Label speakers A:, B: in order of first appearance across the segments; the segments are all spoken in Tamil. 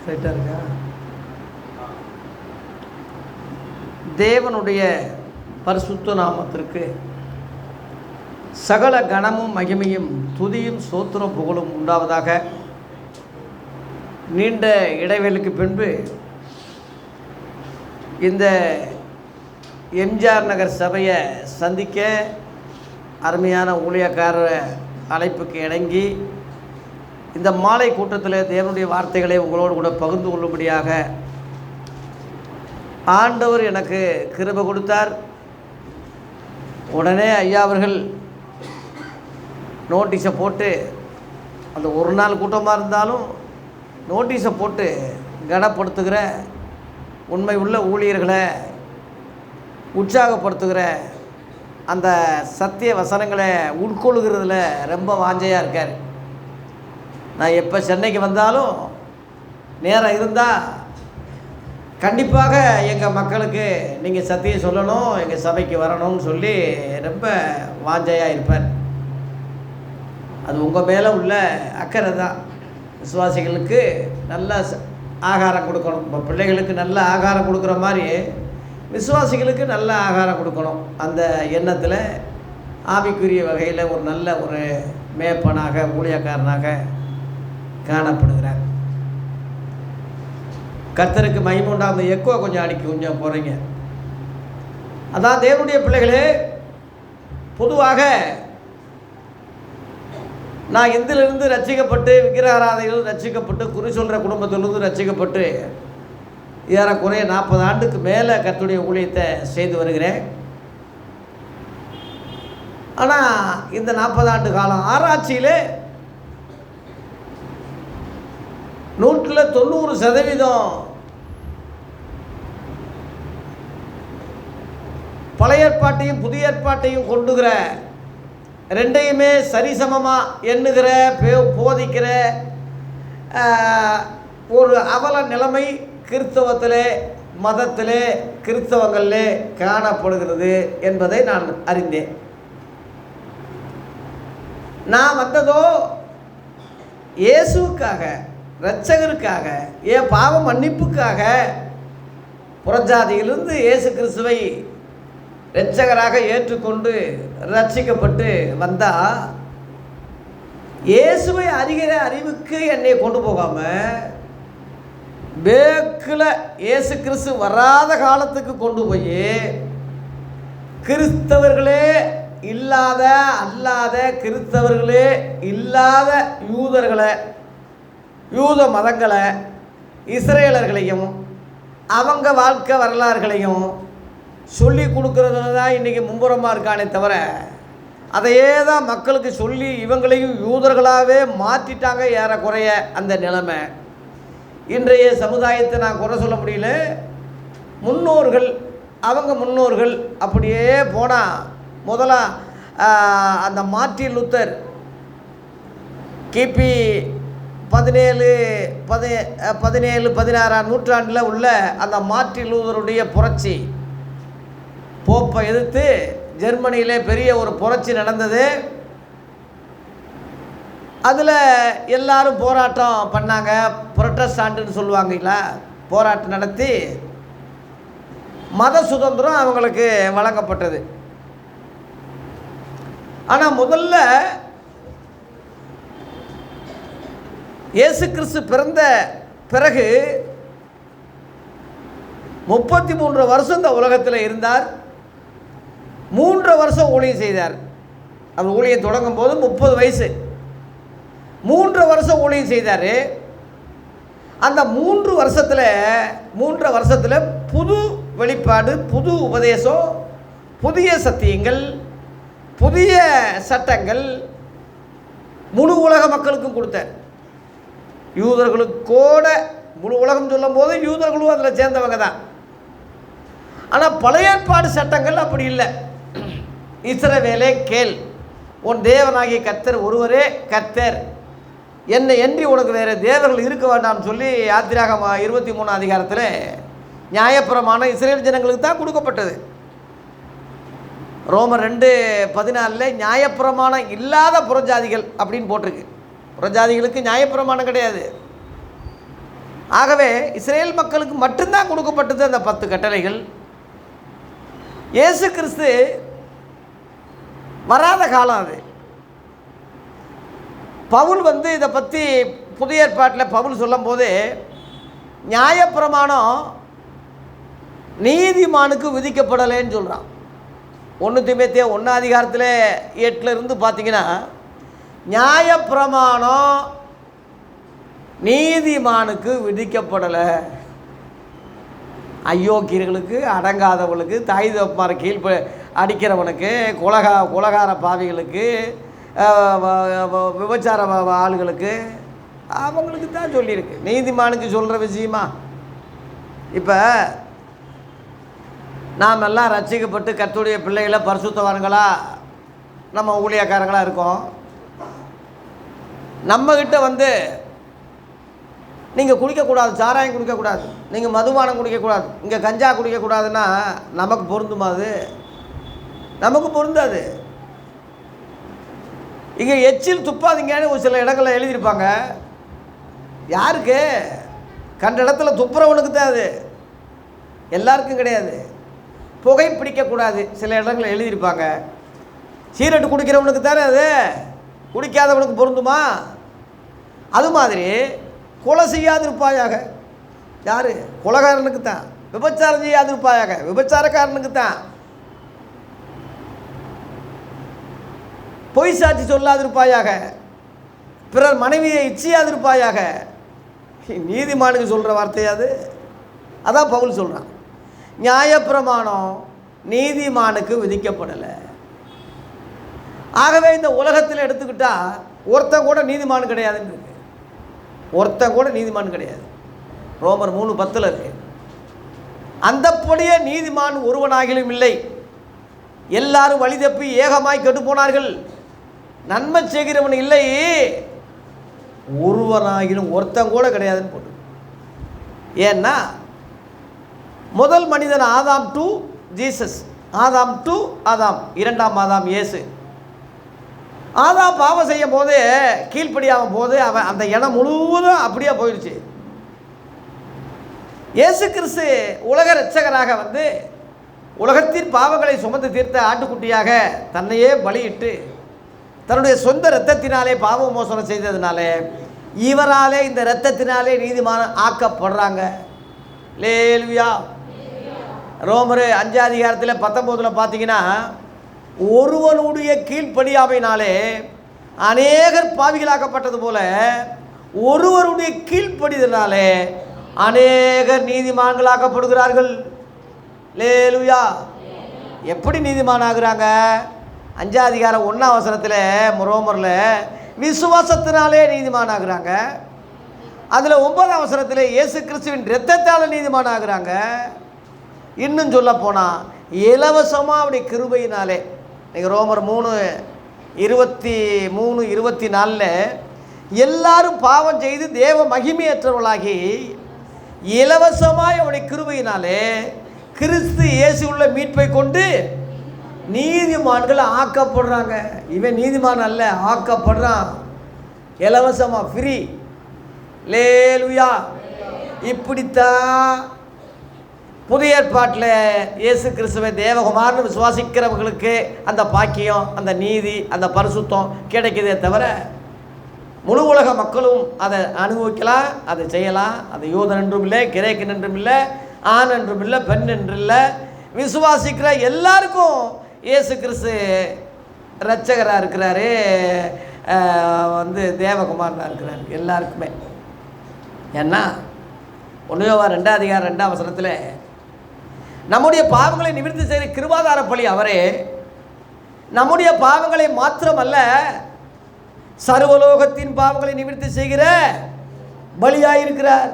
A: ரைட்டாக இருக்கா? தேவனுடைய பரிசுத்த நாமத்திற்கு சகல கனமும் மகிமையும் துதியும் சோத்திரம் புகழும் உண்டாவதாக. நீண்ட இடைவெளிக்கு பின்பு இந்த எம்ஜிஆர் நகர் சபையை சந்திக்க அருமையான ஊழியக்காரர் அழைப்புக்கு இணங்கி இந்த மாலை கூட்டத்தில் தேவனுடைய வார்த்தைகளை உங்களோடு கூட பகிர்ந்து கொள்ளும்படியாக ஆண்டவர் எனக்கு கிருபை கொடுத்தார். உடனே ஐயா அவர்கள் நோட்டீஸை போட்டு, அந்த ஒரு நாள் கூட்டமாக இருந்தாலும் நோட்டீஸை போட்டு கனப்படுத்துகிற, உண்மை உள்ள ஊழியர்களை உற்சாகப்படுத்துகிற, அந்த சத்திய வசனங்களை உட்கொள்கிறதுல ரொம்ப வாஞ்சையாக இருக்கார். நான் எப்போ சென்னைக்கு வந்தாலும் நேரம் இருந்தால் கண்டிப்பாக எங்கள் மக்களுக்கு நீங்கள் சத்தியம் சொல்லணும், எங்கள் சபைக்கு வரணும்னு சொல்லி ரொம்ப வாஞ்சையாக இருப்பார். அது உங்கள் மேலே உள்ள அக்கறை தான். விசுவாசிகளுக்கு நல்ல ஆகாரம் கொடுக்கணும். இப்போ பிள்ளைகளுக்கு நல்ல ஆகாரம் கொடுக்குற மாதிரி விசுவாசிகளுக்கு நல்ல ஆகாரம் கொடுக்கணும். அந்த எண்ணத்தில் ஆவிக்குரிய வகையில் ஒரு நல்ல ஒரு மேய்ப்பனாக ஊழியக்காரனாக காணப்படுகிறார். கர்த்தருக்கு மகிமை உண்டாகும். அந்த எக்கோ கொஞ்சம் போகிறீங்க. அதான் தேவனுடைய பிள்ளைகளே, பொதுவாக நான் இதிலிருந்து ரட்சிக்கப்பட்டு, விக்கிரகாராதைகள் ரட்சிக்கப்பட்டு, குறி சொல்கிற குடும்பத்திலிருந்து ரட்சிக்கப்பட்டு ஏறக்குறைய 40 ஆண்டுக்கு மேலே கர்த்தருடைய ஊழியத்தை செய்து வருகிறேன். ஆனால் இந்த 40 ஆண்டு காலம் ஆராய்ச்சியிலே 90% பழைய ஏற்பாட்டையும் புதிய ஏற்பாட்டையும் கொண்டுகிற, ரெண்டையுமே சரிசமமாக எண்ணுகிற, போதிக்கிற ஒரு அவல நிலைமை கிறிஸ்தவத்திலே, மதத்திலே, கிறிஸ்தவங்களிலே காணப்படுகிறது என்பதை நான் அறிந்தேன். நான் வந்ததோ இயேசுவுக்காக, இரட்சகருக்காக, என் பாவ மன்னிப்புக்காக புறஜாதியிலிருந்து இயேசு கிறிஸ்துவை இரட்சகராக ஏற்றுக்கொண்டு ரட்சிக்கப்பட்டு வந்தால், இயேசுவை அறிகிற அறிவுக்கு என்னை கொண்டு போகாமல் பேக்கில் இயேசு கிறிஸ்து வராத காலத்துக்கு கொண்டு போய் கிறிஸ்தவர்களே அல்லாத கிறிஸ்தவர்களே இல்லாத யூதர்களை, யூத மதங்களை, இஸ்ரேலர்களையும் அவங்க வாழ்க்கை வரலாறுகளையும் சொல்லி கொடுக்கறதுல தான் இன்றைக்கி மும்புறமாக இருக்கானே தவிர, அதையே தான் மக்களுக்கு சொல்லி இவங்களையும் யூதர்களாகவே மாற்றிட்டாங்க. ஏறக்குறைய அந்த நிலைமை இன்றைய சமுதாயத்தை நான் குறை சொல்ல முடியல. முன்னோர்கள், அவங்க முன்னோர்கள் அப்படியே போனால், முதல்ல அந்த மார்ட்டின் லூத்தர் கிபி 17-16ஆம் நூற்றாண்டில் உள்ள அந்த மார்ட்டின் லூத்தருடைய புரட்சி, போப்பை எதிர்த்து ஜெர்மனியிலே பெரிய ஒரு புரட்சி நடந்தது. அதில் எல்லாரும் போராட்டம் பண்ணாங்க. புரொட்டஸ்டாண்டுன்னு சொல்லுவாங்களா, போராட்டம் நடத்தி மத சுதந்திரம் அவங்களுக்கு வழங்கப்பட்டது. ஆனால் முதல்ல இயேசு கிறிஸ்து பிறந்த பிறகு 33 வருஷம் இந்த உலகத்தில் இருந்தார். 3 வருஷம் ஊழியம் செய்தார். அவர் ஊழியம் தொடங்கும் போது 30 வயசு. 3 வருஷம் ஊழியம் செய்தார். அந்த 3 வருஷத்தில் புது வெளிப்பாடு, புது உபதேசம், புதிய சத்தியங்கள், புதிய சட்டங்கள் முழு உலக மக்களுக்கும் கொடுத்தார். யூதர்களுக்கோட, முழு உலகம் சொல்லும் போது யூதர்களும் அதில் சேர்ந்தவங்க தான். ஆனால் பழைய ஏற்பாடு சட்டங்கள் அப்படி இல்லை. இஸ்ரவேலே கேள், உன் தேவனாகிய கர்த்தர் ஒருவரே கர்த்தர், என்னை என்று உனக்கு வேறு தேவர்கள் இருக்க வேண்டாம்னு சொல்லி யாத்திராகமம் 23 அதிகாரத்தில் நியாயப்பிரமாணம் இஸ்ரேல் ஜனங்களுக்கு தான் கொடுக்கப்பட்டது. ரோமர் 2:14 நியாயப்பிரமாணம் இல்லாத புறஜாதிகள் அப்படின்னு போட்டிருக்கு. புறஜாதிகளுக்கு நியாயப்பிரமாணம் கிடையாது. ஆகவே இஸ்ரேல் மக்களுக்கு மட்டும்தான் கொடுக்கப்பட்டது அந்த 10 கட்டளைகள். இயேசு கிறிஸ்து வராத காலம் அது. பவுல் இதை பற்றி புதிய ஏற்பாட்டில் பவுல் சொல்லும் போது நியாயப்பிரமாணம் நீதிமானுக்கு விதிக்கப்படலைன்னு சொல்கிறான். 1 தீமோத்தேயு 1 அதிகாரத்தில் 8 பார்த்தீங்கன்னா நியாயப்பிரமாணம் நீதிமானுக்கு விதிக்கப்படலை, அயோக்கியர்களுக்கு, அடங்காதவர்களுக்கு, தாய் தகப்பன்மார கீழ் அடிக்கிறவனுக்கு, குலகார பாவிகளுக்கு, விபச்சார ஆளுகளுக்கு, அவங்களுக்கு தான் சொல்லியிருக்கு. நீதிமானுக்கு சொல்கிற விஷயமா? இப்போ நாம் எல்லாம் ரட்சிக்கப்பட்டு கர்த்தருடைய பிள்ளைகளை பரிசுத்தவான்களாக நம்ம ஊழியக்காரங்களாக இருக்கோம். நம்மக்கிட்ட நீங்கள் குடிக்கக்கூடாது, சாராயம் குடிக்கக்கூடாது, நீங்கள் மதுபானம் குடிக்கக்கூடாது, இங்கே கஞ்சா குடிக்கக்கூடாதுன்னா நமக்கு பொருந்துமா? அது நமக்கு பொருந்தாது. இங்கே எச்சில் துப்பாதீங்கன்னு ஒரு சில இடங்களில் எழுதியிருப்பாங்க. யாருக்கு? கண்ட இடத்துல துப்புறவனுக்கு தான் அது, எல்லாருக்கும் கிடையாது. புகை பிடிக்கக்கூடாது சில இடங்களில் எழுதியிருப்பாங்க. சீரட்டு குடிக்கிறவனுக்கு தானே அது, குடிக்காதவனுக்கு பொருந்துமா? அது மாதிரி கொலை செய்யாதிருப்பாயாக, யார்? கொலைகாரனுக்கு தான். விபச்சாரம் செய்யாதிருப்பாயாக, விபச்சாரக்காரனுக்கு தான். பொய் சாட்சி சொல்லாதிருப்பாயாக, பிறர் மனைவியை இச்சையாதிருப்பாயாக. நீதிமானுக்கு சொல்கிற வார்த்தையாது? அதான் பவுல் சொல்கிறான். நியாயப்பிரமாணம் நீதிமானுக்கு விதிக்கப்படலை. ஆகவே இந்த உலகத்தில் எடுத்துக்கிட்டால் ஒருத்தன் கூட நீதிமான் கிடையாதுன்னு இருக்கு. ஒருத்தன் கூட நீதிமான் கிடையாது. ரோமர் 3:10 இருக்கு. அந்தப்படியே நீதிமான் ஒருவனாகிலும் இல்லை, எல்லாரும் வழி தப்பி ஏகமாய் கெட்டு போனார்கள், நன்மை செய்கிறவன் இல்லை ஒருவனாகிலும், ஒருத்தன் கூட கிடையாதுன்னு போட்டு. ஏன்னா முதல் மனிதன் ஆதாம் டு ஜீசஸ், ஆதாம் டு ஆதாம், 2ஆம் ஆதாம் இயேசு. ஆதாம் பாவம் செய்யும் போது, கீழ்ப்படியாகும் போது அவன் அந்த இனம் முழுவதும் அப்படியே போயிடுச்சு. இயேசு கிறிஸ்து உலக இரட்சகராக உலகத்தின் பாவங்களை சுமந்து தீர்த்த ஆட்டுக்குட்டியாக தன்னையே பலியிட்டு தன்னுடைய சொந்த இரத்தத்தினாலே பாவ மோசனம் செய்ததுனாலே இவராலே, இந்த இரத்தத்தினாலே நீதிமான ஆக்கப்படுறாங்க. லேலுயா. ரோமர் 5 அதிகாரத்தில் 19 பார்த்தீங்கன்னா, ஒருவனுடைய கீழ்ப்படியாமையினாலே அநேகர் பாவிகளாக்கப்பட்டது போல ஒருவருடைய கீழ்ப்படிதனாலே அநேகர் நீதிமான்களாக்கப்படுகிறார்கள். லேலுயா. எப்படி நீதிமான் ஆகுறாங்க? 5 அதிகாரம் 1ஆம் வசனத்தில் ரோமரில் விசுவாசத்தினாலே நீதிமான் ஆகுறாங்க. அதில் 9ஆம் வசனத்தில் இயேசு கிறிஸ்துவின் இரத்தத்தால் நீதிமான் ஆகுறாங்க. இன்னும் சொல்ல போனால் இலவசமாக அப்படி கிருபையினாலே. நீங்கள் ரோமர் 3:23-24 எல்லாரும் பாவம் செய்து தேவ மகிமையற்றவர்களாகி இலவசமாய் அவருடைய கிருபையினாலே கிறிஸ்து இயேசு உள்ள மீட்பை கொண்டு நீதிமான்கள் ஆக்கப்படுறாங்க. இவன் நீதிமான் அல்ல, ஆக்கப்படுறான் இலவசமாக, ஃப்ரீ. லேலுயா. இப்படித்தான் புதிய ஏற்பாட்டில் இயேசு கிறிஸ்துவை தேவகுமார்னு விசுவாசிக்கிறவங்களுக்கு அந்த பாக்கியம், அந்த நீதி, அந்த பரிசுத்தம் கிடைக்குதே தவிர முழு உலக மக்களும் அதை அனுபவிக்கலாம், அதை செய்யலாம். அது யூதன் என்றும் இல்லை, கிரேக்கன் என்றும் இல்லை, ஆண் என்றும் இல்லை, பெண் என்றும் இல்லை. விசுவாசிக்கிற எல்லாருக்கும் இயேசு கிறிஸ்து இரட்சகராக இருக்கிறாரு, தேவகுமாரனாக இருக்கிறாரு எல்லாருக்குமே. ஏன்னா 1 யோவான் 2 அதிகாரம் 2ஆம் வசனத்தில் நம்முடைய பாவங்களை நிவர்த்தி செய்கிற கிருபாதார பலி அவரே, நம்முடைய பாவங்களை மாத்திரமல்ல சர்வலோகத்தின் பாவங்களை நிவர்த்தி செய்கிற பலியாயிருக்கிறார்.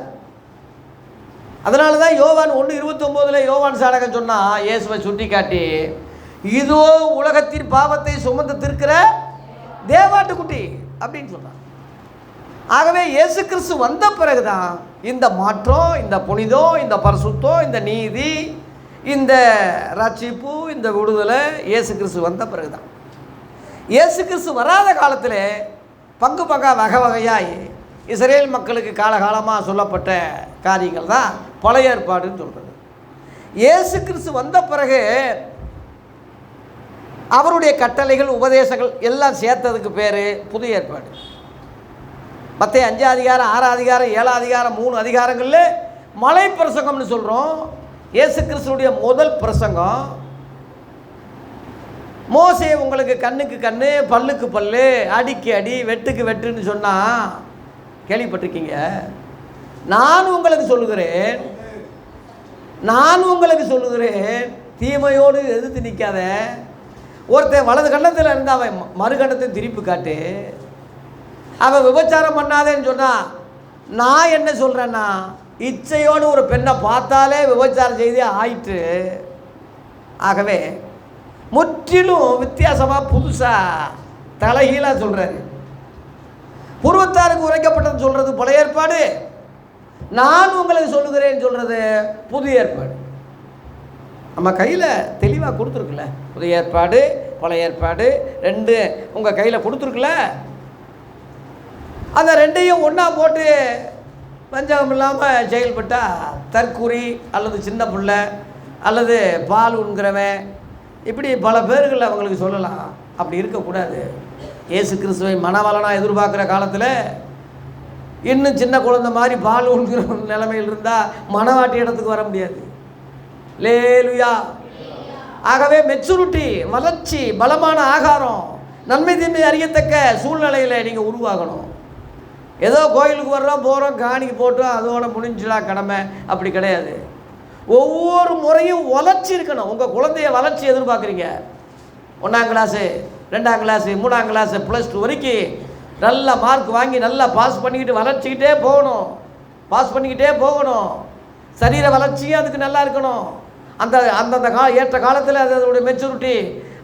A: அதனால தான் யோவான் 1:29 யோவான் சாடகன் சொன்னால் இயேசுவை சுட்டி காட்டி, இதோ உலகத்தின் பாவத்தை சுமந்து தீர்க்கிற தேவாட்டுக்குட்டி அப்படின்னு சொன்னான். ஆகவே இயேசு கிறிஸ்து வந்த பிறகுதான் இந்த மாற்றம், இந்த புனிதம், இந்த பரிசுத்தம், இந்த நீதி, இந்த ரட்சிப்பு, இந்த விடுதலை இயேசு கிறிஸ்து வந்த பிறகுதான். இயேசு கிறிஸ்து வராத காலத்தில் பங்கு பங்கா வகை வகையாய் இஸ்ரேல் மக்களுக்கு காலகாலமாக சொல்லப்பட்ட காரியங்கள் தான் பழைய ஏற்பாடுன்னு சொல்கிறது. இயேசு கிறிஸ்து வந்த பிறகு அவருடைய கட்டளைகள், உபதேசங்கள் எல்லாம் சேர்த்ததுக்கு பேர் புதிய ஏற்பாடு. மத்தேயு 5 அதிகாரம், 6 அதிகாரம், 7 அதிகாரம், 3 அதிகாரங்களில் மலை பிரசங்கம்னு சொல்கிறோம். இயேசு கிறிஸ்துடைய முதல் பிரசங்கம், மோசே உங்களுக்கு கண்ணுக்கு கண்ணு, பல்லுக்கு பல்லு, அடிக்கு அடி, வெட்டுக்கு வெட்டுன்னு சொன்னால் கேள்விப்பட்டிருக்கீங்க. நான் உங்களுக்கு சொல்லுகிறேன், தீமையோடு எதிர்த்து நிற்காத. ஒருத்தன் வலது கண்ணத்தில் இருந்து அவன் மறு கண்ணத்தையும் திருப்பி காட்டு. அவன் விபச்சாரம் பண்ணாதேன்னு சொன்னால், நான் என்ன சொல்கிறேன்னா, இச்சையோடு ஒரு பெண்ணை பார்த்தாலே விபச்சாரம் செய்தே ஆயிட்டு. ஆகவே முற்றிலும் வித்தியாசமாக புதுசாக தலைகீழாக சொல்கிறாரு. பூர்வத்தாருக்கு உரைக்கப்பட்டது சொல்கிறது பழைய ஏற்பாடு, நான் உங்களுக்கு சொல்லுகிறேன்னு சொல்கிறது புதிய ஏற்பாடு. நம்ம கையில் தெளிவாக கொடுத்துருக்குல்ல, புதிய ஏற்பாடு பழைய ஏற்பாடு ரெண்டு உங்கள் கையில் கொடுத்துருக்குல்ல. அந்த ரெண்டையும் ஒன்றா போட்டு வஞ்சகம் இல்லாமல் செயல்பட்டால் தற்குறி அல்லது சின்ன பிள்ளை அல்லது பால் உண்கிறவன், இப்படி பல பேர்கள் அவங்களுக்கு சொல்லலாம். அப்படி இருக்கக்கூடாது. இயேசு கிறிஸ்துவை மனவளனாக எதிர்பார்க்குற காலத்தில் இன்னும் சின்ன குழந்தை மாதிரி பால் உண்கிற நிலைமையில் இருந்தால் மனவாட்டி இடத்துக்கு வர முடியாது. லேலுயா. ஆகவே மெச்சூரிட்டி, வளர்ச்சி, பலமான ஆகாரம், நன்மை தீமை அறியத்தக்க சூழ்நிலையில் நீங்கள் உருவாகணும். ஏதோ கோயிலுக்கு வர்றோம், போகிறோம், காணிக்கு போட்டோம், அதோட முடிஞ்சுடா கடமை, அப்படி கிடையாது. ஒவ்வொரு முறையும் வளர்ச்சி இருக்கணும். உங்கள் குழந்தைய வளர்ச்சி எதிர்பார்க்குறீங்க, 1ஆம் கிளாஸு 2ஆம் கிளாஸு 3ஆம் கிளாஸு +2 வரைக்கும் நல்ல மார்க் வாங்கி நல்லா பாஸ் பண்ணிக்கிட்டு வளர்ச்சிக்கிட்டே போகணும். சரீர வளர்ச்சியும் அதுக்கு நல்லா இருக்கணும். அந்தந்த ஏற்ற காலத்தில் அதோடைய மெச்சூரிட்டி,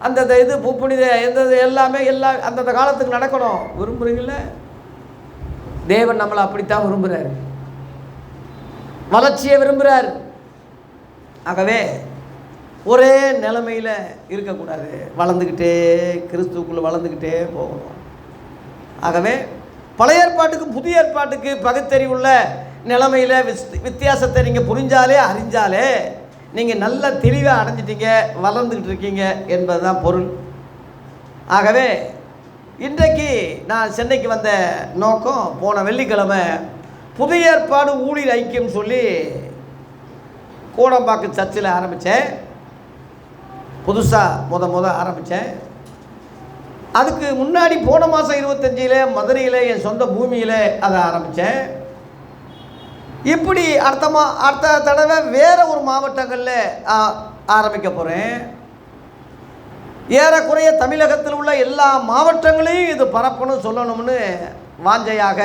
A: அந்தந்த இது புனித எந்தது எல்லாமே அந்தந்த காலத்துக்கு நடக்கணும். விரும்புகிறீங்கள? தேவன் நம்மளை அப்படித்தான் விரும்புகிறார், வளர்ச்சியை விரும்புகிறார். ஆகவே ஒரே நிலைமையில் இருக்கக்கூடாது, வளர்ந்துக்கிட்டே கிறிஸ்துவுக்குள்ளே வளர்ந்துக்கிட்டே போகணும். ஆகவே பழைய ஏற்பாட்டுக்கும் புதிய ஏற்பாட்டுக்கு பகுத்தறிவுள்ள நிலைமையில் வித்தியாசத்தை நீங்கள் அறிஞ்சாலே நீங்கள் நல்ல தெளிவாக அடைஞ்சிட்டீங்க, வளர்ந்துக்கிட்டு இருக்கீங்க என்பது தான் பொருள். ஆகவே இன்றைக்கு நான் சென்னைக்கு வந்த நோக்கம், போன வெள்ளிக்கிழமை புதிய ஏற்பாடு ஊழியர் ஐக்கியம் சொல்லி கோடம்பாக்கம் சர்ச்சில் ஆரம்பித்தேன். புதுசாக முத ஆரம்பித்தேன். அதுக்கு முன்னாடி போன மாதம் 25 மதுரையில் என் சொந்த பூமியில் அதை ஆரம்பித்தேன். இப்படி அடுத்த தடவை வேறு ஒரு மாவட்டங்களில் ஆரம்பிக்க போகிறேன். ஏறக்குறைய தமிழகத்தில் உள்ள எல்லா மாவட்டங்களையும் இது பரப்பணும், சொல்லணும்னு வாஞ்சையாக,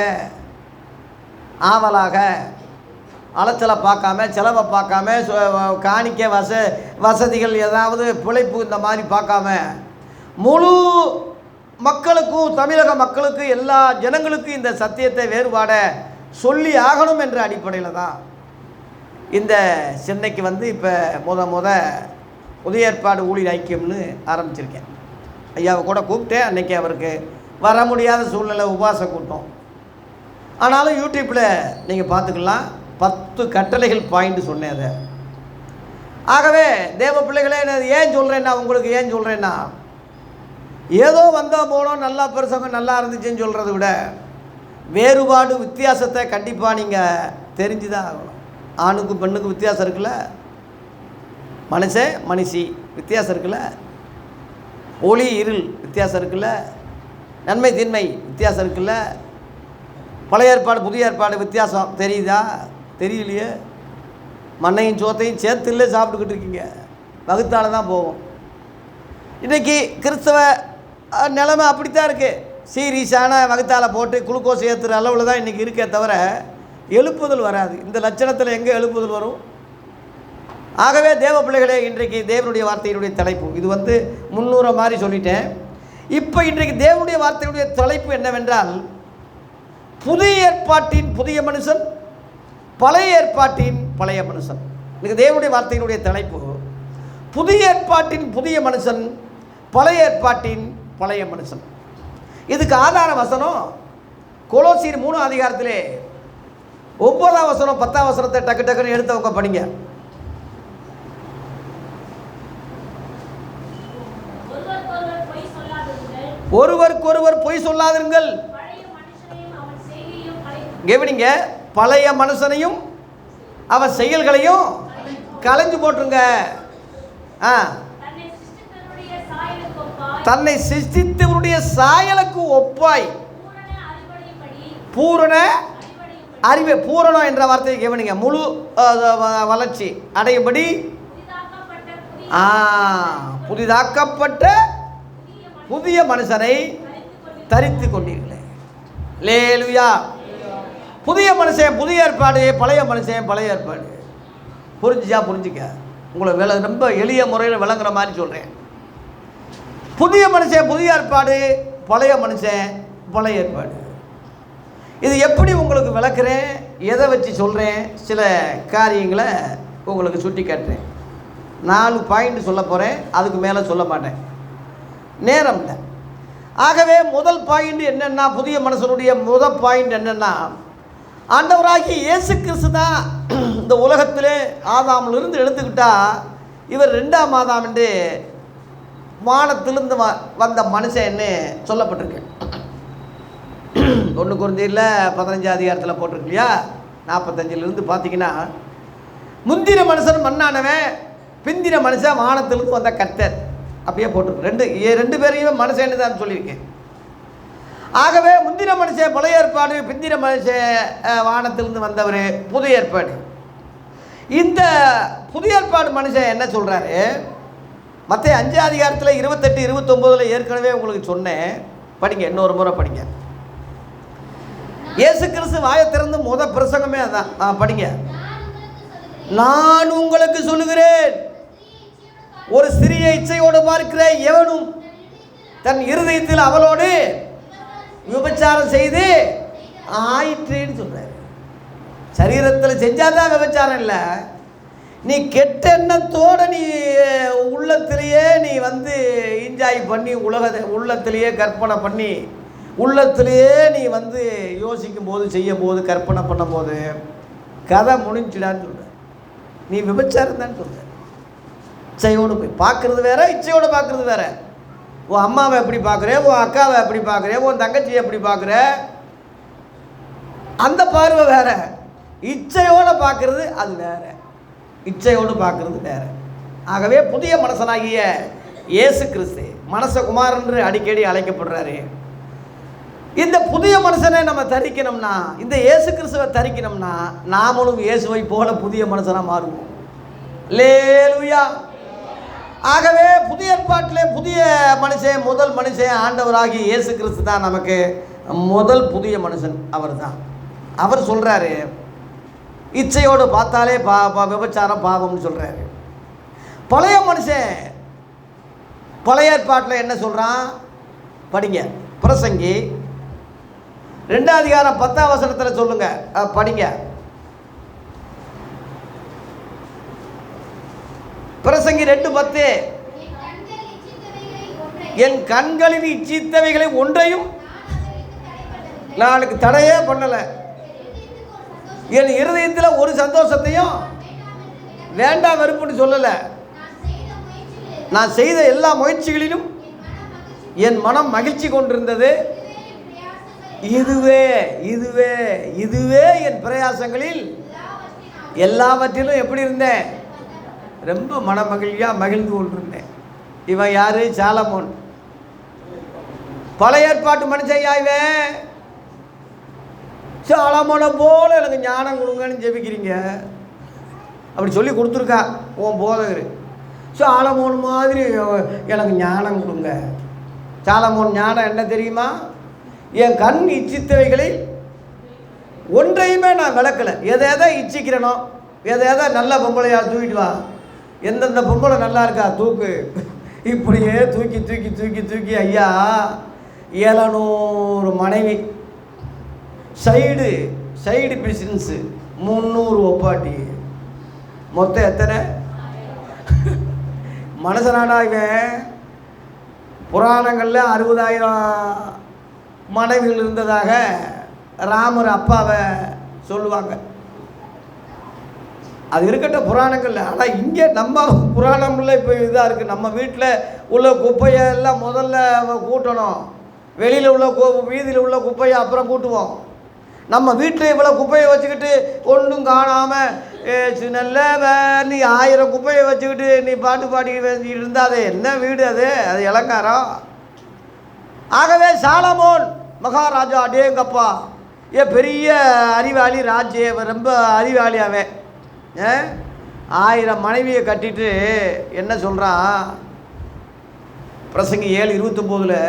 A: ஆவலாக, அலைச்சலை பார்க்காம, செலவை பார்க்காம, காணிக்க வசதிகள் ஏதாவது பிழைப்பு இந்த மாதிரி பார்க்காம, முழு மக்களுக்கும், தமிழக மக்களுக்கு, எல்லா ஜனங்களுக்கும் இந்த சத்தியத்தை வேறுபாடை சொல்லி ஆகணும் என்ற அடிப்படையில் தான் இந்த சென்னைக்கு வந்து இப்போ முத புதிய ஏற்பாடு ஊழியர் ஐக்கியம்னு ஆரம்பிச்சிருக்கேன். ஐயாவை கூட கூப்பிட்டேன். அன்றைக்கி அவருக்கு வர முடியாத சூழ்நிலை, உபவாச கூட்டம். ஆனாலும் யூடியூப்பில் நீங்கள் பார்த்துக்கலாம், 10 கட்டளைகள் பாயிண்ட் சொன்னேன் அதை. ஆகவே தேவ பிள்ளைகளே, ஏன் சொல்கிறேன்னா ஏதோ வந்தோம் போனோம், நல்லா பெருசவங்க நல்லா இருந்துச்சுன்னு சொல்கிறத விட வேறுபாடு, வித்தியாசத்தை கண்டிப்பாக நீங்கள் தெரிஞ்சு தான் ஆகணும். ஆணுக்கும் பெண்ணுக்கும் வித்தியாசம் இருக்குல்ல, மனுஷி வித்தியாசம் இருக்குல்ல, ஒளி இருள் வித்தியாசம் இருக்குல்ல, நன்மை தீன்மை வித்தியாசம் இருக்குல்ல, பழைய ஏற்பாடு புதிய ஏற்பாடு வித்தியாசம் தெரியுதா? தெரியலையே. மண்ணையும் சோத்தையும் சேர்த்துல சாப்பிட்டுக்கிட்டு இருக்கீங்க, வகுத்தால் தான் போகும். இன்றைக்கி கிறிஸ்தவ நிலைமை அப்படித்தான் இருக்குது. சீரியஸான வகுத்தால் போட்டு குளுக்கோஸ் ஏற்றுற அளவில் தான் இன்றைக்கி இருக்கே தவிர, எழுப்புதல் வராது. இந்த லட்சணத்தில் எங்கே எழுப்புதல் வரும்? ஆகவே தேவ பிள்ளைகளே, இன்றைக்கு தேவனுடைய வார்த்தையினுடைய தலைப்பு இது 300 மாதிரி சொல்லிட்டேன். இப்போ இன்றைக்கு தேவனுடைய வார்த்தையினுடைய தலைப்பு என்னவென்றால், புதிய ஏற்பாட்டின் புதிய மனுஷன், பழைய ஏற்பாட்டின் பழைய மனுஷன். இன்றைக்கு தேவனுடைய வார்த்தையினுடைய தலைப்பு புதிய ஏற்பாட்டின் புதிய மனுஷன், பழைய ஏற்பாட்டின் பழைய மனுஷன். இதுக்கு ஆதார வசனம் கொலோசியர் 3 அதிகாரத்திலே 9ஆம் வசனம் 10ஆம் வசனத்தை டக்கு டக்குன்னு எடுத்தவங்க படிங்க. ஒருவருக்கொருவர் பொய் சொல்லாதிருங்கள். கவனிங்க, பழைய மனுஷனையும் அவன் செயல்களையும் களைஞ்சு போட்டுருங்க. தன்னை சிருஷ்டித்தவருடைய சாயலுக்கு ஒப்பாய் பூரண அறிவு, பூரணம் என்ற வார்த்தையை கவனிங்க, முழு வளர்ச்சி அடையும்படி புதிதாக்கப்பட்ட புதிய மனுஷனை தரித்து கொண்டீர்களே. அல்லேலூயா. புதிய மனுஷன் புதிய ஏற்பாடு, பழைய மனுஷன் பழைய ஏற்பாடு. புரிஞ்சுக்க, உங்களை ரொம்ப எளிய முறையில் விளங்குற மாதிரி சொல்கிறேன். புதிய மனுஷன் புதிய ஏற்பாடு, பழைய மனுஷன் பழைய ஏற்பாடு. இது எப்படி உங்களுக்கு விளக்குறேன், எதை வச்சு சொல்கிறேன், சில காரியங்களை உங்களுக்கு சுட்டி காட்டுறேன். 4 பாயிண்ட் சொல்ல போகிறேன், அதுக்கு மேலே சொல்ல மாட்டேன், நேரம் இல்லை. ஆகவே முதல் பாயிண்ட் என்னென்னா, புதிய மனுஷனுடைய முதல் பாயிண்ட் என்னென்னா, ஆண்டவராகிய இயேசு கிறிஸ்து தான் இந்த உலகத்திலே ஆதாமிலிருந்து எடுத்துக்கிட்டால் இவர் 2ஆம் ஆதாம் என்று வானத்திலிருந்து வந்த மனுஷன்னு சொல்லப்பட்டிருக்கு. 1 கொரிந்தியரில் 15 அதிகாரத்தில் போட்டிருக்கு இல்லையா? 45 பார்த்தீங்கன்னா, முந்தின மனுஷன் மண்ணானவன், பிந்தின மனுஷன் வானத்திலிருந்து வந்த கர்த்தர் அப்படியே போட்டிருக்கு. ரெண்டு பேரையும் மனுஷன்னு தான் சொல்லியிருக்கேன். ஆகவே முந்தின மனுஷன் பழைய ஏற்பாடு, பிந்தின மனுஷன் வானத்திலிருந்து வந்தவர் புதிய ஏற்பாடு. இந்த புதிய ஏற்பாடு மனுஷன் என்ன சொல்கிறாரு? மத்தேயு 5 அதிகாரத்தில் 28, 29 ஏற்கனவே உங்களுக்கு சொன்னேன், படிங்க, இன்னொரு முறை படிங்க. இயேசு கிறிஸ்து வாயை திறந்து பிரசங்கமே அதான். படிங்க. நான் உங்களுக்கு சொல்லுகிறேன், ஒரு சிறிய இச்சையோடு பார்க்கிற எவனும் தன் இருதயத்தில் அவளோடு விபச்சாரம் செய்து ஆயிற்றேன்னு சொல்றாரு. சரீரத்தில் செஞ்சாதான் விபச்சாரம் இல்லை, நீ கெட்ட எண்ணத்தோடு நீ உள்ளத்திலேயே நீ என்ஜாய் பண்ணி உள்ளத்திலேயே கற்பனை பண்ணி உள்ளத்திலேயே நீ யோசிக்கும் போது செய்யும் போது கற்பனை பண்ணும் போது கதை முடிஞ்சிடான்னு சொல்ற. நீ விபச்சாரம் தான் சொல்ற. இச்சையோடு போய் பார்க்கறது வேற, இச்சையோடு பார்க்கறது வேற. உன் அம்மாவை எப்படி பார்க்குற, உன் அக்காவை எப்படி பார்க்குற, உன் தங்கச்சியை எப்படி பார்க்குற, அந்த பார்வை வேற. இச்சையோடு பார்க்கறது அது வேற, இச்சையோடு பார்க்கறது வேற. ஆகவே புதிய மனுஷனாகிய இயேசு கிறிஸ்து மனசகுமார் என்று அடிக்கடி அழைக்கப்படுறாரு. இந்த புதிய மனுஷனை நம்ம தரிக்கணும்னா, இந்த இயேசு கிறிஸ்துவை தரிக்கணும்னா, நாமளும் இயேசுவை போல புதிய மனுஷனாக மாறுவோம். அல்லேலூயா. ஆகவே புதிய ஏற்பாட்டிலே புதிய மனுஷன், முதல் மனுஷன் ஆண்டவராகி இயேசு கிறிஸ்து தான் நமக்கு முதல் புதிய மனுஷன். அவர் தான். அவர் சொல்கிறாரு, இச்சையோடு பார்த்தாலே விபச்சாரம் பாவம்னு சொல்கிறாரு. பழைய மனுஷன் பழைய ஏற்பாட்டில் என்ன சொல்கிறான்? படிங்க, பிரசங்கி 2 அதிகாரம் 10ஆம் வசனத்தில் சொல்லுங்க, படிங்க. பிரசங்கி 2:10, என் கண்களில் இச்சித்தவைகளை ஒன்றையும் நான் தடையே பண்ணலை, என் இருதயத்தில் ஒரு சந்தோஷத்தையும் வேண்டாம் வெறுப்புன்னு சொல்லலை, நான் செய்த எல்லா முயற்சிகளிலும் என் மனம் மகிழ்ச்சி கொண்டிருந்தது, இதுவே இதுவே இதுவே என் பிரயாசங்களில் எல்லாவற்றிலும் எப்படி இருந்தேன்? ரொம்ப மனமகிழ்ச்சியாக மகிழ்ந்து கொண்டிருந்தேன். இவன் யாரு? சாலமோன். பழைய ஏற்பாட்டு மனுஷன் இவன். சாலமோனை போல எனக்கு ஞானம் கொடுங்கன்னு ஜெபிக்கிறீங்க. அப்படி சொல்லி கொடுத்துருக்கா உன் போதகர். சாலமோன் மாதிரி எனக்கு ஞானம் கொடுங்க. சாலமோன் ஞானம் என்ன தெரியுமா? என் கண் இச்சித்தவைகளை ஒன்றையுமே நான் விளக்கலை. எதை எதை இச்சிக்கிறனோ, எதை எதை நல்ல பொம்பளையா தூக்கிட்டு வா, எந்தெந்த பொம்பளை நல்லா இருக்கா தூக்கு, இப்படியே தூக்கி தூக்கி தூக்கி தூக்கி ஐயா 700 மனைவி, சைடு பிசினஸ்ஸு 300 ஒப்பாட்டி, மொத்தம் எத்தனை மனுஷனாடா இவன்? புராணங்களில் 60,000 மனைவிகள் இருந்ததாக ராமர் அப்பாவை சொல்லுவாங்க. அது இருக்கட்டும் புராணங்கள்ல. ஆனால் இங்கே நம்ம புராணம்ல இப்போ இதாக இருக்குது. நம்ம வீட்டில் உள்ள குப்பையெல்லாம் முதல்ல கூட்டணும், வெளியில் உள்ள வீதியில் உள்ள குப்பையை அப்புறம் கூட்டுவோம். நம்ம வீட்டில் இவ்வளோ குப்பையை வச்சுக்கிட்டு ஒன்றும் காணாமல் நல்ல நீ 1000 குப்பையை வச்சுக்கிட்டு நீ பாடி இருந்தாதே என்ன வீடு அது? அது இலங்காரம். ஆகவே சாலமோன் மகாராஜா அடேங்கப்பா பெரிய அறிவாளி ராஜ்ய, ரொம்ப அறிவாளி அவன். 1000 மனைவியை கட்டிட்டு என்ன சொல்கிறான்? பிரசங்கி 7:29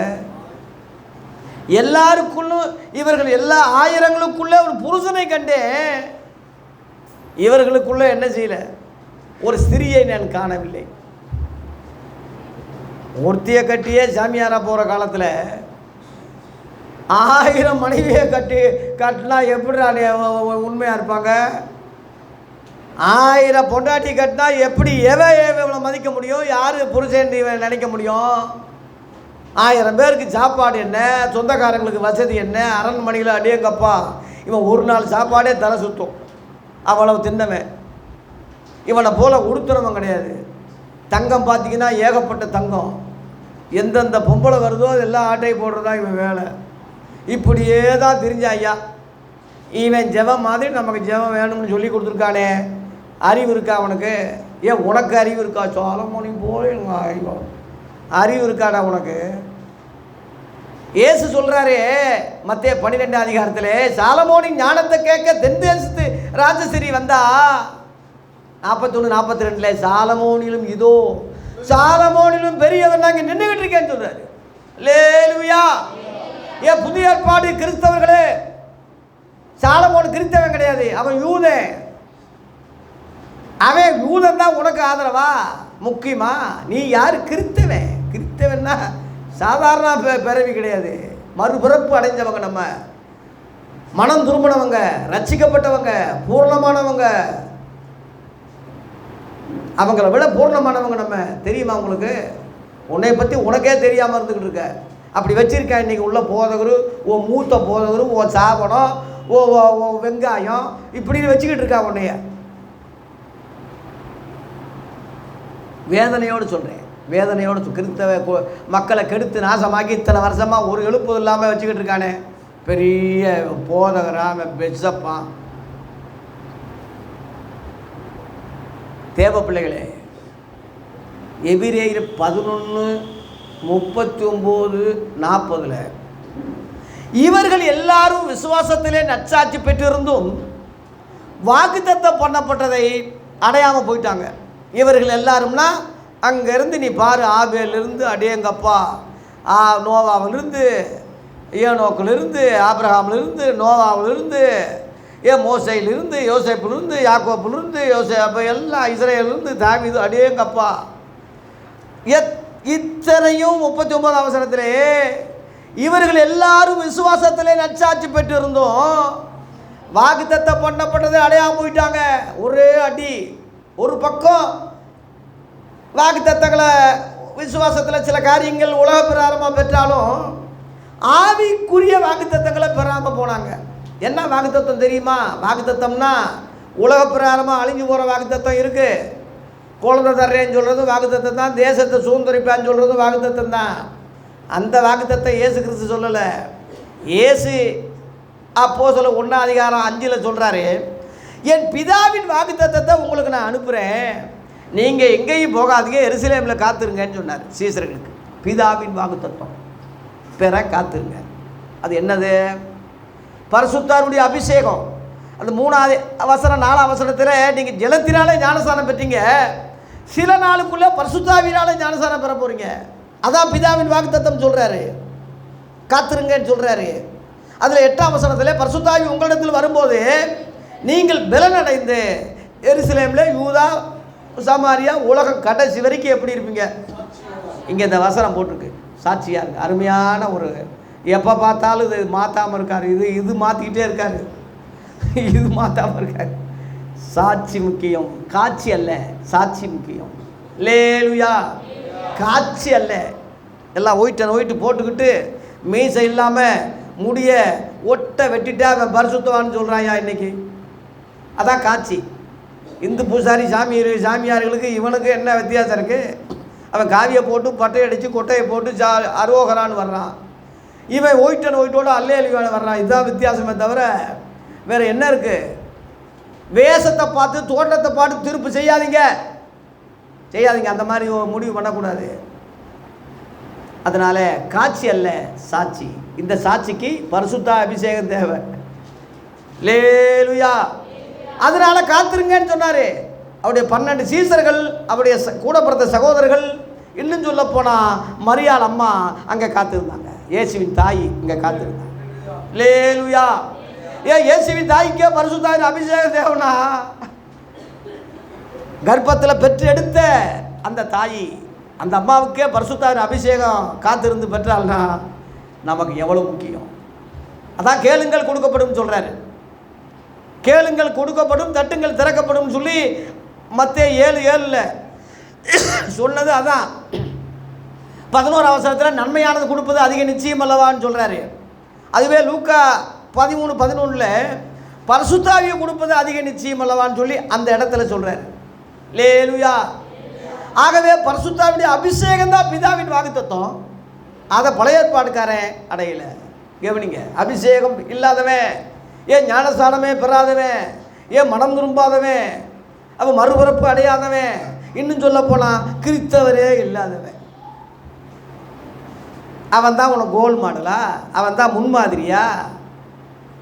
A: எல்லாருக்குள்ளும் இவர்கள் எல்லா 1000ங்களுக்குள்ளே ஒரு புருஷனை கண்டேன், இவர்களுக்குள்ள என்ன செய்யல? ஒரு ஸ்திரியை நான் காணவில்லை. ஒருத்தியை கட்டியே சாமியாரா போகிற காலத்தில் 1000 மனைவியை கட்டினா எப்படி உண்மையாக இருப்பாங்க? 1000 பொண்டாட்டி கட்டினா எப்படி எவ்வளோ மதிக்க முடியும்? யார் புருஷன் நினைக்க முடியும்? 1000 பேருக்கு சாப்பாடு என்ன, சொந்தக்காரங்களுக்கு வசதி என்ன, அரண்மனையில் அடேங்கப்பா இவன் ஒரு நாள் சாப்பாடே தலை சுற்றும், அவ்வளவு தின்னவன். இவனை போல் உடுத்துறவன் கிடையாது. தங்கம் பார்த்திங்கன்னா ஏகப்பட்ட தங்கம், எந்தெந்த பொம்பளை வருதோ அதெல்லாம் ஆட்டை போடுறதா இவன் வேலை. இப்படியே தான் தெரிஞ்ச ஐயா. இவன் ஜெபம் மாதிரி நமக்கு ஜெபம் வேணும்னு சொல்லி கொடுத்துருக்கானே. அறிவு இருக்கா அவனுக்கு? ஏன் உனக்கு அறிவு இருக்கா? சாலமோனி போல அறிவு இருக்காடா உனக்கு? இயேசு சொல்கிறாரு மத்தேயு 12 அதிகாரத்தில், சாலமோனின் ஞானத்தை கேட்க தென்தேசத்து ராஜஸ்ரீ வந்தா 41-42 சாலமோனிலும் இதோ சாலமோனிலும் பெரியவர் நாங்கள் நின்றுகிட்டு இருக்கேன்னு சொல்கிறாரு. அல்லேலூயா. ஏன் புதிய ஏற்பாடு கிறிஸ்தவர்களே, சாலமோன் கிறிஸ்தவன் கிடையாது, அவன் யூதன். அவன் யூதன் தான் உனக்கு ஆதரவா முக்கியமா? நீ யார்? கிறிஸ்தவன். கிறிஸ்தவன்னா சாதாரண பிறவி கிடையாது, மறுபிறப்பு அடைஞ்சவங்க, நம்ம மனம் திரும்பினவங்க, ரட்சிக்கப்பட்டவங்க, பூர்ணமானவங்க. அவங்கள விட பூர்ணமானவங்க நம்ம. தெரியுமா உங்களுக்கு? உன்னை பற்றி உனக்கே தெரியாமல் இருந்துக்கிட்டு இருக்க. அப்படி வச்சிருக்கேன் இன்றைக்கி உள்ள போதகரு, ஓ மூத்த போதகரு, ஓ சாபனம், ஓ வெங்காயம், இப்படின்னு வச்சுக்கிட்டு இருக்கா உன்னைய. வேதனையோடு சொல்கிறேன், வேதனையோடு. கிறிஸ்தவ மக்களை கெடுத்து நாசமாக்கி இத்தனை வருஷமாக ஒரு எழுப்பு இல்லாமல் வச்சுக்கிட்டு இருக்கானே பெரிய போதகராம பெசப்பான். தேவ பிள்ளைகளே, எபிரேயர் 11:39-40 இவர்கள் எல்லாரும் விசுவாசத்திலே நற்சாட்சி பெற்றிருந்தும் வாக்குத்தத்தம் பண்ணப்பட்டதை அடையாமல் போயிட்டாங்க. இவர்கள் எல்லாரும்னா அங்கேருந்து நீ பாரு, ஆபேலிருந்து அடேங்கப்பா, நோவாவிலிருந்து, ஏனோக்கிலிருந்து, ஆபிரகாமிலிருந்து, நோவாவிலிருந்து, மோசையிலிருந்து, யோசேப்பிலிருந்து, யாக்கோப்பிலிருந்து, அப்போ எல்லாம் இஸ்ரேலிருந்து, தாவீது, அடேங்கப்பா. இத்தனையும் 39 வசனத்திலே இவர்கள் எல்லாரும் விசுவாசத்திலே நற்சாட்சி பெற்றிருந்தோம் வாக்குத்தத்தம் பண்ணப்பட்டதை அடையாமல் போயிட்டாங்க. ஒரே அடி. ஒரு பக்கம் வாக்குத்தத்தங்களை விசுவாசத்தில் சில காரியங்கள் உலக பிரகாரமாக பெற்றாலும் ஆவிக்குரிய வாக்குத்தத்தங்களை பெறாமல் போனாங்க. என்ன வாக்குத்தத்தம் தெரியுமா? வாக்குத்தத்தம்னா உலக பிரகாரமாக அழிஞ்சு போகிற வாக்குத்தத்தம் இருக்குது. குழந்தை தர்றேன்னு சொல்கிறது வாக்குத்தத்தம் தான். தேசத்தை சுதந்திரிப்பான்னு சொல்கிறது வாக்குத்தத்தம் தான். அந்த வாக்குத்தத்தம் இயேசு கிறிஸ்து சொல்லலை. இயேசு அப்போஸ்தலர் 1:5 சொல்கிறாரு, என் பிதாவின் வாக்குத்தத்தத்தை உங்களுக்கு நான் அனுப்புகிறேன், நீங்கள் எங்கேயும் போகாதீங்க, எருசலேமில் காத்துருங்கன்னு சொன்னார் சீசர்களுக்கு. பிதாவின் வாக்குத்தத்தம் பெற காத்துருங்க. அது என்னது? பரிசுத்தாருடைய அபிஷேகம். அந்த 3 வசனம் 4 வசனத்தில் நீங்கள் ஜலத்தினாலே ஞானஸ்தானம் பெற்றீங்க, சில நாளுக்குள்ளே பரிசுத்தாவினாலே ஞானஸ்தானம் பெற போகிறீங்க. அதான் பிதாவின் வாக்குத்தத்தம் சொல்கிறாரு, காத்துருங்கன்னு சொல்கிறாரு. அதில் 8ஆம் வசனத்தில் பரிசுத்தாவி உங்களிடத்தில் வரும்போது நீங்கள் பலனடைந்து எருசலேமில் யூதா சமாரியா உலகம் கடைசி வரைக்கும் எப்படி இருப்பீங்க. இங்கே இந்த வசனம் போட்டிருக்கு, சாட்சியாக இருக்குது. அருமையான ஒரு, எப்போ பார்த்தாலும் இது மாற்றாமல் இருக்கார், இது மாற்றிக்கிட்டே இருக்கார், இது மாற்றாமல் இருக்கார். சாட்சி முக்கியம், காட்சி அல்ல, சாட்சி முக்கியம். லேலுயா, காட்சி அல்ல. எல்லாம் ஒயிட்டு போட்டுக்கிட்டு மீசை இல்லாமல் முடிய ஒட்டை வெட்டிட்டு அவன் பரிசுத்தவான்னு சொல்கிறாயா இன்னைக்கு. அதான் காட்சி. இந்து பூசாரி சாமியார்களுக்கு இவனுக்கு என்ன வித்தியாசம் இருக்குது? அவன் காவியை போட்டு பட்டையை அடித்து கொட்டையை போட்டு அரோகரான்னு வர்றான், இவன் ஒயிட்டோடு அல்லேலிவான வர்றான். இதுதான் வித்தியாசமே தவிர வேறு என்ன இருக்குது? வேஷத்தை பார்த்து தோட்டத்தை பார்த்து திருப்பு செய்யாதீங்க. அந்த மாதிரி முடிவு பண்ணக்கூடாது. அதனால் காட்சி அல்ல, சாட்சி. இந்த சாட்சிக்கு பரிசுத்த அபிஷேகம் தேவை. லேலுயா. அதனால காத்திருங்கன்னு சொன்னார். அவருடைய 12 சீசர்கள், அவருடைய கூட பிறந்த சகோதரர்கள், இன்னும் சொல்ல போனால் மரியாள் அம்மா அங்கே காத்திருந்தாங்க. இயேசுவின் தாய் இங்கே காத்திருந்தாங்க. லேலுயா. இயேசுவின் தாய்க்கே பரிசுத்தாவின் அபிஷேகம் தேவைன்னா, கர்ப்பத்தில் பெற்று எடுத்த அந்த தாய், அந்த அம்மாவுக்கே பரிசுத்தாவின் அபிஷேகம் காத்திருந்து பெற்றால்னா நமக்கு எவ்வளோ முக்கியம். அதான் கேளுங்கள் கொடுக்கப்படும் சொல்கிறாரு. கேளுங்கள் கொடுக்கப்படும், தட்டுங்கள் திறக்கப்படும் சொல்லி மத்தேயு 7:7 சொன்னது அதான். 11ஆம் வசனத்தில் நன்மையானது கொடுப்பது அதிக நிச்சயம் அல்லவான்னு சொல்கிறாரு. அதுவே லூக்கா 13:11 பரிசுத்தாவியை கொடுப்பது அதிக நிச்சயம் அல்லவான்னு சொல்லி அந்த இடத்துல சொல்கிறார். லேலுயா. ஆகவே பரிசுத்தாவினுடைய அபிஷேகம் தான் பிதாவின் வாக்குத்தத்தம். அதை பழைய ஏற்பாடுக்காரன் அடையல. கவனிங்க, அபிஷேகம் இல்லாதவன், ஏன் ஞானஸ்தானமே பெறாதவன், ஏன் மனம் திரும்பாதவன், அவன் மறுபிறப்பு அடையாதவன், இன்னும் சொல்ல போனால் கிறிஸ்தவரே இல்லாதவன், அவன் தான் உனக்கு கோல் மாடலா, அவன் தான் முன்மாதிரியா,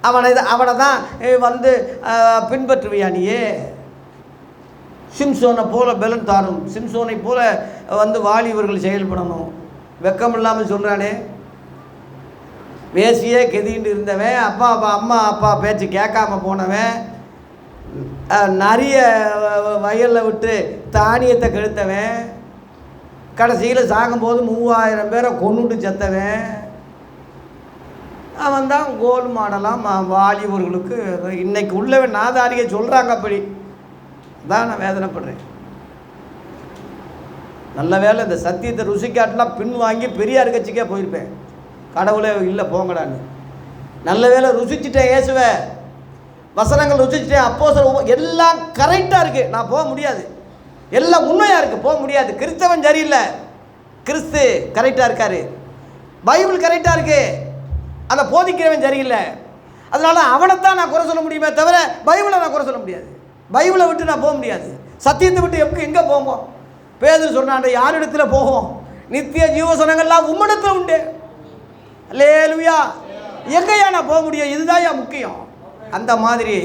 A: அவனை தான் வந்து பின்பற்றுவியா நீயே? சிம்சோனை போல பலன் தாரும், சிம்சோனை போல வந்து வாலிபர்கள் செயல்படணும். வெக்கம் இல்லாமல் சொல்கிறானே. வேசியே கெதின்னு இருந்தவன், அம்மா அப்பா பேச்சு கேட்காம போனவன், நிறைய வயலில் விட்டு தானியத்தை கெடுத்தவன், கடைசியில் சாகும்போது 3000 பேரை கொண்டுட்டு செத்தவன், அவன் தான் கோல் மாடலாம் வாலிபர்களுக்கு. இன்னைக்கு உள்ளவன் நாதாரியை சொல்கிறாங்க. அப்படி தான் நான் வேதனைப்படுறேன். நல்ல வேலை இந்த சத்தியத்தை ருசிக்காட்டெலாம் பின் வாங்கி பெரியார் கட்சிக்கே போயிருப்பேன். கடவுளே இல்லை போங்கடான்னு. நல்ல வேலை ருசிச்சுட்டேன், இயேசுவை வசனங்கள் ருசிச்சுட்டேன், அப்போஸ்தலர் எல்லாம் கரெக்டாக இருக்குது, நான் போக முடியாது. எல்லாம் உண்மையாக இருக்குது, போக முடியாது. கிறிஸ்தவன் சரியில்லை, கிறிஸ்து கரெக்டாக இருக்காரு, பைபிள் கரெக்டாக இருக்குது, அந்த போதிக்கிறவன் சரியில்லை. அதனால் அவனைத்தான் நான் குறை சொல்ல முடியுமே தவிர பைபிளை நான் குறை சொல்ல முடியாது. பைபிளை விட்டு நான் போக முடியாது. சத்தியத்தை விட்டு எங்கே போவோம்? பேதுரு சொன்னான், யாரிடத்துல போவோம்? நித்திய ஜீவசனங்கள்லாம் உம்மிடத்தில் உண்டு. அல்லேலூயா. எங்கேயா நான் போக முடியும்? இதுதான் என் முக்கியம். அந்த மாதிரி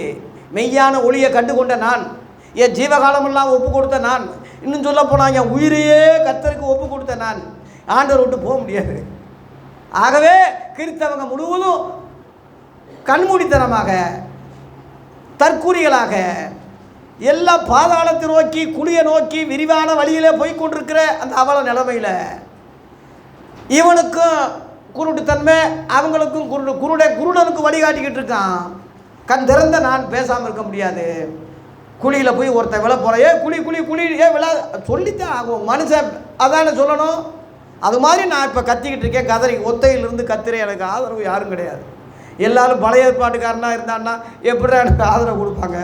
A: மெய்யான ஒளியை கண்டு கொண்ட நான், என் ஜீவகாலமெல்லாம் ஒப்பு கொடுத்த நான், இன்னும் சொல்ல போனால் என் உயிரையே கர்த்தருக்கு ஒப்பு கொடுத்த நான் ஆண்டவர் விட்டு போக முடியாது. ஆகவே கிறிஸ்தவங்க முழுவதும் கண்மூடித்தனமாக, தற்கூறிகளாக, எல்லாம் பாதாளத்தை நோக்கி, குழியை நோக்கி, விரிவான வழியிலே போய்கொண்டிருக்கிற அந்த அவல நிலைமையில் இவனுக்கும் குருட்டுத்தன்மை, அவங்களுக்கும் குருடனுக்கு வழிகாட்டிக்கிட்டு இருக்கான். கண் திறந்த நான் பேசாமல் இருக்க முடியாது. குழியில் போய் ஒருத்தன் விழ போகிறேன், குழி விழா சொல்லித்தான் ஆகும். மனுஷன் அதான சொல்லணும். அது மாதிரி நான் இப்போ கத்திக்கிட்டு இருக்கேன், கதறி ஒத்தையிலிருந்து கத்துறேன். எனக்கு ஆதரவு யாரும் கிடையாது. எல்லாரும் பழைய ஏற்பாட்டுக்காரனாக இருந்தான்னா எப்படி எனக்கு ஆதரவு கொடுப்பாங்க?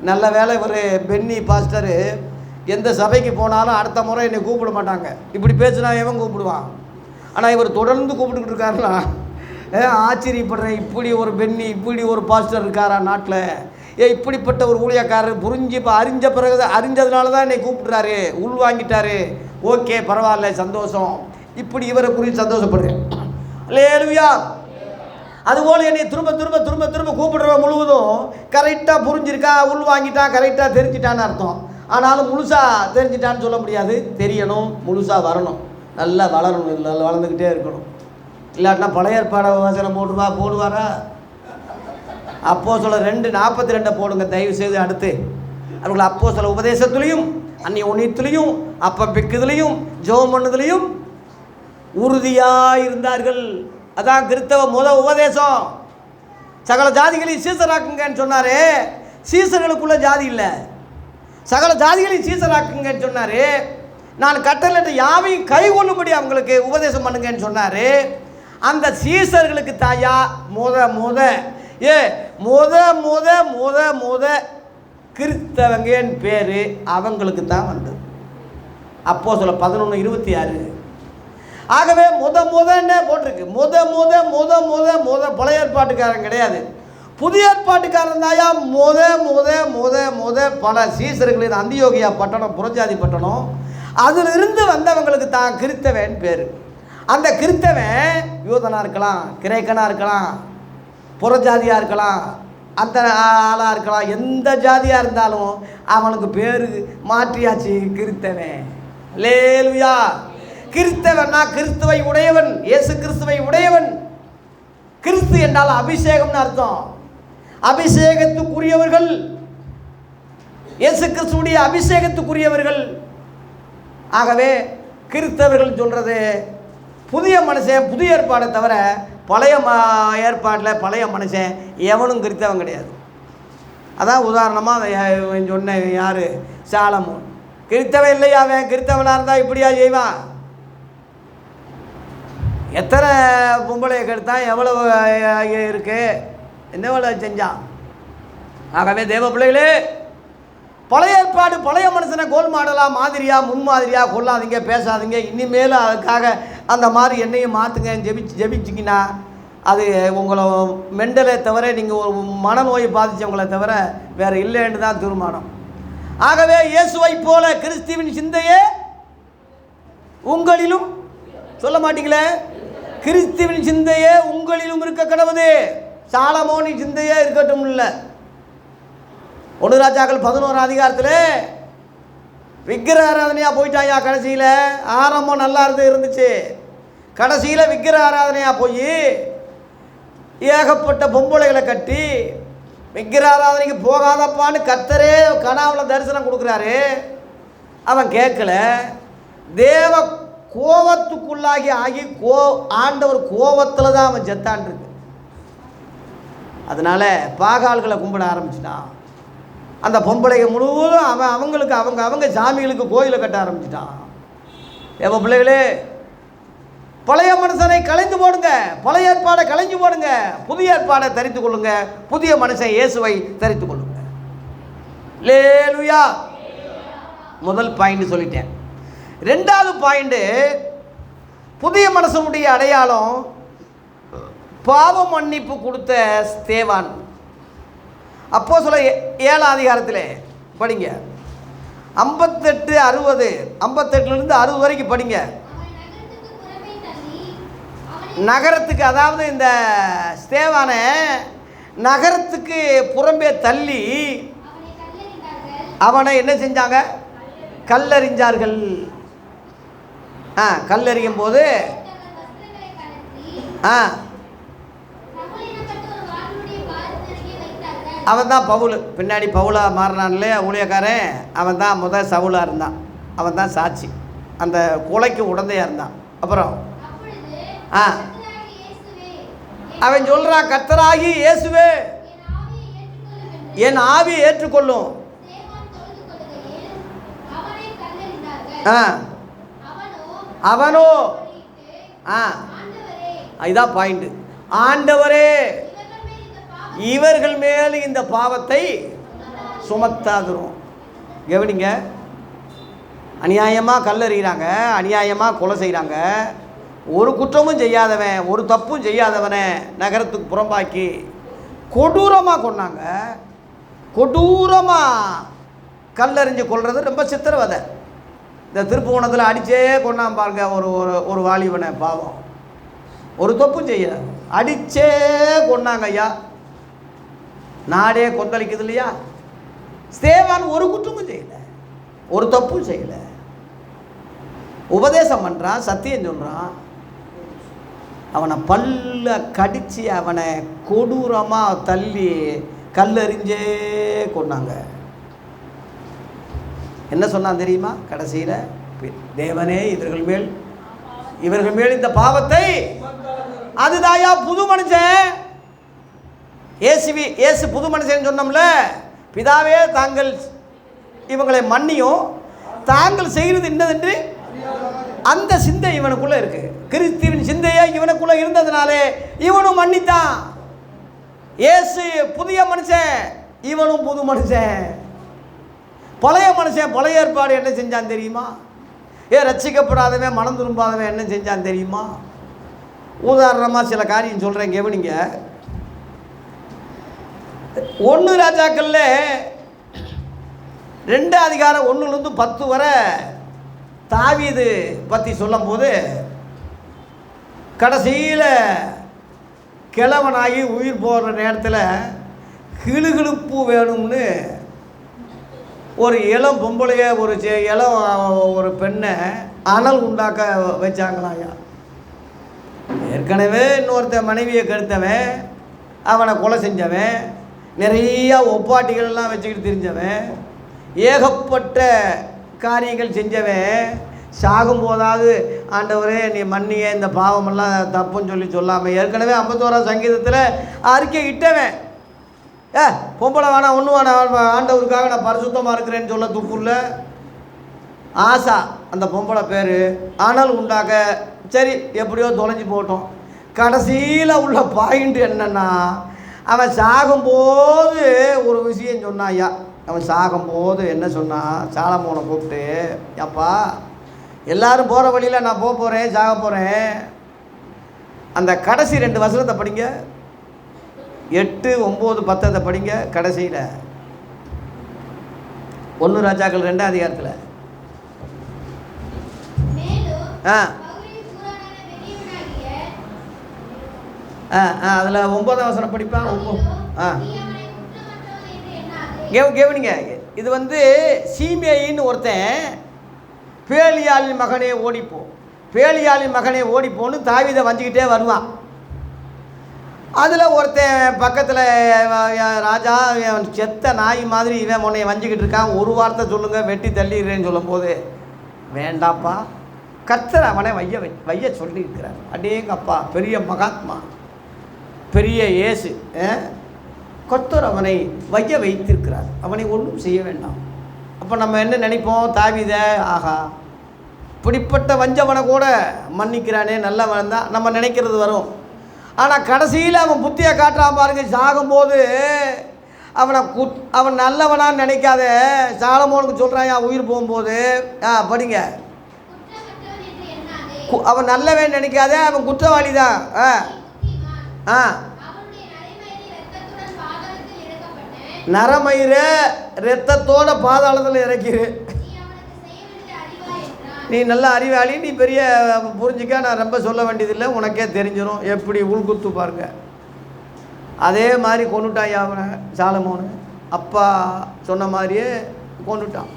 A: நல்ல வேலை இவர் பென்னி பாஸ்டரு எந்த சபைக்கு போனாலும் அடுத்த முறை என்னை கூப்பிட மாட்டாங்க. இப்படி பேசுனா எவன் கூப்பிடுவான்? ஆனால் இவர் தொடர்ந்து கூப்பிட்டுக்கிட்டு இருக்காருனா ஆச்சரியப்படுறேன். இப்படி ஒரு பென்னி, இப்படி ஒரு பாஸ்டர் இருக்காரா நாட்டில்? இப்படிப்பட்ட ஒரு ஊழியக்காரர் புரிஞ்சு இப்போ அறிஞ்சதுனால தான் என்னை கூப்பிட்றாரு, உள்வாங்கிட்டாரு. ஓகே, பரவாயில்ல, சந்தோஷம். இப்படி இவரை குறித்து சந்தோஷப்படுறேன். அல்லேலூயா. அதுபோல் என்னை திரும்ப திரும்ப திரும்ப திரும்ப கூப்பிடுறவன் முழுவதும் கரெக்டாக புரிஞ்சிருக்கா, உள்வாங்கிட்டான், கரெக்டாக தெரிஞ்சிட்டான்னு அர்த்தம். ஆனாலும் முழுசாக தெரிஞ்சிட்டான்னு சொல்ல முடியாது. தெரியணும், முழுசாக வரணும், நல்லா வளரணும், நல்லா வளர்ந்துக்கிட்டே இருக்கணும். இல்லாட்டினா பழைய ஏற்பாடு வசனம் போடுவாரா? அப்போஸ்தலர் 2:42 போடுங்க தயவு செய்து. அடுத்து அவர்கள் அப்போஸ்தல உபதேசத்துலையும் அந்நிய உண்ணியத்திலையும் அப்பம் பிக்குதலையும் ஜெபம் பண்ணுதலையும் உறுதியாக இருந்தார்கள். அதான் கிறிஸ்தவ உபதேசம். சகல ஜாதிகளையும் சீசராக்குங்கன்னு சொன்னார். சீசர்களுக்குள்ள ஜாதி இல்லை. சகல ஜாதிகளையும் சீசராக்குங்கன்னு சொன்னார். நான் கட்டளையிட்ட யாவையும் கை கொள்ளும்படி அவங்களுக்கு உபதேசம் பண்ணுங்கன்னு சொன்னார். அந்த சீசர்களுக்கு தாயா முத கிறிஸ்தவங்கன்னு பேர் அவங்களுக்கு தான் வந்தது. அப்போஸ்தலர் 11:26. ஆகவே முதன்னே போட்டிருக்கு. பழைய ஏற்பாட்டுக்காரன் கிடையாது, புதிய ஏற்பாட்டுக்காரன் தாயா பல சீசர்களின் அந்தியோகியா பட்டணம், புறஜாதி பட்டணம், அதிலிருந்து வந்தவங்களுக்கு தான் கிறிஸ்தவன் பேர். அந்த கிறிஸ்தவன் யூதனாக இருக்கலாம், கிரேக்கனாக இருக்கலாம், புறஜாதியாக இருக்கலாம், அந்த ஆளாக இருக்கலாம், எந்த ஜாதியாக இருந்தாலும் அவனுக்கு பேர் மாற்றியாச்சு கிறிஸ்தவன். அல்லேலூயா. கிறிஸ்தவன்னா கிறிஸ்துவை உடையவன், இயேசு கிறிஸ்துவை உடையவன். கிறிஸ்து என்றால் அபிஷேகம்னு அர்த்தம். அபிஷேகத்துக்குரியவர்கள், இயேசு கிறிஸ்துடைய அபிஷேகத்துக்குரியவர்கள். ஆகவே கிறிஸ்தவர்கள் சொல்கிறது புதிய மனுஷன், புதிய ஏற்பாடை தவிர பழைய ஏற்பாட்டில் பழைய மனுஷன் எவனும் கிறிஸ்தவன் கிடையாது. அதான் உதாரணமாக சொன்ன யார்? சாலமோன். கிறிஸ்தவன் இல்லையா? அவன் கிறிஸ்தவனாக இருந்தால் இப்படியா செய்வான்? எத்தனை பொம்பளையை கெடுத்தான், எவ்வளவு இருக்குது, என்ன செஞ்சான்? ஆகவே தேவ பிள்ளைகளே, பழைய ஏற்பாடு பழைய மனுஷனை கோல் மாடலாக மாதிரியாக முன்மாதிரியாக கொள்ளாதீங்க, பேசாதீங்க. இனிமேல் அதுக்காக அந்த மாதிரி என்னையும் மாற்றுங்க ஜெபிச்சிங்கன்னா அது உங்களை மெண்டலை தவிர, நீங்கள் ஒரு மனநோயை பாதித்தவங்களை தவிர வேறு இல்லைன்னு தான் தீர்மானம். ஆகவே இயேசுவை போல கிறிஸ்துவின் சிந்தையே உங்களிலும், சொல்ல மாட்டீங்களே, கிறிஸ்துவின் சிந்தையே உங்களிலும் இருக்க கடவுது. சாலமோனின் சிந்தையே இருக்கட்டும் இல்லை. 1 ராஜாக்கள் 11 விக்கிரக ஆராதனையாக போயிட்டாயா. கடைசியில் ஆரம்பம் நல்லா இருந்துச்சு, கடைசியில் விக்கிரக ஆராதனையாக போய் ஏகப்பட்ட பொம்பளைகளை கட்டி விக்கிரக ஆராதனைக்கு போகாதப்பான்னு கர்த்தரே கனாவில் தரிசனம் கொடுக்குறாரு. அவன் கேட்கல. தேவ கோபத்துக்குள்ளாகி ஆண்டவர் கோபத்தில் தான் அவன் செத்தான் இருக்கு. அதனால் பாகால்களை கும்பிட ஆரம்பிச்சிட்டான். அந்த பொம்பளைங்க முழுவதும் அவங்களுக்கு அவங்க சாமிகளுக்கு கோயிலை கட்ட ஆரம்பிச்சிட்டான். ஏவ பிள்ளைகளே, பழைய மனுஷனை கலைஞ்சு போடுங்க, பழைய ஏற்பாடை கலைஞ்சு போடுங்க, புதிய ஏற்பாடை தரித்து கொள்ளுங்க, புதிய மனுஷன் இயேசுவை தரித்து கொள்ளுங்க. அல்லேலூயா. முதல் பாயிண்ட் சொல்லிட்டேன். 2வது பாயிண்ட், புதிய மனுஷனுடைய அடையாளம் பாவ மன்னிப்பு கொடுத்த ஸ்தேவான். அப்போஸ்தலர் 7 அதிகாரத்தில் படிங்க, 58-60, 58லேருந்து 60 வரைக்கும் படிங்க. நகரத்துக்கு, அதாவது இந்த ஸ்தேவானை நகரத்துக்கு புறம்பே தள்ளி அவனை என்ன செஞ்சாங்க? கல்லறிஞ்சார்கள். கல்லறியும் போது அவன் தான் பவுல். பின்னாடி பவுலாக மாறினான்லே ஊழியக்காரன், அவன் தான் முதல் சவுலாக இருந்தான். அவன் தான் சாட்சி, அந்த கொலைக்கு உடந்தையாக இருந்தான். அப்புறம் அவன் சொல்கிறான், கர்த்தராகி இயேசுவே என் ஆவியை ஏற்றுக்கொள்ளும். அவனோ இதுதான் பாயிண்ட். ஆண்டவரே இவர்கள் மேல் இந்த பாவத்தை சுமத்தாதுரும். கவனிங்க, அநியாயமாக கல்லறிகிறாங்க, அநியாயமாக கொலை செய்கிறாங்க. ஒரு குற்றமும் செய்யாதவன், ஒரு தப்பும் செய்யாதவனை நகரத்துக்கு புறம்பாக்கி கொடூரமாக கொன்னாங்க. கொடூரமாக கல்லறிஞ்சு கொள்வது ரொம்ப சித்திரவதை. இந்த திருப்புவனத்தில் அடித்தே கொண்டான் பாருங்க ஒரு வாலிபனை. பாவம், ஒரு தப்பும் செய்ய அடித்தே கொண்டாங்க ஐயா. நாடே கொந்தளிக்குது இல்லையா? ஸ்தேவான் ஒரு குற்றமும் செய்யலை, ஒரு தப்பும் செய்யலை. உபதேசம் பண்ணுறான், சத்தியம் சொல்கிறான். அவனை பல்ல கடித்து அவனை கொடூரமாக தள்ளி கல்லெறிஞ்சே கொண்டாங்க. என்ன சொன்னான் தெரியுமா? கடைசியில், தேவனே இவர்கள் மேல் இந்த பாவத்தை, அதுதாயா புது மனுஷன். இயேசு புது மனுஷன் சொன்னோம்ல, பிதாவே தாங்கள் இவங்களை மன்னியும், தாங்கள் செய்கிறது இன்னதென்று அந்த சிந்தை இவனுக்குள்ளே இருக்கு. கிறிஸ்துவின் சிந்தையே இவனுக்குள்ளே இருந்ததுனாலே இவனும் மன்னித்தான். இயேசு புதிய மனுஷன், இவனும் புது மனுஷன். பழைய மனுஷன் பழைய ஏற்பாடு என்ன செஞ்சான் தெரியுமா? ரட்சிக்கப்படாதவன் மனம் திரும்பாதவன் என்ன செஞ்சான் தெரியுமா? உதாரணமாக சில காரியம் சொல்கிறேன், கவனிங்க. 1 ராஜாக்கள்ல 2 அதிகாரம் 1லேருந்து 10 வரை தாவீது பற்றி சொல்லும் போது, கடைசியில் கிழவனாகி உயிர் போகிற நேரத்தில் கிளுகிழுப்பு வேணும்னு ஒரு இளம் பொம்பளைய ஒரு பெண்ணை அனல் உண்டாக்க வச்சாங்களாயா. ஏற்கனவே இன்னொருத்த மனைவியை கெடுத்தவன், அவனை கொலை செஞ்சவன், நிறையா ஒப்பாட்டிகள்லாம் வச்சுக்கிட்டு தெரிஞ்சவன், ஏகப்பட்ட காரியங்கள் செஞ்சவன், சாகும்போதாவது ஆண்டவரே நீ மன்னிய, இந்த பாவமெல்லாம் தப்புன்னு சொல்லாமல் ஏற்கனவே 51ஆம் சங்கீதத்தில் அறிக்கை இட்டவன். பொம்பளை வேணாம், ஒன்றும் வேணாம், ஆண்டவருக்காக நான் பரிசுத்தமாக இருக்கிறேன்னு சொல்ல துப்புல ஆசா அந்த பொம்பளை பேர். ஆனால் உண்டாக்க சரி எப்படியோ தொலைஞ்சி போட்டோம். கடைசியில் உள்ள பாயிண்ட் என்னன்னா, அவன் சாகும்போது ஒரு விஷயம் சொன்னான் ஐயா. அவன் சாகும்போது என்ன சொன்னான்? சாலமோனை கூப்பிட்டு, அப்பா எல்லாரும் போகிற வழியில் நான் போகிறேன், சாக போகிறேன், அந்த கடைசி 2 வசனத்தை படிங்க, 8, 9, 10 படிங்க. கடைசியில் 1 ராஜாக்கள் 2 அதிகாரத்தில் அதில் 9ஆம் வசனம் படிப்பான். கவனிங்க, இது வந்து சீமேயின்னு ஒருத்தன் பேலியாளின் மகனே ஓடிப்போ, பேலியாளின் மகனே ஓடிப்போன்னு தாவீதை வஞ்சிக்கிட்டே வருவான். அதில் ஒருத்தன் பக்கத்தில், ராஜா செத்த நாய் மாதிரி இவன் உன்னை வஞ்சிக்கிட்டு இருக்கான், ஒரு வார்த்தை சொல்லுங்கள் வெட்டி தள்ளிடுறேன்னு சொல்லும்போது, வேண்டாப்பா கர்த்தர் அவனை வைய சொல்லியிருக்கிறார். அடேங்கப்பா, பெரிய மகாத்மா, பெரிய இயேசு, கர்த்தர் அவனை வைத்திருக்கிறார், அவனை ஒன்றும் செய்ய வேண்டாம். அப்போ நம்ம என்ன நினைப்போம்? தாவீதை ஆஹா இப்படிப்பட்ட வஞ்சவனை கூட மன்னிக்கிறானே, நல்லவன் தான் நம்ம நினைக்கிறது வரும். ஆனால் கடைசியில் அவன் புத்தியை காட்டுறான் பாருங்க. சாகும்போது அவன் நல்லவனான்னு நினைக்காத, சாலமோனுக்கு சொல்கிறான் உயிர் போகும்போது, படிங்க, அவன் நல்லவன் நினைக்காத, அவன் குற்றவாளி தான். நரமயிர இரத்தத்தோட பாதாளத்தில் இறக்கிரு. நீ நல்ல அறிவாளி, நீ பெரிய புரிஞ்சிக்க, நான் ரொம்ப சொல்ல வேண்டியதில்லை, உனக்கே தெரிஞ்சிடும். எப்படி உள்குத்து பாருங்க. அதே மாதிரி கொண்டுட்டான் அவனை சாலமோனு. அப்பா சொன்ன மாதிரியே கொண்டுட்டான்.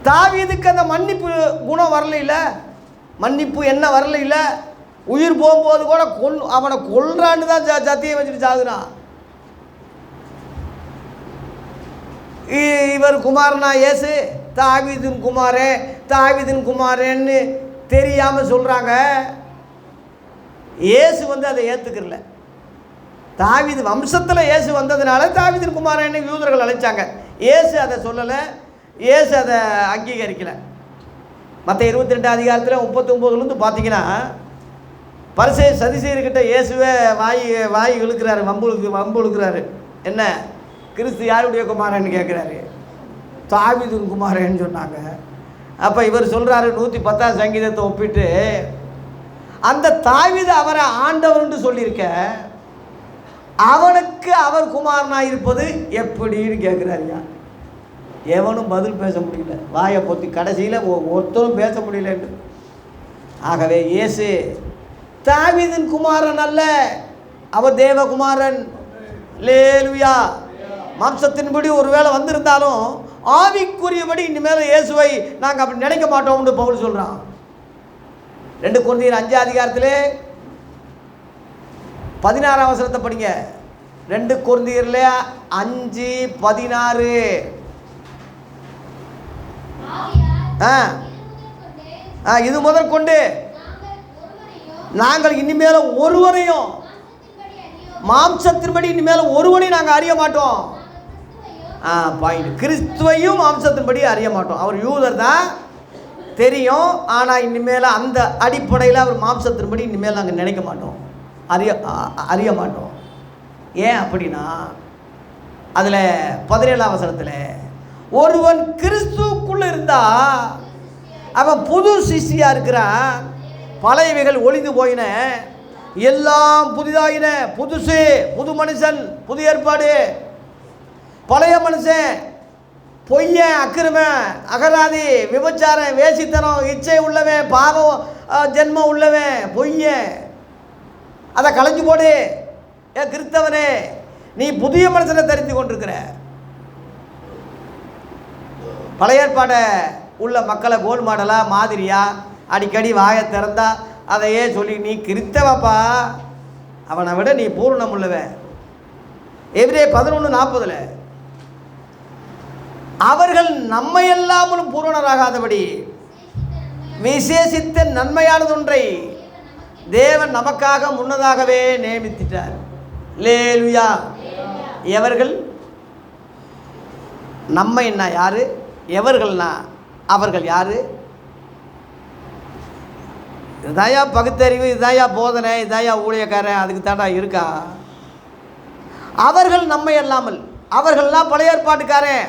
A: தாவீதுக்கு அந்த மன்னிப்பு குணம் வரல, மன்னிப்பு என்ன வரல. உயிர் போகும்போது கூட அவனை கொல்றான்னு தான் சத்தியம் வச்சுட்டு சாகுறான். இவர் குமாரனா இயேசு, தாவீதின் குமாரன்னு தெரியாமல் சொல்கிறாங்க. இயேசு வந்து அதை ஏற்றுக்கிறல. தாவீது வம்சத்தில் இயேசு வந்ததுனால தாவீதின் குமாரன்னு யூதர்கள் அழைச்சாங்க. இயேசு அதை சொல்லலை, இயேசு அதை அங்கீகரிக்கலை. மற்ற 22 அதிகாரத்தில் 39 பார்த்தீங்கன்னா, பரிசேய சதுசேயர்கிட்ட இயேசுவே வாய் இழுக்கிறாரு, வம்பு இழுக்கிறாரு. என்ன, கிறிஸ்து யாருடைய குமாரன்னு கேட்குறாரு. தாவீதின் குமாரன்னு சொன்னாங்க. அப்போ இவர் சொல்கிறாரு 110ஆம் சங்கீதத்தை ஒப்பிட்டு, அந்த தாவீது அவரை ஆண்டவர்னு சொல்லியிருக்க, அவனுக்கு அவர் குமாரனாக இருப்பது எப்படின்னு கேட்குறாருயா. எவனும் பதில் பேச முடியல, வாயை பொத்தி. கடைசியில் ஒருத்தரும் பேச முடியலன்னு. ஆகவே இயேசு தாவீதின் குமாரன் அல்ல, அவர் தேவகுமாரன். லேலுயா. மாம்சத்தின்படி ஒருவேளை வந்திருந்தாலும் ஆவிக்குரியபடி இனிமேல் இயேசுவை நாங்கள் அப்படி நினைக்க மாட்டோம்னு பவுல் சொல்கிறான். 2 கொரிந்தியர் 5 அதிகாரத்திலே 16ஆம் வசனத்தை படிங்க. 2 கொரிந்தியர்ல 5:16. இது முதற்கொண்டு நாங்கள் இனிமேல் ஒருவரையும் மாம்சத்தின்படி இனிமேல் ஒருவனையும் நாங்கள் அறிய மாட்டோம். பாயிண்ட். கிறிஸ்துவையும் மாம்சத்தின்படி அறிய மாட்டோம். அவர் யூதர் தான் தெரியும், ஆனால் இனிமேல் அந்த அடிப்படையில் அவர் மாம்சத்தின்படி இனிமேல் நாங்கள் நினைக்க மாட்டோம், அறிய மாட்டோம். ஏன் அப்படின்னா அதில் 17ஆம் வசனத்தில் ஒருவன் கிறிஸ்துவுக்குள்ள இருந்தா அவன் புது சிஷ்டியாக இருக்கிறான், பழையவைகள் ஒளிந்து போயின, எல்லாம் புதிதாயின. புதுசு, புது மனுஷன், புது ஏற்பாடு. பழைய மனுஷன் பொய்யன், அக்கிரமன், அகராதி, விபச்சாரம், வேசித்தனம், இச்சை உள்ளவன், பாவம் ஜென்மம் உள்ளவன், பொய்யன், அதை களைஞ்சு போடு. கிறிஸ்தவனே, நீ புதிய மனுஷனை தரித்து கொண்டிருக்கிற. பழைய ஏற்பாடை உள்ள மக்களை கோல் மாடலாக மாதிரியாக அடிக்கடி வாயை திறந்தா அதையே சொல்லி நீ கிறிஸ்தவப்பா, அவனை விட நீ பூர்ணம் உள்ளவன். எபிரேயர் 11:40 அவர்கள் நம்மை எல்லாமலும் பூரணராகாதபடி விசேஷித்த நன்மையானதொன்றை தேவன் நமக்காக முன்னதாகவே நியமித்தார். அல்லேலூயா. எவர்கள்? நம்மைன்னா யாரு? எவர்கள்னா அவர்கள் யாரு? இதாயா பகுத்தறிவு, இதாயா போதனை, இதாயா ஊழியக்காரன், அதுக்கு தாண்டா இருக்கா? அவர்கள் நம்மை அல்லாமல், அவர்கள்லாம் பழைய ஏற்பாட்டுக்காரன்.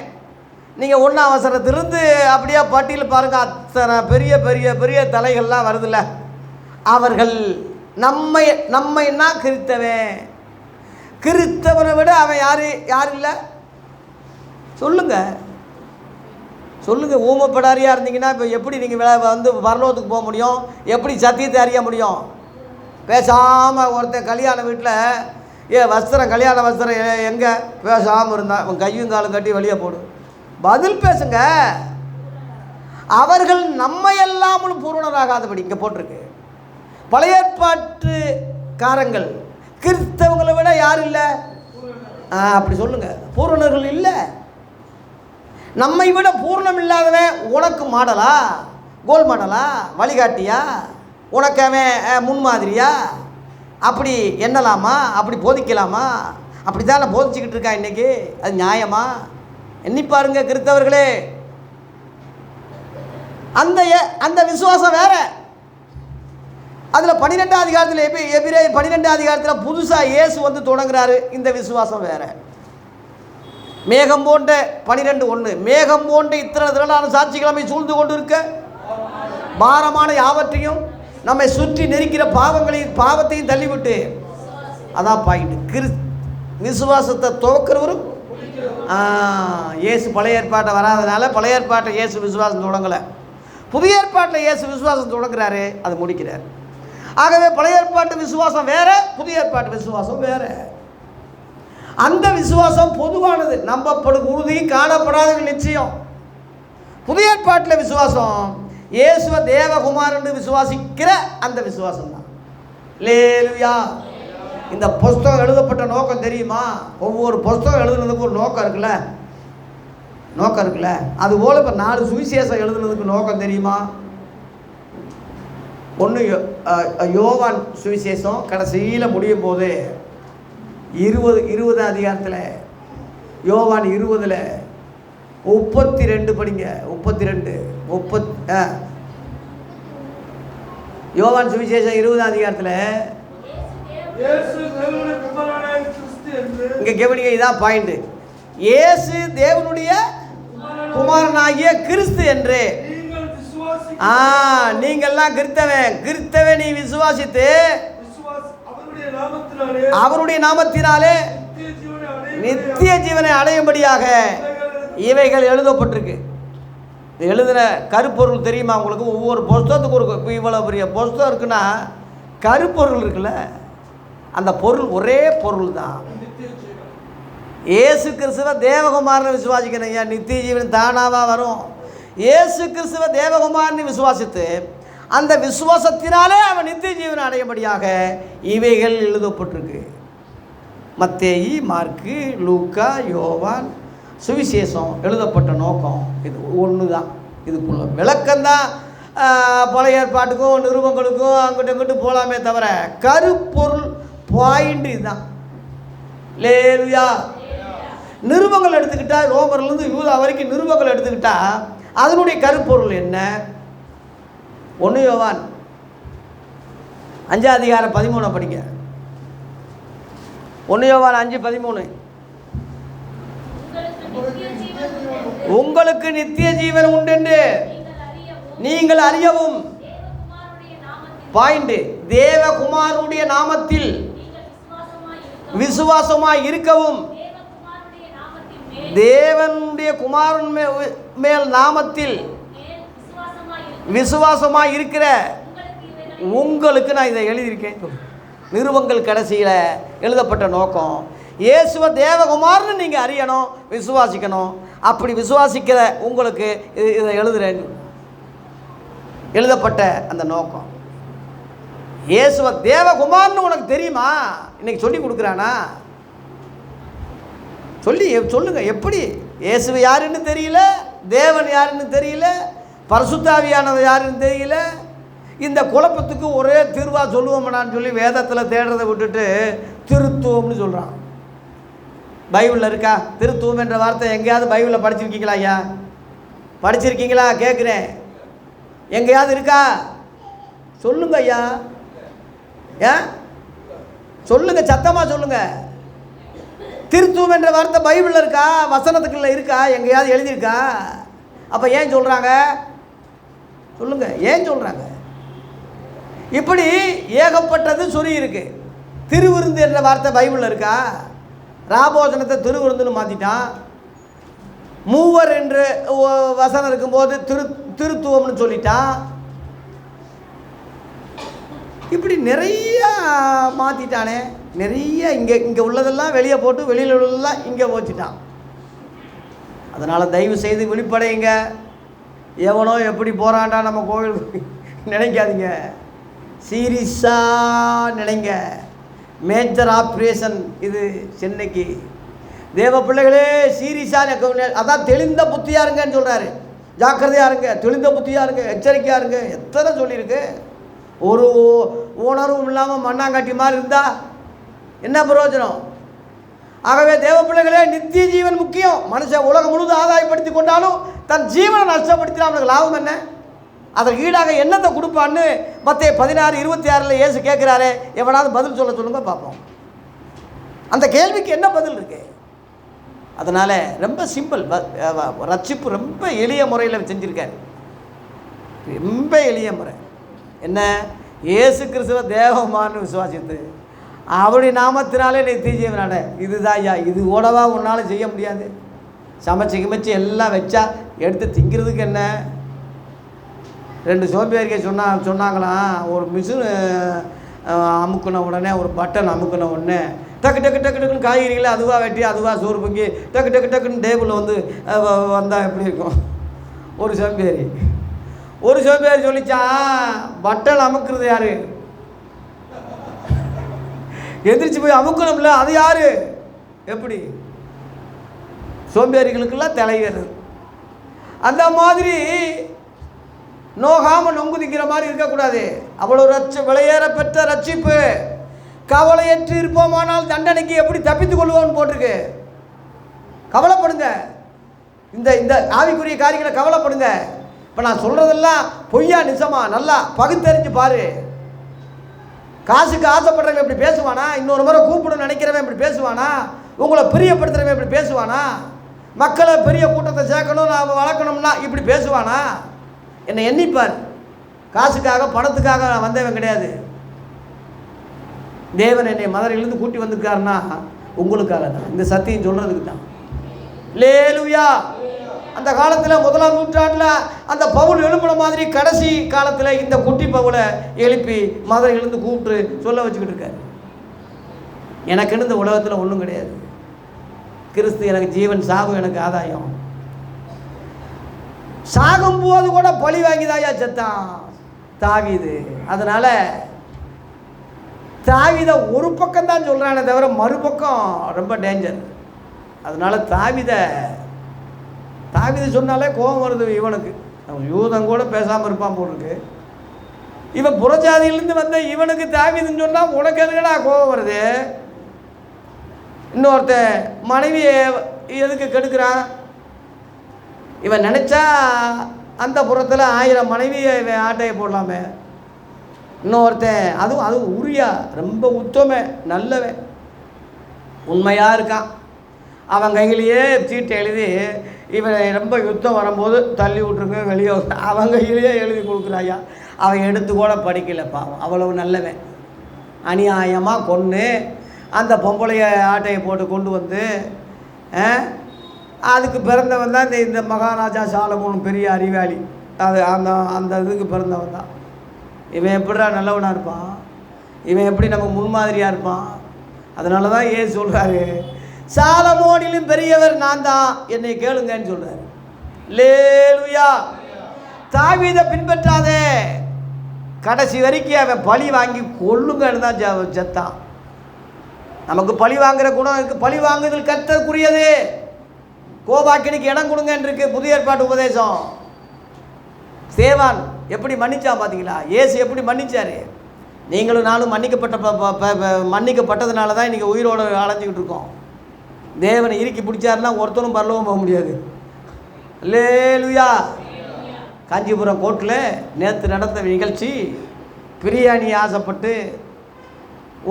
A: நீங்கள் 1ஆம் வசனத்திலிருந்து அப்படியே பட்டியல் பாருங்கள், அத்தனை பெரிய பெரிய பெரிய தலைகள்லாம் வருதுல்ல. அவர்கள் நம்மைன்னா கிறிஸ்தவன். கிறிஸ்தவனை விட அவன் யார் இல்லை? சொல்லுங்கள். ஊமப்படாரியாக இருந்தீங்கன்னா இப்போ எப்படி நீங்கள் வந்து பரலோகத்துக்கு போக முடியும்? எப்படி சத்தியத்தை அறிய முடியும்? பேசாமல் ஒருத்தன் கல்யாண வீட்டில் வஸ்திரம், கல்யாண வஸ்திரம் எங்கே பேசாமல் இருந்தான், அவன் கையும் காலும் கட்டி வெளியே போடு. பதில் பேசுங்க. அவர்கள் நம்மை எல்லாமலும் பூரணராகாதபடி இங்கே போட்டிருக்கு. பழைய ஏற்பாட்டுக்காரங்கள் கிறிஸ்தவங்களை விட யார் இல்லை? அப்படி சொல்லுங்கள். பூரணர்கள் இல்லை. நம்மை விட பூர்ணம் இல்லாதவன் உனக்கு மாடலா, கோல் மாடலா, வழிகாட்டியா, உனக்கு அவன் முன்மாதிரியா? அப்படி எண்ணலாமா? அப்படி போதிக்கலாமா? அப்படி தானே போதிச்சுக்கிட்டு இருக்கா இன்றைக்கி. அது நியாயமா? எண்ணி பாருங்க கிறிஸ்தவர்களே. அந்த விசுவாசம் வேற. அதில் 12ஆம் அதிகாரத்தில் எபிரேயர் 12ஆம் அதிகாரத்தில் புதுசாக இயேசு வந்து தொடங்குறாரு. இந்த விசுவாசம் வேற. மேகம் போன்ற 12:1 மேகம் போன்ற இத்தனை திரளான சாட்சிகள் நம்மை சூழ்ந்து கொண்டு இருக்க, பாரமான யாவற்றையும் நம்மை சுற்றி நெருக்கிற பாவத்தையும் தள்ளிவிட்டு, அதான் பாயிண்ட். விசுவாசத்தை துவக்கிறவரும் இயேசு. பழைய ஏற்பாட்டை வராதனால பழைய ஏற்பாட்டை இயேசு விசுவாசம் தொடங்கலை. புதிய ஏற்பாட்டில் இயேசு விசுவாசம் தொடங்குறாரு, அது முடிக்கிறார். ஆகவே பழைய ஏற்பாட்டு விசுவாசம் வேற, புதிய ஏற்பாட்டு விசுவாசம் வேற. அந்த விசுவாசம் பொதுவானது, நம்பப்படும் உறுதி, காணப்படாத நிச்சயம். புதிய ஏற்பாட்டில் விசுவாசம் இயேசுவ தேவகுமாரன் விசுவாசிக்கிற அந்த விசுவாசம் தான். அல்லேலூயா. இந்த புஸ்தகம் எழுதப்பட்ட நோக்கம் தெரியுமா? ஒவ்வொரு புஸ்தகம் எழுதுனதுக்கு ஒரு நோக்கம் இருக்குல்ல. அதுபோல் இப்போ 4 சுவிசேஷம் எழுதுனதுக்கு நோக்கம் தெரியுமா? ஒன்று யோவான் சுவிசேஷம் கடைசியில் முடியும் போது 20 அதிகாரத்தில், யோவான் 20 32 படிங்க. 32 யோவான் சுவிசேஷம் 20 அதிகாரத்தில் இங்கே கவனிங்க, இதான் பாயிண்ட். இயேசு தேவனுடைய குமாரனாகிய கிறிஸ்து என்று. நீங்கள்லாம் கிறிஸ்தவன் நீ விசுவாசித்து அவருடைய நாமத்தினாலே நித்திய ஜீவனை அடையும்படியாக இவைகள் எழுதப்பட்டிருக்கு. எழுதின கருப்பொருள் தெரியுமா உங்களுக்கு? ஒவ்வொரு புஸ்தகத்துக்கு ஒரு, இப்போ இவ்வளோ பெரிய புஸ்தகம் இருக்குன்னா கருப்பொருள் இருக்குல்ல, அந்த பொருள் ஒரே பொருள் தான். இயேசு கிறிஸ்துவ தேவகுமாரனை விசுவாசிக்கணும். நித்திய ஜீவன் தானாவாக வரும். இயேசு கிறிஸ்துவ தேவகுமாரனை விசுவாசித்து அந்த விசுவாசத்தினாலே அவன் நித்திய ஜீவன் அடையும்படியாக இவைகள் எழுதப்பட்டிருக்கு. மத்தேயு, மார்க்கு, லூக்கா, யோவான் சுவிசேஷம் எழுதப்பட்ட நோக்கம் இது ஒன்று தான். இதுக்குள்ள விளக்கம்தான் பழைய ஏற்பாட்டுக்கும் நிருபங்களுக்கும் அங்கிட்ட இங்கிட்டு போகலாமே தவிர கருப்பொருள் பாயிண்ட் இதுதான். லேலுயா. நிருபங்கள் எடுத்துக்கிட்டா ரோமர்லேருந்து யூதா வரைக்கும் நிருபங்கள் எடுத்துக்கிட்டா அதனுடைய கருப்பொருள் என்ன? 1 யோவான் 5:13 படிங்க. 1 யோவான் 5:13. உங்களுக்கு நித்திய ஜீவன் உண்டென்று நீங்கள் அறியவும், பாயிண்ட், தேவகுமாரனுடைய நாமத்தில் விசுவாசமாய் இருக்கவும், தேவனுடைய குமாரன் மேல் நாமத்தில் விசுவாசமாய் இருக்கிற உங்களுக்கு நான் இதை எழுதியிருக்கேன். நிருபங்கள் கடைசியில் எழுதப்பட்ட நோக்கம் இயேசுவ தேவகுமார்னு நீங்கள் அறியணும், விசுவாசிக்கணும். அப்படி விசுவாசிக்கிற உங்களுக்கு இதை எழுதுறேன். எழுதப்பட்ட அந்த நோக்கம் இயேசுவ தேவகுமார்னு உனக்கு தெரியுமா? இன்னைக்கு சொல்லி கொடுக்குறானா? சொல்லுங்க. எப்படி இயேசு யாருன்னு தெரியல, தேவன் யாருன்னு தெரியல, பரிசுத்தாவியானது யாருன்னு தெரியல. இந்த குழப்பத்துக்கு ஒரே தீர்வாக சொல்லுவோம்னான்னு சொல்லி வேதத்தில் தேடுறதை விட்டுட்டு திருத்துவம்னு சொல்கிறான். பைபிளில் இருக்கா திருத்துவம் என்ற வார்த்தை? எங்கேயாவது பைபிளில் படிச்சிருக்கீங்களா ஐயா? படிச்சிருக்கீங்களா கேட்குறேன். எங்கேயாவது இருக்கா? சொல்லுங்க ஐயா. ஏன் சொல்லுங்க, சத்தமாக சொல்லுங்க. திருத்துவம் என்ற வார்த்தை பைபிளில் இருக்கா? வசனத்துக்குள்ள இருக்கா? எங்கேயாவது எழுதியிருக்கா? அப்போ ஏன் சொல்கிறாங்க? சொல்லுங்க, ஏன் சொல்கிறாங்க? இப்படி ஏகப்பட்டது சொல்லி இருக்கு. திருவிருந்து என்ற வார்த்தை பைபிளில் இருக்கா? ராபோஜனத்தை திருவிருந்துன்னு மாற்றிட்டான். மூவர் என்று வசனம் இருக்கும்போது திருத்துவம்னு சொல்லிட்டான். இப்படி நிறைய மாற்றிட்டானே. நிறைய இங்கே உள்ளதெல்லாம் வெளியே போட்டு வெளியில் உள்ளதெல்லாம் இங்கே வச்சுட்டான். அதனால் தயவு செய்து விழிப்படையுங்க. எவனோ எப்படி போகிறான்டா நம்ம கோவில் நினைக்காதீங்க. சீரியஸாக நினைங்க. மேஜர் ஆப்ரேஷன் இது சென்னைக்கு. தேவ பிள்ளைகளே சீரியஸாக, அதான் தெளிந்த புத்தியாக இருங்கன்னு சொல்கிறாரு. ஜாக்கிரதையாக இருங்க, தெளிந்த புத்தியாக இருங்க, எச்சரிக்கையாக இருங்க. எத்தனை சொல்லியிருக்கு. ஒரு உணர்வும் இல்லாமல் மண்ணாங்காட்டி மாதிரி இருந்தால் என்ன பிரயோஜனம்? ஆகவே தேவ பிள்ளைகளே நித்திய ஜீவன் முக்கியம். மனுஷன் உலகம் முழுதும் ஆதாயப்படுத்தி கொண்டாலும் தன் ஜீவனை நஷ்டப்படுத்தினா அவனுக்கு லாபம் என்ன? அதற்கு ஈடாக என்னத்தை கொடுப்பான்னு மத்தேயு 16:26 இயேசு கேட்குறாரு. எவனாவது பதில் சொல்லுங்க பார்ப்போம். அந்த கேள்விக்கு என்ன பதில் இருக்கு? அதனால் ரொம்ப சிம்பிள். ரட்சிப்பு ரொம்ப எளிய முறையில் செஞ்சுருக்காரு. ரொம்ப எளிய முறை என்ன? இயேசு கிறிஸ்துவ தேவகுமாரன்னு விசுவாசித்து அவருடைய நாமத்தினாலே நித்திய ஜீவன் அடை. இதுதான் ஐயா. இது ஓடவா உன்னால் செய்ய முடியாது. சமைச்சு எல்லாம் வச்சா எடுத்து திங்கிறதுக்கு என்ன? 2 சோம்பேறிக்கை சொன்னாங்களாம். ஒரு மிஷின் அமுக்கின உடனே, ஒரு பட்டன் அமுக்கின உடனே டக்குன்னு காய்கறிகளை அதுவாக வெட்டி அதுவாக சோறு பொங்கி டக்குன்னு டேபிளில் வந்தால் எப்படி இருக்கும்? ஒரு சோம்பேறி சொல்லிச்சான், பட்டன் அமுக்குறது யாரு? எந்திரிச்சு போய் அமுக்கணும்ல, அது யாரு? எப்படி? சோம்பேறிகளுக்கெல்லாம் தலைவர். அந்த மாதிரி நோகாமல் நொங்கு திங்கிற மாதிரி இருக்கக்கூடாது. அவ்வளோ விலையேற பெற்ற ரட்சிப்பு. கவலையற்று இருப்போமானால் தண்டனைக்கு எப்படி தப்பித்து கொள்வோம்னு போட்டிருக்கு. கவலைப்படுங்க. இந்த ஆவிக்குரிய காரியங்களை கவலைப்படுங்க. இப்போ நான் சொல்கிறதெல்லாம் பொய்யா நிஜமா நல்லா பகுத்தறிஞ்சு பாரு. காசுக்கு ஆசைப்படுறவன் இப்படி பேசுவானா? இன்னொரு முறை கூப்பிடணும்னு நினைக்கிறவன் இப்படி பேசுவானா? உங்களை பிரியப்படுத்துகிறவன் இப்படி பேசுவானா? மக்களை பெரிய கூட்டத்தை சேர்க்கணும், நான் வளர்க்கணும்னா இப்படி பேசுவானா? என்னை எண்ணிப்பார். காசுக்காக பணத்துக்காக நான் வந்தவன் கிடையாது. தேவன் என்னை மதுரையிலேருந்து கூட்டி வந்திருக்காருன்னா உங்களுக்காக தான். இந்த சத்தியம் சொல்கிறதுக்கு தான். லேலுயா. அந்த காலத்தில் 1ஆம் நூற்றாண்டில் அந்த பவுல் எழுப்புன மாதிரி கடைசி காலத்தில் இந்த குட்டி பவுலை எழுப்பி மதுரையிலேருந்து கூப்பிட்டு சொல்ல வச்சுக்கிட்டு இருக்காரு. எனக்குன்னு இந்த உலகத்தில் ஒன்றும் கிடையாது. கிறிஸ்து எனக்கு ஜீவன், சாகும் எனக்கு ஆதாயம். சாகும்போது கூட பழி வாங்கிதாயா செத்தான். தாவீது. அதனால் தாவீதை ஒரு பக்கம் தான் சொல்கிறானே தவிர மறுபக்கம் ரொம்ப டேஞ்சர். அதனால் தாவீதை சொன்னாலே கோபம் வருது இவனுக்கு. அவன் யூதன் கூட பேசாமல் இருப்பான் போட்டுருக்கு. இவன் புறஜாதியிலேருந்து வந்த இவனுக்கு தாவீதுன்னு சொன்னால் உனக்கு எதுக்கடா கோபம் வருது? இன்னொருத்தன் மனைவியை எதுக்கு கெடுக்கிறான்? இவன் நினச்சா அந்த புறத்தில் 1000 மனைவியை ஆட்டையை போடலாமே. இன்னொருத்தன் அதுவும் உரியா ரொம்ப உத்தம நல்லவன் உண்மையாக இருக்கான். அவன் கையிலேயே சீட்டை எழுதி இவன் ரொம்ப யுத்தம் வரும்போது தள்ளி விட்ருங்க வெளியே அவன் கையிலேயே எழுதி கொடுக்குறாயா. அவன் எடுத்து கூட படிக்கலை பாவம், அவ்வளவு நல்லவன். அநியாயமாக கொன்று அந்த பொம்பளைய ஆட்டையை போட்டு கொண்டு வந்து அதுக்கு பிறந்தவன் தான் இந்த மகாராஜா சாலமோன் பெரிய அறிவாளி. அது அந்த இதுக்கு பிறந்தவன் தான். இவன் எப்படிடா நல்லவனாக இருப்பான்? இவன் எப்படி நம்ம முன்மாதிரியாக இருப்பான்? அதனால தான் ஏன் சொல்கிறாரு, சாலமோனிலும் பெரியவர் நான் தான், என்னை கேளுங்கன்னு சொல்கிறார். லேலுயா. தாவீதை பின்பற்றாதே, கடைசி வரைக்கும் அவன் பழி வாங்கி கொள்ளுங்கன்னு தான் செத்தான். நமக்கு பழி வாங்குகிற குணம் இருக்குது. பழி வாங்குதல் கர்த்தருக்குரியது. கோபாக்கினிக்கு இடம் கொடுங்கன்னு இருக்கு புதிய ஏற்பாட்டு உபதேசம். சேவான் எப்படி மன்னிச்சான் பார்த்தீங்களா? ஏசு எப்படி மன்னிச்சார்? நீங்களும் நானும் மன்னிக்கப்பட்டதுனால தான் இன்றைக்கி உயிரோடு அலைஞ்சிக்கிட்டு இருக்கோம். தேவனை இறுக்கி பிடிச்சாருன்னா ஒருத்தரும் பரலவும் போக முடியாது. லேலுயா. காஞ்சிபுரம் கோர்ட்டில் நேற்று நடந்த நிகழ்ச்சி, பிரியாணி ஆசைப்பட்டு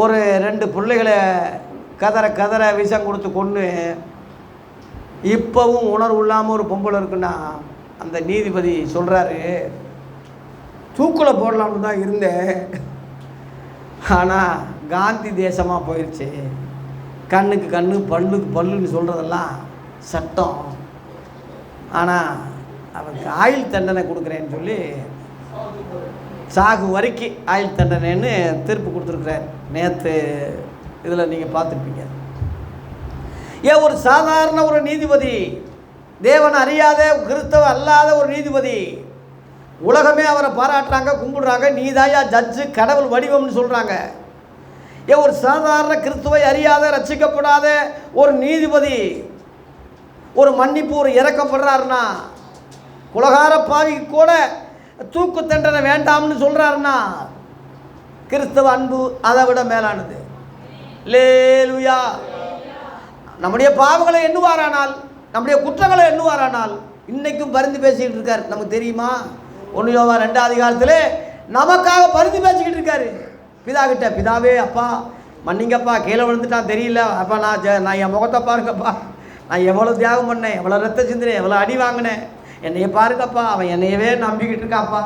A: ஒரு 2 பிள்ளைகளை கதற விஷம் கொடுத்து கொண்டு இப்போவும் உணர்வு இல்லாமல் ஒரு பொம்பளை இருக்குன்னா அந்த நீதிபதி சொல்கிறாரு, தூக்கில் போடலாம்னு தான் இருந்தேன், ஆனால் காந்தி தேசமாக போயிடுச்சு. கண்ணுக்கு கண்ணு பல்லுக்கு பல்லுன்னு சொல்கிறதெல்லாம் சட்டம். ஆனால் அவனுக்கு ஆயுள் தண்டனை கொடுக்குறேன்னு சொல்லி சாகு வரைக்கும் ஆயுள் தண்டனைன்னு தீர்ப்பு கொடுத்துருக்குறாரு. நேற்று இதில் நீங்கள் பார்த்துருப்பீங்க. ஏன் ஒரு சாதாரண ஒரு நீதிபதி, தேவன் அறியாத கிறிஸ்தவ அல்லாத ஒரு நீதிபதி, உலகமே அவரை பாராட்டுறாங்க, கும்பிடுறாங்க, நீதாயா ஜட்ஜு, கடவுள் வடிவம்னு சொல்கிறாங்க. ஏன் ஒரு சாதாரண கிறிஸ்துவை அறியாத ரட்சிக்கப்படாத ஒரு நீதிபதி ஒரு மன்னிப்பு ஒரு இறக்கப்படுறாருன்னா, உலகார பாவிக்கு கூட தூக்கு தண்டனை வேண்டாம்னு சொல்கிறாருன்னா, கிறிஸ்தவ அன்பு அதை விட மேலானது. லேலுயா. நம்முடைய பாவங்களை எண்ணுவாரானால், நம்முடைய குற்றங்களை எண்ணுவாரானால் இன்றைக்கும் பரிந்து பேசிக்கிட்டு இருக்கார். நமக்கு தெரியுமா? 1 யோவான் 2ஆம் அதிகாரத்தில் நமக்காக பரிந்து பேசிக்கிட்டு இருக்காரு பிதா கிட்ட. பிதாவே, அப்பா மன்னிங்கப்பா, கீழே விழுந்துட்டான் தெரியல, அப்பா நான் என் முகத்தை பாருங்கப்பா, நான் எவ்வளோ தியாகம் பண்ணேன், எவ்வளோ ரத்த சிந்தினேன், எவ்வளோ அடி வாங்கினேன், என்னைய பாருங்கப்பா, அவன் என்னையவே நம்பிக்கிட்டு இருக்காப்பா.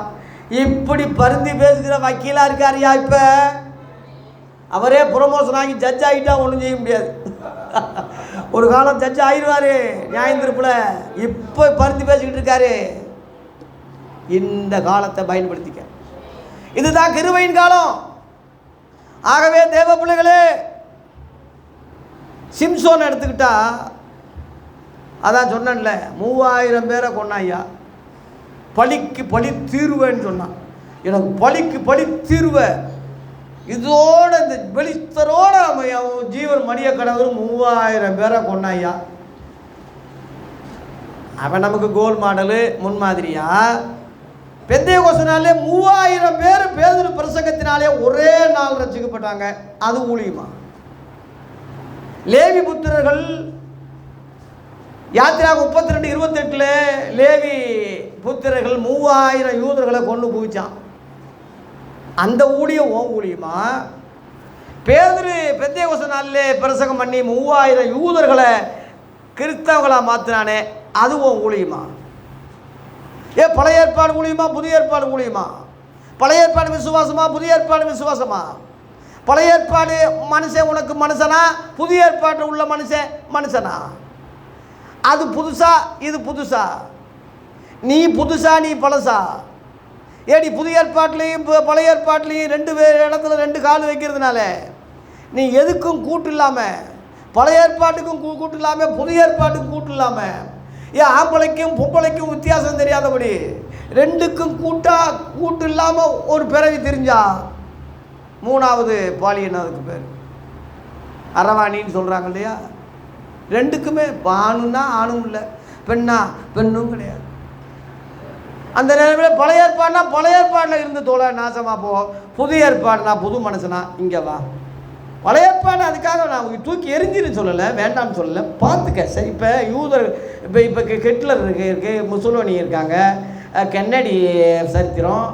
A: இப்படி பரிந்து பேசுகிற வக்கீலாக இருக்காருயா. இப்போ அவரே ப்ரொமோஷன் ஆகி ஜட்ஜ் ஆகிட்டா ஒன்றும் செய்ய முடியாது. ஒரு காலம் ஜட்ஜ் ஆகிடுவார் நியாயந்திருப்பில். இப்போ பரிந்து பேசிக்கிட்டு இருக்காரு. இந்த காலத்தை பயன்படுத்திக்க. இதுதான் கிருபையின் காலம். ஆகவே தேவ பிள்ளைகளே, சிம்சோன் எடுத்துக்கிட்டா, அதான் சொன்னேன்ல, 3000 பேரை கொண்டாயா. பழிக்கு பழி தீர்வேன்னு சொன்னான். எனக்கு பழிக்கு பழி தீர்வை இதோட இந்த வெளித்தரோட ஜீவன் மடிய கடவுள் 3000 பேரை கொண்டாயா. அவன் நமக்கு கோல் மாடலு முன்மாதிரியா. பெந்தேகோஸ்தே 3000 பேர் பேதுரு பிரசங்கத்தினாலே ஒரே நாள் ரட்சிக்கப்பட்டாங்க. அது ஊழியமா? லேவி புத்திரர்கள் யாத்திராக 32:28 லேவி புத்திரர்கள் 3000 யூதர்களை கொண்டு குவிச்சான். அந்த ஊழியம் ஓ ஊழியமா? பேதுரு பெந்தேகோஸ்தே பிரசங்கம் பண்ணி 3000 யூதர்களை கிறிஸ்தவங்களாக மாற்றினானே, அது ஓ ஊழியமா? பழைய ஏற்பாடு ஊழியமா, புதிய ஏற்பாடு ஊழியமா? பழைய ஏற்பாடு விசுவாசமா, புதிய ஏற்பாடு விசுவாசமா? பழைய ஏற்பாடு மனுஷன் உனக்கு மனுஷனா, புதிய ஏற்பாடு உள்ள மனுஷன் மனுஷனா? அது புதுசா, இது புதுசா? நீ புதுசா, நீ பழசா? ஏடி புதிய ஏற்பாட்டிலையும் பழைய ஏற்பாட்டிலையும் 2 இடத்துல 2 கால் வைக்கிறதுனால நீ எதுக்கும் கூட்டு இல்லாமல், பழைய ஏற்பாட்டுக்கும் கூட்டு இல்லாமல், புதிய ஏற்பாட்டுக்கும் கூட்டு இல்லாமல், ஏன் ஆம்பளைக்கும் பொம்பளைக்கும் வித்தியாசம் தெரியாதபடி ரெண்டுக்கும் கூட்டு இல்லாமல் ஒரு பிறவி தெரிஞ்சா மூணாவது பாலியன் அதுக்கு பேர் அரவாணின்னு சொல்கிறாங்க இல்லையா. ரெண்டுக்குமே ஆணுன்னா ஆணும் இல்லை, பெண்ணா பெண்ணும் கிடையாது. அந்த நேரத்தில் பழைய ஏற்பாடில் இருந்து தோலை நாசமாக போ, புதிய ஏற்பாடுனா புது மனுஷனா இங்கே வா. பழைய ஏற்பாடு அதுக்காக நான் தூக்கி எரிஞ்சின்னு சொல்லலை, வேண்டாம்னு சொல்லலை, பார்த்துக்க. சரி, இப்போ யூதர் இப்போ ஹிட்லர் இருக்கு, முசோலினி இருக்காங்க, கென்னடி சரித்திரம்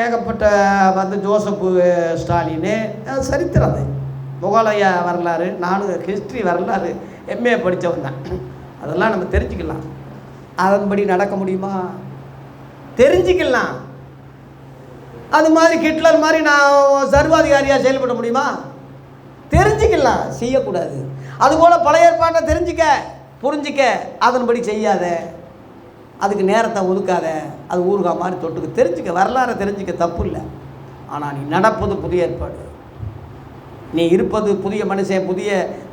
A: ஏகப்பட்ட ஜோசப்பு ஸ்டாலின்னு சரித்திரம். அது முகலாய வரலாறு, நானும் ஹிஸ்ட்ரி வரலாறு எம்ஏ படித்தவன் தான். அதெல்லாம் நம்ம தெரிஞ்சுக்கலாம். அதன்படி நடக்க முடியுமா? தெரிஞ்சுக்கலாம். அது மாதிரி ஹிட்லர் மாதிரி நான் சர்வாதிகாரியாக செயல்பட முடியுமா? தெரிஞ்சுக்கலாம், செய்யக்கூடாது. அதுபோல் பழைய ஏற்பாட்டை தெரிஞ்சுக்க, புரிஞ்சிக்க, அதன்படி செய்யாத, அதுக்கு நேரத்தை ஒதுக்காத, அது ஊருகா மாதிரி தொட்டுக்க. தெரிஞ்சுக்க, வரலாறை தெரிஞ்சுக்க, தப்பு இல்லை. ஆனால் நீ நடப்பது புதிய ஏற்பாடு, நீ இருப்பது புதிய மனுஷன், புதிய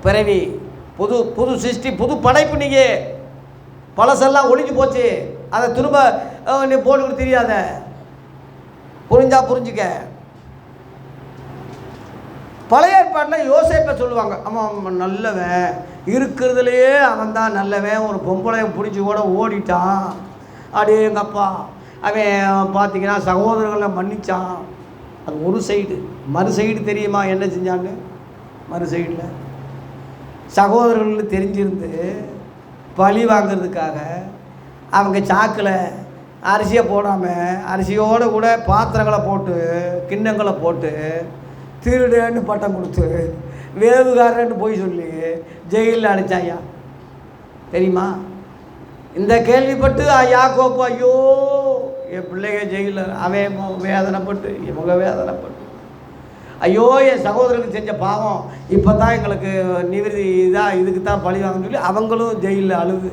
A: பிறவி, புது சிருஷ்டி, புது படைப்பு. நீங்கள் பழசெல்லாம் ஒழிஞ்சு போச்சு, அதை திரும்ப நீ போட்டுக்கிட்டு தெரியாத. புரிஞ்சா புரிஞ்சுக்க. பழைய ஏற்பாட்டில் யோசேப்பை சொல்லுவாங்க, அவன் நல்லவன், இருக்கிறதுலையே அவன் தான் நல்லவன், ஒரு பொம்பளையை பிடிச்சி கூட ஓடிட்டான், அப்படியே எங்கள் அப்பா அவன் பார்த்தீங்கன்னா சகோதரர்களை மன்னிச்சான். அது ஒரு சைடு. மறு சைடு தெரியுமா என்ன செஞ்சான்னு? மறு சைடில் சகோதரர்கள் தெரிஞ்சிருந்து பழி வாங்கிறதுக்காக அவங்க சாக்கில் அரிசியை போடாமல் அரிசியோடு கூட பாத்திரங்களை போட்டு கிண்ணங்களை போட்டு திருடுன்னு பட்டம் கொடுத்து வேவுகாரன்னு போய் சொல்லி ஜெயிலில் அடைச்சாயா தெரியுமா? இந்த கேள்விப்பட்டு யாக்கோப்பு ஐயோ என் பிள்ளைங்க ஜெயிலில், அவன் வேதனைப்பட்டு இவங்க வேதனைப்பட்டு, ஐயோ என் சகோதரனுக்கு செஞ்ச பாவம் இப்போ தான் எங்களுக்கு நிவர்த்தி இதாக, இதுக்கு தான் பழி வாங்கன்னு சொல்லி அவங்களும் ஜெயிலில் அழுது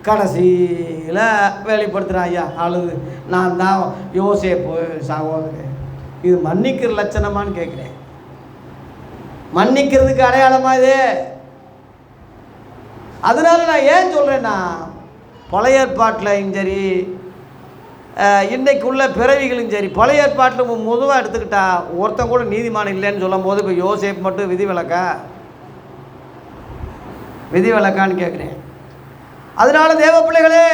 A: கடைசியில் வெளிப்படுத்துகிறான். ஐயா அழுது, நான் தான் யோசேப்பு சகோதரன். இது மன்னிக்கிற லட்சணமானு கேட்குறேன். மன்னிக்கிறதுக்கு அடையாளமாக இது. அதனால நான் ஏன் சொல்கிறேன்னா, பழைய ஏற்பாட்டில் சரி இன்றைக்குள்ள பிறவிகளும் சரி, பழைய ஏற்பாட்டில் பொதுவாக எடுத்துக்கிட்டா ஒருத்தன் கூட நீதிமான் இல்லைன்னு சொல்லும் போது இப்போ யோசேப் மட்டும் விதிவிலக்கான்னு கேட்குறேன். அதனால தேவ பிள்ளைகளே,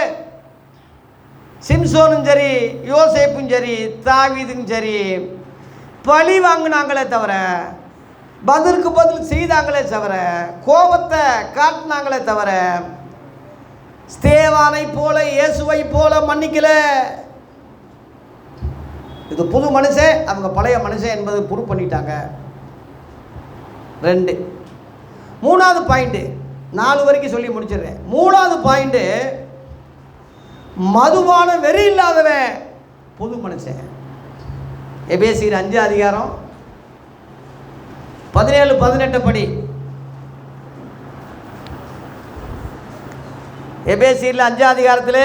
A: சிம்சோனும் சரி யோசேப்பும் சரி தாவீதும் சரி பழி வாங்கினாங்களே தவிர, பதிலுக்கு பதில் செய்தாங்களே தவிர, கோபத்தை காட்டினாங்களே தவிர, ஸ்தேவானை போல இயேசுவை போல மன்னிக்கல. இது புது மனுஷன், அவங்க பழைய மனுஷன் என்பது ப்ரூவ் பண்ணிட்டாங்க. 2 3வது பாயிண்ட்டு, 4 வரைக்கும் சொல்லி முடிச்சிடுறேன். 3வது பாயிண்ட்டு, மதுபான வெறி இல்லாதவன் புது மனுஷன். எபேசியர் 5 அதிகாரம் 17-18 படி. எபேசியர் 5 அதிகாரத்தில்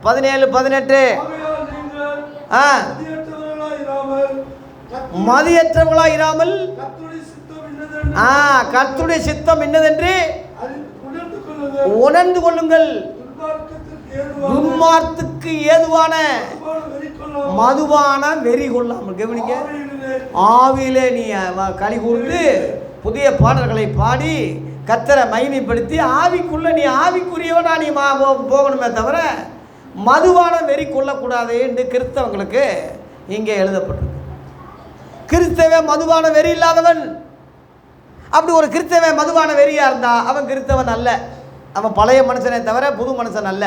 A: 17-18 மதியற்றவர்களாக இராமல் கர்த்தருடைய சித்தம் என்னதென்று உணர்ந்து கொள்ளுங்கள். துன்மார்த்துக்கு ஏதுவான மதுபான வெறி கொள்ளாமல், கவனிக்க, ஆவியிலே நீ களி கூர்ந்து புதிய பாடல்களை பாடி கர்த்தரை மகிமைப்படுத்தி ஆவிக்குள்ள நீ ஆவிக்குரியவனா நீ போகணுமே தவிர மதுவான வெறி கொள்ளக்கூடாது என்று கிறிஸ்தவங்களுக்கு இங்கே எழுதப்பட்டிருக்கு. கிறிஸ்தவன் மதுவான வெறி இல்லாதவன். அப்படி ஒரு கிறிஸ்தவன் மதுவான வெறியா இருந்தா அவன் கிறிஸ்தவன் அல்ல, அவன் பழைய மனுஷனை தவிர புது மனுஷன் அல்ல.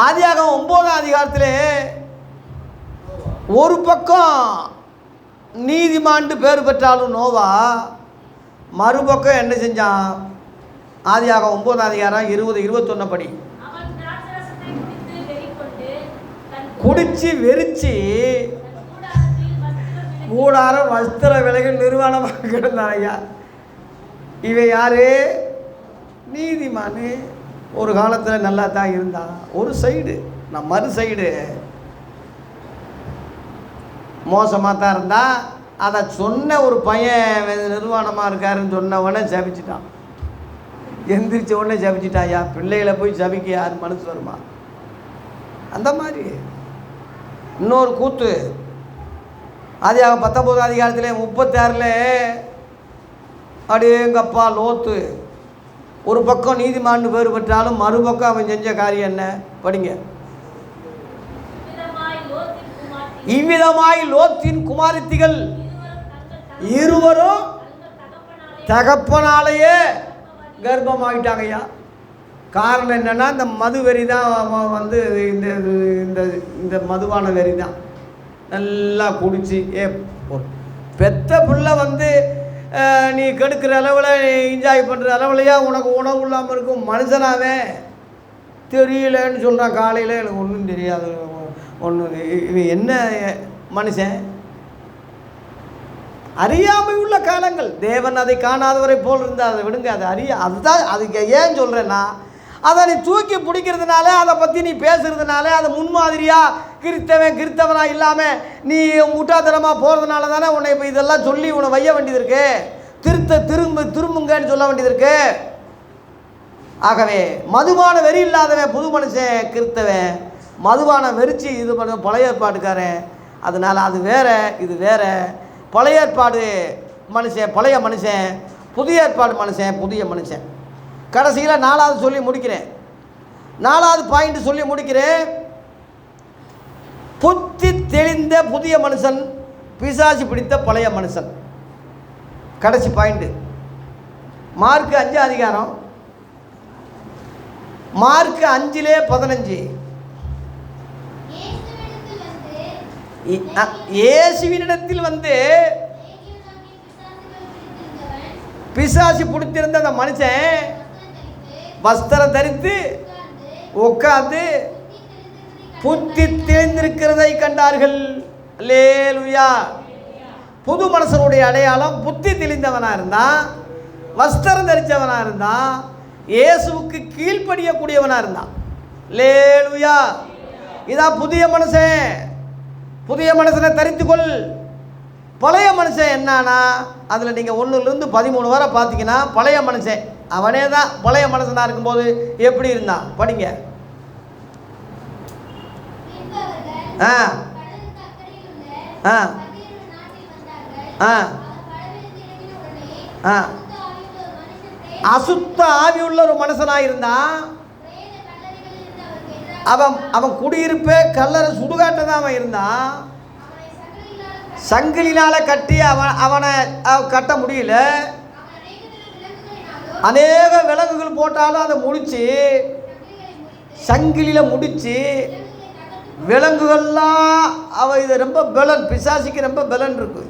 A: ஆதியாகமம் 9 அதிகாரத்திலே ஒரு பக்கம் நீதிமான்ட்டு பேர் பெற்றாலும் நோவா, மறுபக்கம் என்ன செஞ்சான்? ஆதியாகமம் 9 அதிகாரம் 20-21 படி. குடிச்சு வெறிச்சு கூடாரம் வஸ்திர விலைகள் நிர்வாணமாக கிடந்தாயா. இவன் யாரு? நீதிமானு. ஒரு காலத்தில் நல்லா தான் இருந்தான். ஒரு சைடு நான் மறு சைடு மோசமாக தான் இருந்தா. அதை சொன்ன ஒரு பையன் நிர்வாணமாக இருக்காருன்னு சொன்னவனே சபிச்சிட்டான். எந்திரிச்ச உடனே ஜபிச்சிட்டாயா, பிள்ளைகளை போய் ஜபிக்க யார் மனசு வருமா? அந்த மாதிரி இன்னொரு கூத்து ஆதியாகமம் 19 அதிகாரத்தில் 36 அப்படியே எங்கப்பா லோத்து ஒரு பக்கம் நீதிமான்னு பேர் பெற்றாலும் மறுபக்கம் அவன் செஞ்ச காரியம் என்ன? படிங்க. இவ்விதமாய் லோத்தின் குமாரத்திகள் இருவரும் தகப்பனாலேயே கர்ப்பமாகிட்டாங்கய்யா. காரணம் என்னென்னா இந்த மது வெறி தான் வந்து இந்த இந்த இந்த மதுவான வெறி தான். நல்லா குடிச்சு பெத்த பிள்ளை வந்து நீ கெடுக்கிற அளவில் என்ஜாய் பண்ணுற அளவுலையா உனக்கு உணவு இல்லாமல் இருக்கும். மனுஷனாவே தெரியலன்னு சொல்கிறான். காலையில் எனக்கு ஒன்றும் தெரியாது, ஒன்று இவன் என்ன மனுஷன்? அறியாமை உள்ள காலங்கள். தேவன் அதை காணாதவரை போல் இருந்தால் அதை விடுங்க, அதை அதுதான். அதுக்கு ஏன் சொல்கிறேன்னா, அதை நீ தூக்கி பிடிக்கிறதுனால, அதை பற்றி நீ பேசுகிறதுனால, அதை முன்மாதிரியாக கிறித்தவனாக இல்லாமல் நீ முட்டாத்தனமாக போகிறதுனால தானே உன்னை இப்போ இதெல்லாம் சொல்லி உன்னை வைய வேண்டியது இருக்கு. திரும்புங்கன்னு சொல்ல வேண்டியது இருக்கு. ஆகவே மதுபான வெறி இல்லாதவன் புது மனுஷன், கிறித்தவன் மதுபான வெறிச்சு இது பண்ண பழைய ஏற்பாட்டுக்காரன். அதனால் அது வேற, இது வேற. பழைய ஏற்பாடு மனுஷன் பழைய மனுஷன், புதிய ஏற்பாடு மனுஷன் புதிய மனுஷன். கடைசியில் 4வது சொல்லி முடிக்கிறேன். 4வது பாயிண்ட் சொல்லி முடிக்கிறேன். புத்தி தெளிந்த புதிய மனுஷன், பிசாசு பிடித்த பழைய மனுஷன். கடைசி பாயிண்ட் மார்க் 5 அதிகாரம், மார்க் 5:15. இயேசுவினிடத்தில் வந்து பிசாசு பிடித்திருந்த அந்த மனுஷன் வஸ்திரம் தரித்து உட்கார்ந்து புத்தி தெளிந்திருக்கிறதை கண்டார்கள். அல்லேலூயா. புது மனுஷனுடைய அடையாளம் புத்தி தெளிந்தவனாக இருந்தான், வஸ்திரம் தரித்தவனாக இருந்தான், இயேசுவுக்கு கீழ்ப்படியக்கூடியவனாக இருந்தான். அல்லேலூயா. இதான் புதிய மனுஷன். புதிய மனுஷனை தரித்துக்கொள். பழைய மனுஷன் என்னான்னா, அதில் நீங்கள் 1லிருந்து 13 வரை பார்த்தீங்கன்னா பழைய மனுஷன் அவனே தான். பழைய மனுஷனாக இருக்கும்போது எப்படி இருந்தான் படிங்க. ஆ ஆ ஆ ஆ அசுத்த ஆவி உள்ள ஒரு மனுஷனாக இருந்தான். அவன் குடியிருப்பே கல்லறை சுடுகாட்டை தான் அவன் இருந்தான். சங்கிலினால் கட்டி அவனை கட்ட முடியல. அநேக விலங்குகள் போட்டாலும் அதை முடித்து சங்கிலியில் முடித்து விலங்குகள்லாம் அவன் இது ரொம்ப பலன், பிசாசிக்கு ரொம்ப பலன் இருக்கு.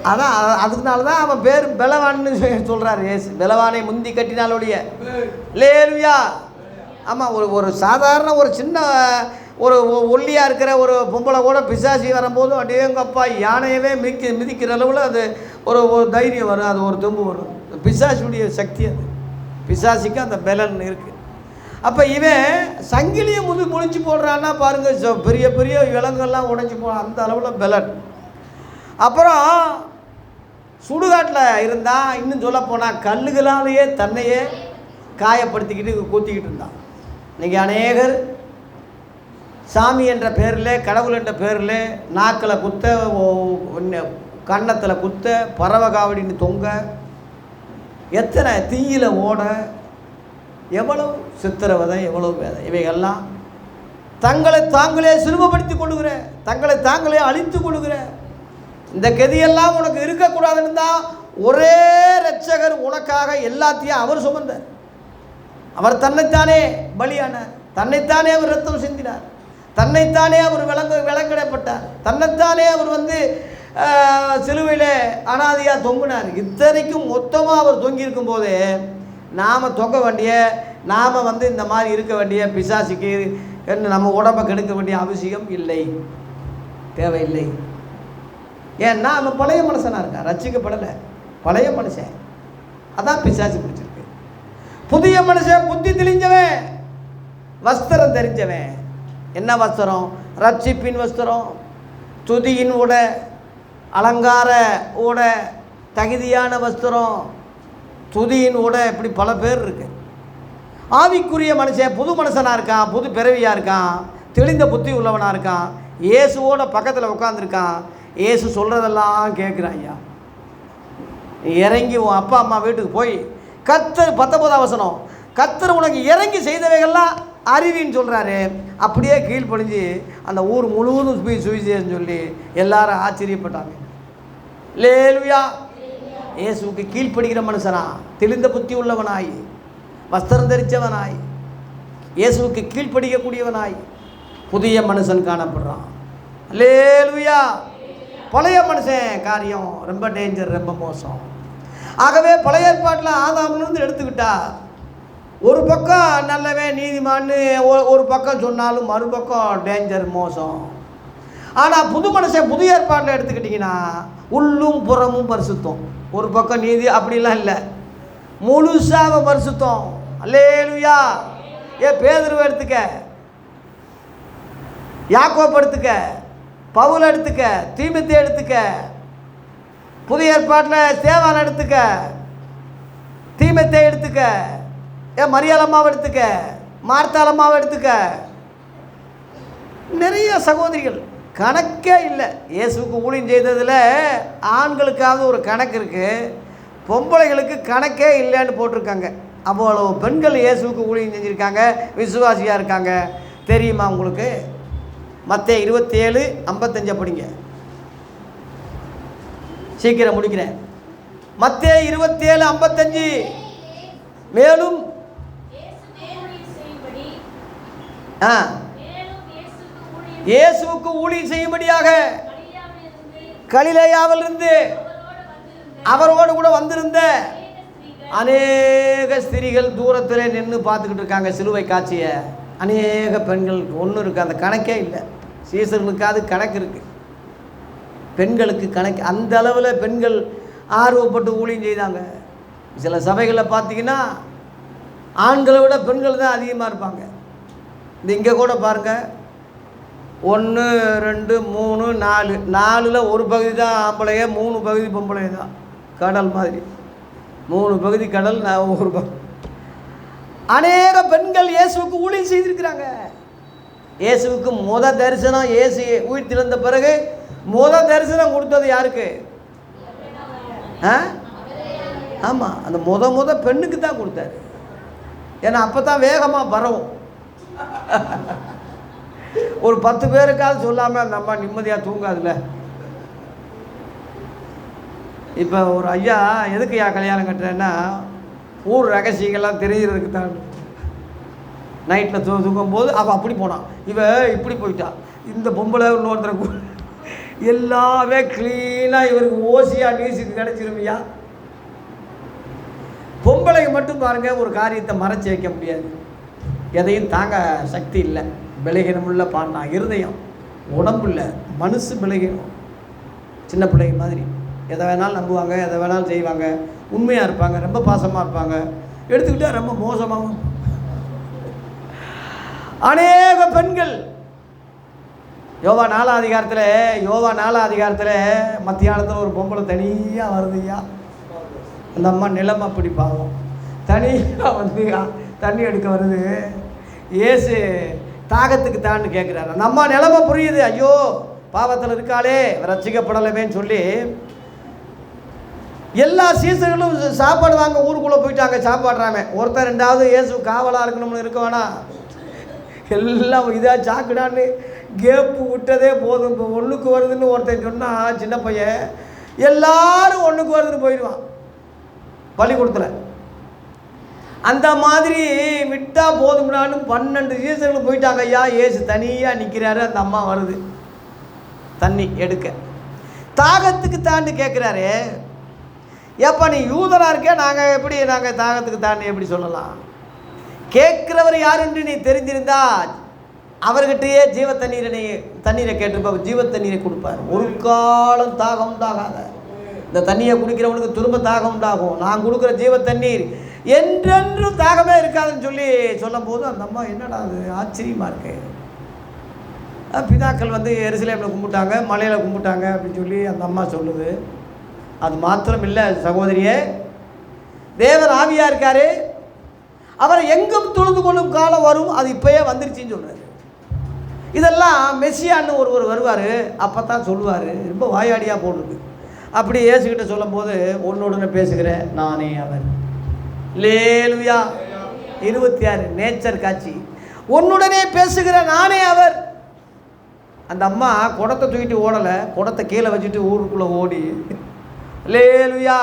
A: அதான் அதுக்குனால தான் அவன் பேர் பலவான்னு சொல்கிறார் ஏசு. பலவானை முந்தி கட்டினாலுடைய. லேலுயா. ஆமாம். ஒரு சாதாரண ஒரு சின்ன ஒரு ஒல்லியாக இருக்கிற ஒரு பொம்பளை கூட பிசாசி வரும்போது அடேங்கப்பா யானையவே மிதிக்கிற அளவில் அது ஒரு தைரியம் வரும், அது ஒரு தெம்பு வரும். பிசாசியுடைய சக்தி அது. பிசாசிக்கு அந்த பலன் இருக்குது. அப்போ இவன் சங்கிலியை முடிச்சு போடுறான்னா பாருங்கள், பெரிய பெரிய விலங்குகள்லாம் உடைஞ்சி போகிறான், அந்த அளவில் பலன். அப்புறம் சுடுகாட்டில் இருந்தால், இன்னும் சொல்ல போனால் கல்லுகளாலேயே தன்னையே காயப்படுத்திக்கிட்டு கூத்திக்கிட்டு இருந்தான். இன்றைக்கி அநேகர் சாமி என்ற பேரில், கடவுள் என்ற பேரில் நாக்கில் குத்த, கன்னத்தில் குத்த, பறவை காவடின்னு தொங்க, எத்தனை தீயில ஓட, எவ்வளவு சித்திரவதை, எவ்வளவு வேதை. இவைகள்லாம் தங்களை தாங்களே சிறுமப்படுத்தி கொள்ளுகிற, தங்களை தாங்களே அழித்து கொள்ளுகிற இந்த கதியெல்லாம் உனக்கு இருக்கக்கூடாதுன்னு தான் ஒரே இரட்சகர் உனக்காக எல்லாத்தையும் அவர் சுமந்தார். அவர் தன்னைத்தானே பலியானார், தன்னைத்தானே அவர் ரத்தம் சிந்தினார், தன்னைத்தானே அவர் விலங்கிடப்பட்டார், தன்னைத்தானே அவர் வந்து சிலுவையில் அனாதியாக தொங்கினார். இத்தனைக்கும் மொத்தமாக அவர் தொங்கியிருக்கும் போதே நாம் தொங்க வேண்டிய, நாம் வந்து இந்த மாதிரி இருக்க வேண்டிய பிசாசுக்கு என்ன நம்ம உடம்பை கெடுக்க வேண்டிய அவசியம் இல்லை, தேவையில்லை. ஏன்னா அவன் பழைய மனுஷனாக இருக்கான், ரட்சிக்கப்படலை, பழைய மனுஷன். அதான் பிசாசு பிடிச்சிருக்கு. புதிய மனுஷன் புத்தி தெளிஞ்சவன், வஸ்திரம் தெரிஞ்சவன். என்ன வஸ்திரம்? ரட்சிப்பின் வஸ்திரம், துதியின் உடை, அலங்கார உடை, தகுதியான வஸ்திரம், துதியின் உடை, இப்படி பல பேர் இருக்கு. ஆவிக்குரிய மனுஷன் புது மனுஷனாக இருக்கான், புது பிறவியாக இருக்கான், தெளிந்த புத்தி உள்ளவனாக இருக்கான், இயேசுவோட பக்கத்தில் உட்காந்துருக்கான், இயேசு சொல்கிறதெல்லாம் கேட்குறான். ஐயா இறங்கி உன் அப்பா அம்மா வீட்டுக்கு போய் கர்த்தர் 19ஆம் வசனம், கர்த்தர் உனக்கு இறங்கி செய்தவைகள்லாம் அறிவின்னு சொல்கிறாரு. அப்படியே கீழ்ப்படிஞ்சு அந்த ஊர் முழுவதும் போய் சுவிசேஷம் சொல்லி எல்லாரும் ஆச்சரியப்பட்டாங்க. லேலுயா. இயேசுவுக்கு கீழ்ப்படுகிற மனுஷனா, தெளிந்த புத்தி உள்ளவனாய், வஸ்திரம் தரித்தவனாய், இயேசுவுக்கு கீழ்ப்படிக்கக்கூடியவனாய் புதிய மனுஷன் காணப்படுறான். லேலுயா. பழைய மனுஷன் காரியம் ரொம்ப டேஞ்சர், ரொம்ப மோசம். ஆகவே பழைய ஏற்பாட்டில் ஆதாமிலிருந்து எடுத்துக்கிட்டா ஒரு பக்கம் நல்லவன் நீதிமான்னு ஒரு பக்கம் சொன்னாலும் மறுபக்கம் டேஞ்சர், மோசம். ஆனால் புது மனுஷன் புதிய ஏற்பாட்டில் எடுத்துக்கிட்டிங்கன்னா உள்ளும் புறமும் பரிசுத்தம். ஒரு பக்கம் நீதி அப்படிலாம் இல்லை, முழுசாக பரிசுத்தம். அல்லேலூயா. பேதுருவை எடுத்துக்க, யாக்கோபு எடுத்துக்க, பவுல் எடுத்துக்க, தீமோத்தேயு எடுத்துக்க, புதிய ஏற்பாட்டில் ஸ்தேவான் எடுத்துக்க, தீமோத்தேயு எடுத்துக்க, மரியாள் அம்மாவை எடுத்துக்க, மார்த்தாள் அம்மாவை எடுத்துக்க, நிறைய சகோதரிகள் கணக்கே இல்லை. இயேசுக்கு ஊழியம் செய்ததில் ஆண்களுக்காவது ஒரு கணக்கு இருக்குது, பொம்பளைகளுக்கு கணக்கே இல்லைன்னு போட்டிருக்காங்க. அவ்வளோ பெண்கள் இயேசுக்கு ஊழியம் செஞ்சுருக்காங்க, விசுவாசியாக இருக்காங்க. தெரியுமா உங்களுக்கு? மத்தேயு 27:55 படிங்க, சீக்கிரம் முடிக்கிறேன். மத்தேயு 27:55. மேலும் இயேசுவுக்கு ஊழியம் செய்யும்படியாக கலிலேயாவிலிருந்து அவரோடு கூட வந்திருந்த அநேக ஸ்திரீகள் தூரத்தில் நின்று பார்த்துக்கிட்டு இருக்காங்க சிலுவை காட்சியை. அநேக பெண்கள் ஒன்று இருக்குது, அந்த கணக்கே இல்லை. சீசர்களுக்காவது கணக்கு இருக்குது, பெண்களுக்கு கணக்கு. அந்த அளவில் பெண்கள் ஆர்வப்பட்டு ஊழியம் செய்தாங்க. சில சபைகளில் பார்த்தீங்கன்னா ஆண்களை விட பெண்கள் தான் அதிகமாக இருப்பாங்க. இந்த இங்கே கூட பாருங்கள், 1 2 3 4 4ல் ஒரு பகுதி தான் ஆம்பளைய, 3 பகுதி பொம்பளைய தான். கடல் மாதிரி 3 பகுதி கடல், ஒரு பகுதி. அநேக பெண்கள் இயேசுவுக்கு ஊழியம் செய்திருக்கிறாங்க. இயேசுவுக்கு தரிசனம், இயேசு உயிர் திறந்த பிறகு தரிசனம் கொடுத்தது யாருக்கு? ஆமாம், அந்த பெண்ணுக்கு தான் கொடுத்தாரு. ஏன்னா அப்போ தான் வேகமாக பரவும். ஒரு 10 பேருக்காவது சொல்லாமல் அந்த அம்மா நிம்மதியாக தூங்காதுல்ல. இப்போ ஒரு ஐயா எதுக்கு கல்யாணம் கட்டுறேன்னா, ஊர் ரகசியங்கள்லாம் தெரிகிறதுக்கு தான். நைட்டில் தூங்கும்போது அவள் அப்படி போனான், இவன் இப்படி போயிட்டான், இந்த பொம்பளை இன்னொருத்தரை எல்லாமே க்ளீனாக இவருக்கு ஓசியாக நியூஸுக்கு கிடச்சிருமையா. பொம்பளைக்கு மட்டும் பாருங்கள், ஒரு காரியத்தை மறைச்சி வைக்க முடியாது, எதையும் தாங்க சக்தி இல்லை, விலகினமுள்ள பாண்டா, இருதயம், உடம்பு இல்லை, மனசு விலகிடும். சின்ன பிள்ளைங்க மாதிரி எதை வேணாலும் நம்புவாங்க, எதை வேணாலும் செய்வாங்க, உண்மையாக இருப்பாங்க, ரொம்ப பாசமாக இருப்பாங்க. எடுத்துக்கிட்டால் ரொம்ப மோசமாகவும். அநேக பெண்கள் யோவா 4ஆம் அதிகாரத்தில் மத்தியானத்தில் ஒரு பொம்பளை தனியாக வருதுயா. அந்த அம்மா நிலைமை அப்படி பாவம், தனியாக வந்து தண்ணி எடுக்க வருது. இயேசு தாகத்துக்கு தான்னு கேட்குறாரு. அந்த அம்மா நிலைமை புரியுது, ஐயோ பாவத்தில் இருக்காளே, ரட்சிக்கப்படலைமேன்னு சொல்லி எல்லா சீசர்களும் சாப்பாடு வாங்க ஊருக்குள்ளே போயிட்டாங்க, சாப்பாடுறாங்க. ஒருத்தர் 2வது இயேசு காவலாக இருக்கணும்னு இருக்க வேணாம், எல்லாம் இதாக சாக்குடான்னு கேப்பு விட்டதே போதும். இப்போ 1க்கு வருதுன்னு ஒருத்தன் சொன்னால், சின்ன பையன் எல்லாரும் 1க்கு வருதுன்னு போயிடுவான் பள்ளிக்கூடத்தில். அந்த மாதிரி விட்டால் போதும்னாலும் 12 சீசர்கள் போயிட்டாங்க. ஐயா ஏசு தனியாக நிற்கிறாரு, அந்த அம்மா வருது தண்ணி எடுக்க. தாகத்துக்கு தாண்டி கேட்குறாரு. ஏப்பா நீ யூதராக இருக்கே, நாங்கள் தாகத்துக்கு தாண்டி எப்படி சொல்லலாம்? கேட்குறவர் யார் என்று நீ தெரிஞ்சிருந்தா அவர்கிட்டயே தண்ணீரை கேட்டிருப்ப, ஜீவ தண்ணீரை கொடுப்பார். ஒரு காலம் தாகம் உண்டாகாத, இந்த தண்ணியை குடிக்கிறவனுக்கு திரும்ப தாகம் உண்டாகும். நான் கொடுக்குற ஜீவ தண்ணீர் என்றென்றும் தாகமே இருக்காதுன்னு சொல்லும் போது அந்த அம்மா என்னடா அது ஆச்சரியமாக இருக்கு. பிதாக்கள் வந்து எருசலேமில் கும்பிட்டாங்க, மலையில் கும்பிட்டாங்க அப்படின்னு சொல்லி அந்த அம்மா சொல்லுது. அது மாத்திரம் இல்லை சகோதரியே, தேவன் ஆவியாக இருக்காரு. அவரை எங்கும் தொழுது கொள்ளும் காலம் வரும், அது இப்போயே வந்துருச்சின்னு சொல்கிறார். இதெல்லாம் மெஸ்ஸியான்னு ஒருவர் வருவார், அப்போ தான் சொல்லுவார். ரொம்ப வாயாடியாக போடுறது. அப்படி இயேசுகிட்ட சொல்லும் போது ஒன்னோடனே பேசுகிறேன் நானே அவர். லேலுயா 26 நேச்சர் காட்சி. உன்னுடனே பேசுகிற நானே அவர். அந்த அம்மா குடத்தை தூக்கிட்டு ஓடலை, குடத்தை கீழே வச்சுட்டு ஊருக்குள்ளே ஓடி லேலுயா.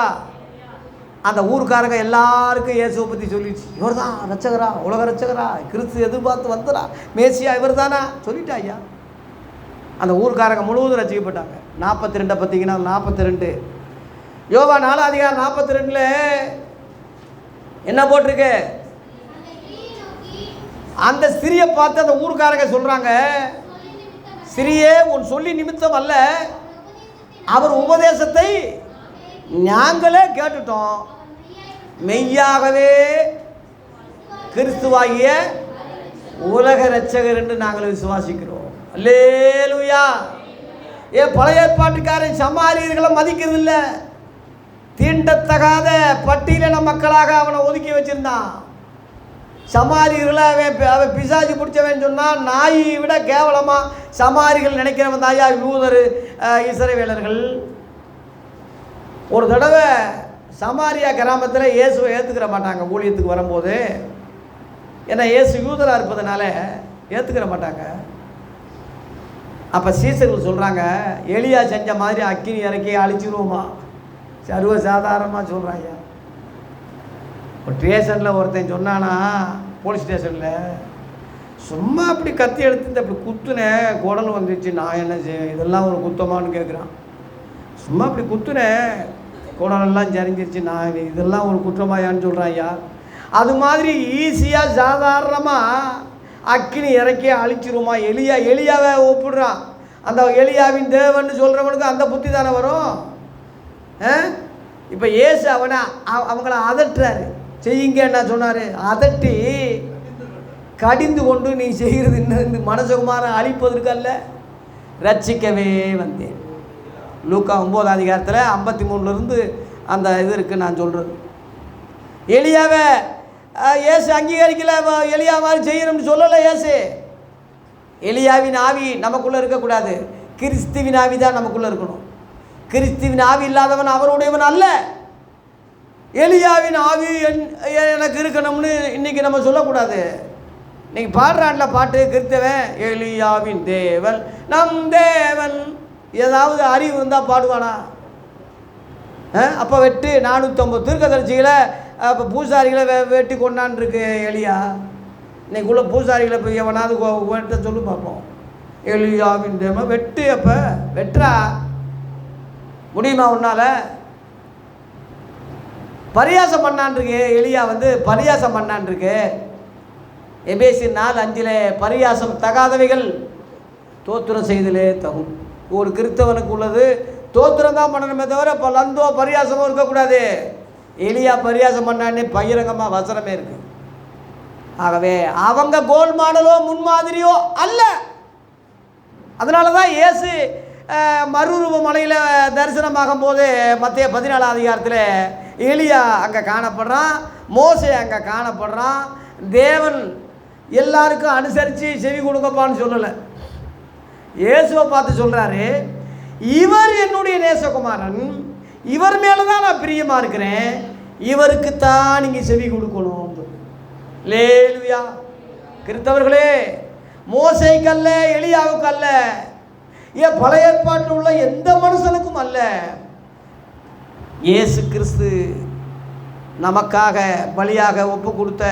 A: அந்த ஊருக்காரங்க எல்லாருக்கும் இயேசுவை பற்றி சொல்லிடுச்சு. இவர் தான் ரட்சகரா, உலக ரட்சகரா, கிறிஸ்து எதிர்பார்த்து வந்துடா, மேசியா இவர் தானா சொல்லிட்டா ஐயா. அந்த ஊருக்காரங்க முழுவதும் ரசிக்கப்பட்டாங்க. 42 பார்த்தீங்கன்னா 42 யோவா 4:42 என்ன போட்டிருக்கு? அந்த ஸ்திரியை பார்த்து அந்த ஊருக்காரங்க சொல்கிறாங்க, ஸ்திரியே உன் சொல்லி நிமித்தம் அல்ல, அவர் உபதேசத்தை நாங்களே கேட்டுட்டோம், மெய்யாகவே கிறிஸ்துவாகிய உலக இரட்சகர் என்று நாங்கள் விசுவாசிக்கிறோம். அல்லேலூயா. பழைய ஏற்பாட்டுக்காரன் சமாரியர்களை மதிக்கிறது இல்லை. தீண்டத்தகாத பட்டியலின மக்களாக அவனை ஒதுக்கி வச்சிருந்தான். சமாரியர்களை அவன் பிசாசு பிடிச்சவன் சொன்னால் நாயை விட கேவலமாக சமாரிகள் நினைக்கிறவன் தாயா யூதர் இஸ்ரவேலர்கள். ஒரு தடவை சமாரியா கிராமத்தில் இயேசுவை ஏற்றுக்கிற மாட்டாங்க ஊழியத்துக்கு வரும்போது. ஏன்னா இயேசு யூதராக இருப்பதனால ஏற்றுக்கிற மாட்டாங்க. அப்போ சீசர்கள் சொல்கிறாங்க, எலியா செஞ்ச மாதிரி அக்கினி இறக்கி அழிச்சிருவோமா? சர்வ சாதாரணமாக சொல்கிறாங்க. ஒரு ஸ்டேஷனில் ஒருத்தன் சொன்னானா, போலீஸ் ஸ்டேஷனில், சும்மா அப்படி கத்தி எடுத்து அப்படி குத்துனேன், குடல் வந்துச்சு, நான் என்ன செய்ய, இதெல்லாம் ஒரு குத்தமானு கேட்குறான். சும்மா அப்படி குத்துனேன், குடலெல்லாம் சரிஞ்சிருச்சு, நான் இதெல்லாம் ஒரு குற்றமாயான்னு சொல்கிறான் ஐயா. அது மாதிரி ஈஸியாக சாதாரணமாக அக்கினி இறக்கி அழிச்சிருமா? எலியாவை ஒப்பிடுறான். அந்த எலியாவின் தேவன்னு சொல்கிறவனுக்கு அந்த புத்தி தானே வரும். இப்போ இயேசு அவங்கள அதட்டுறாரு, செய்யுங்க என்ன சொன்னார், அதட்டி கடிந்து கொண்டு நீ செய்கிறது இன்னும் மனசுகுமார அழிப்பதற்கல்ல, ரட்சிக்கவே வந்தேன். லூக்கா 9 53 அந்த இது இருக்குது நான் சொல்கிறது. எலியாவை இயேசு அங்கீகரிக்கல, எலியா மாதிரி செய்யணும்னு சொல்லலை இயேசு. எலியாவின் ஆவி நமக்குள்ளே இருக்கக்கூடாது, கிறிஸ்துவின் ஆவி தான் நமக்குள்ளே இருக்கணும். கிறிஸ்துவின் ஆவி இல்லாதவன் அவருடையவன் அல்ல. எலியாவின் ஆவி எனக்கு இருக்கணும்னு இன்றைக்கி நம்ம சொல்லக்கூடாது. இன்றைக்கி பாடுறான்ல பாட்டு, கிறிஸ்தவன் எலியாவின் தேவன் நம் தேவன், ஏதாவது அறிவு இருந்தால் பாடுவானா? அப்போ வெட்டு 450 தீர்க்கதரிசிகளை அப்போ பூசாரிகளை வெட்டி கொண்டான் இருக்கு எலியா. இன்னைக்குள்ள பூசாரிகளை போய் எவனாவது வெட்ட சொல்லி பார்ப்போம். எலியாவின் தேவன் வெட்டு, அப்போ வெட்டுறா முடியுமா உன்னால்? பரியாசம் பண்ணான் இருக்கு எலியா, பரியாசம் பண்ணான் இருக்கு. எபேசியர் 4:5 பரியாசம் தகாதவைகள் தோத்திரம் செய்தலே தகும். ஒரு கிறிஸ்தவனுக்கு உள்ளது தோத்திரம் தான் பண்ணணுமே தவிர இப்போ லந்தோ பரியாசமும் இருக்கக்கூடாது. எலியா பரியாசம் பண்ணானே பகிரங்கமாக வசனமே இருக்கு. ஆகவே அவங்க கோல் மாடலோ முன்மாதிரியோ அல்ல. அதனால தான் இயேசு மறுரூப மலையில் தரிசனமாகும் போது மத்திய 14 எலியா அங்கே காணப்படுறான், மோசே அங்கே காணப்படுறான். தேவன் எல்லாருக்கும் அனுசரித்து செவி கொடுக்கப்பான்னு சொல்லலை, இயேசுவை பார்த்து சொல்கிறாரு, இவர் என்னுடைய நேசகுமாரன், இவர் மேலே தான் நான் பிரியமாக இருக்கிறேன், இவருக்குத்தான் நீங்கள் செவி கொடுக்கணும். லேலுயா. கிறிஸ்தவர்களே, மோசேக்கு அல்ல, எலியாவுக்கு அல்ல, ஏன் பழைய ஏற்பாட்டில் உள்ள எந்த மனுஷனுக்கும் அல்ல. இயேசு கிறிஸ்து நமக்காக பலியாக ஒப்பு கொடுத்த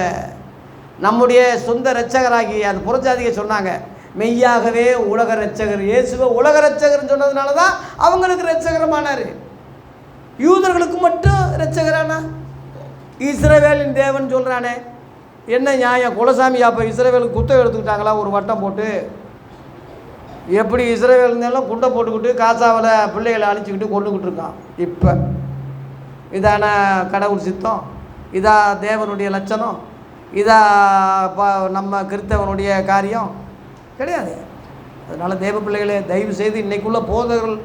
A: நம்முடைய சொந்த இரட்சகராகி அந்த புறஜாதிக சொன்னாங்க, மெய்யாகவே உலக இரட்சகர். இயேசுவை உலக இரட்சகர்னு சொன்னதுனால தான் அவங்களுக்கு இரட்சகரமானார். யூதர்களுக்கு மட்டும் இரட்சகரானா? இஸ்ரவேலின் தேவன் சொல்கிறானே, என்ன நியாயம்? குலசாமி அப்போ இஸ்ரவேலுக்கு குத்தம் எடுத்துக்கிட்டாங்களா ஒரு வட்டம் போட்டு? எப்படி இஸ்ரவேல் இருந்தாலும் குண்டை போட்டுக்கிட்டு காசாவில் பிள்ளைகளை அழிச்சிக்கிட்டு கொண்டுக்கிட்டு இருக்கான். இப்போ இதான கடவுள் சித்தம்? இதா தேவனுடைய லட்சணம்? இதா நம்ம கிறிஸ்தவனுடைய காரியம்? கிடையாது. அதனால் தேவ பிள்ளைகளே, தயவு செய்து இன்றைக்குள்ள போதகர்கள்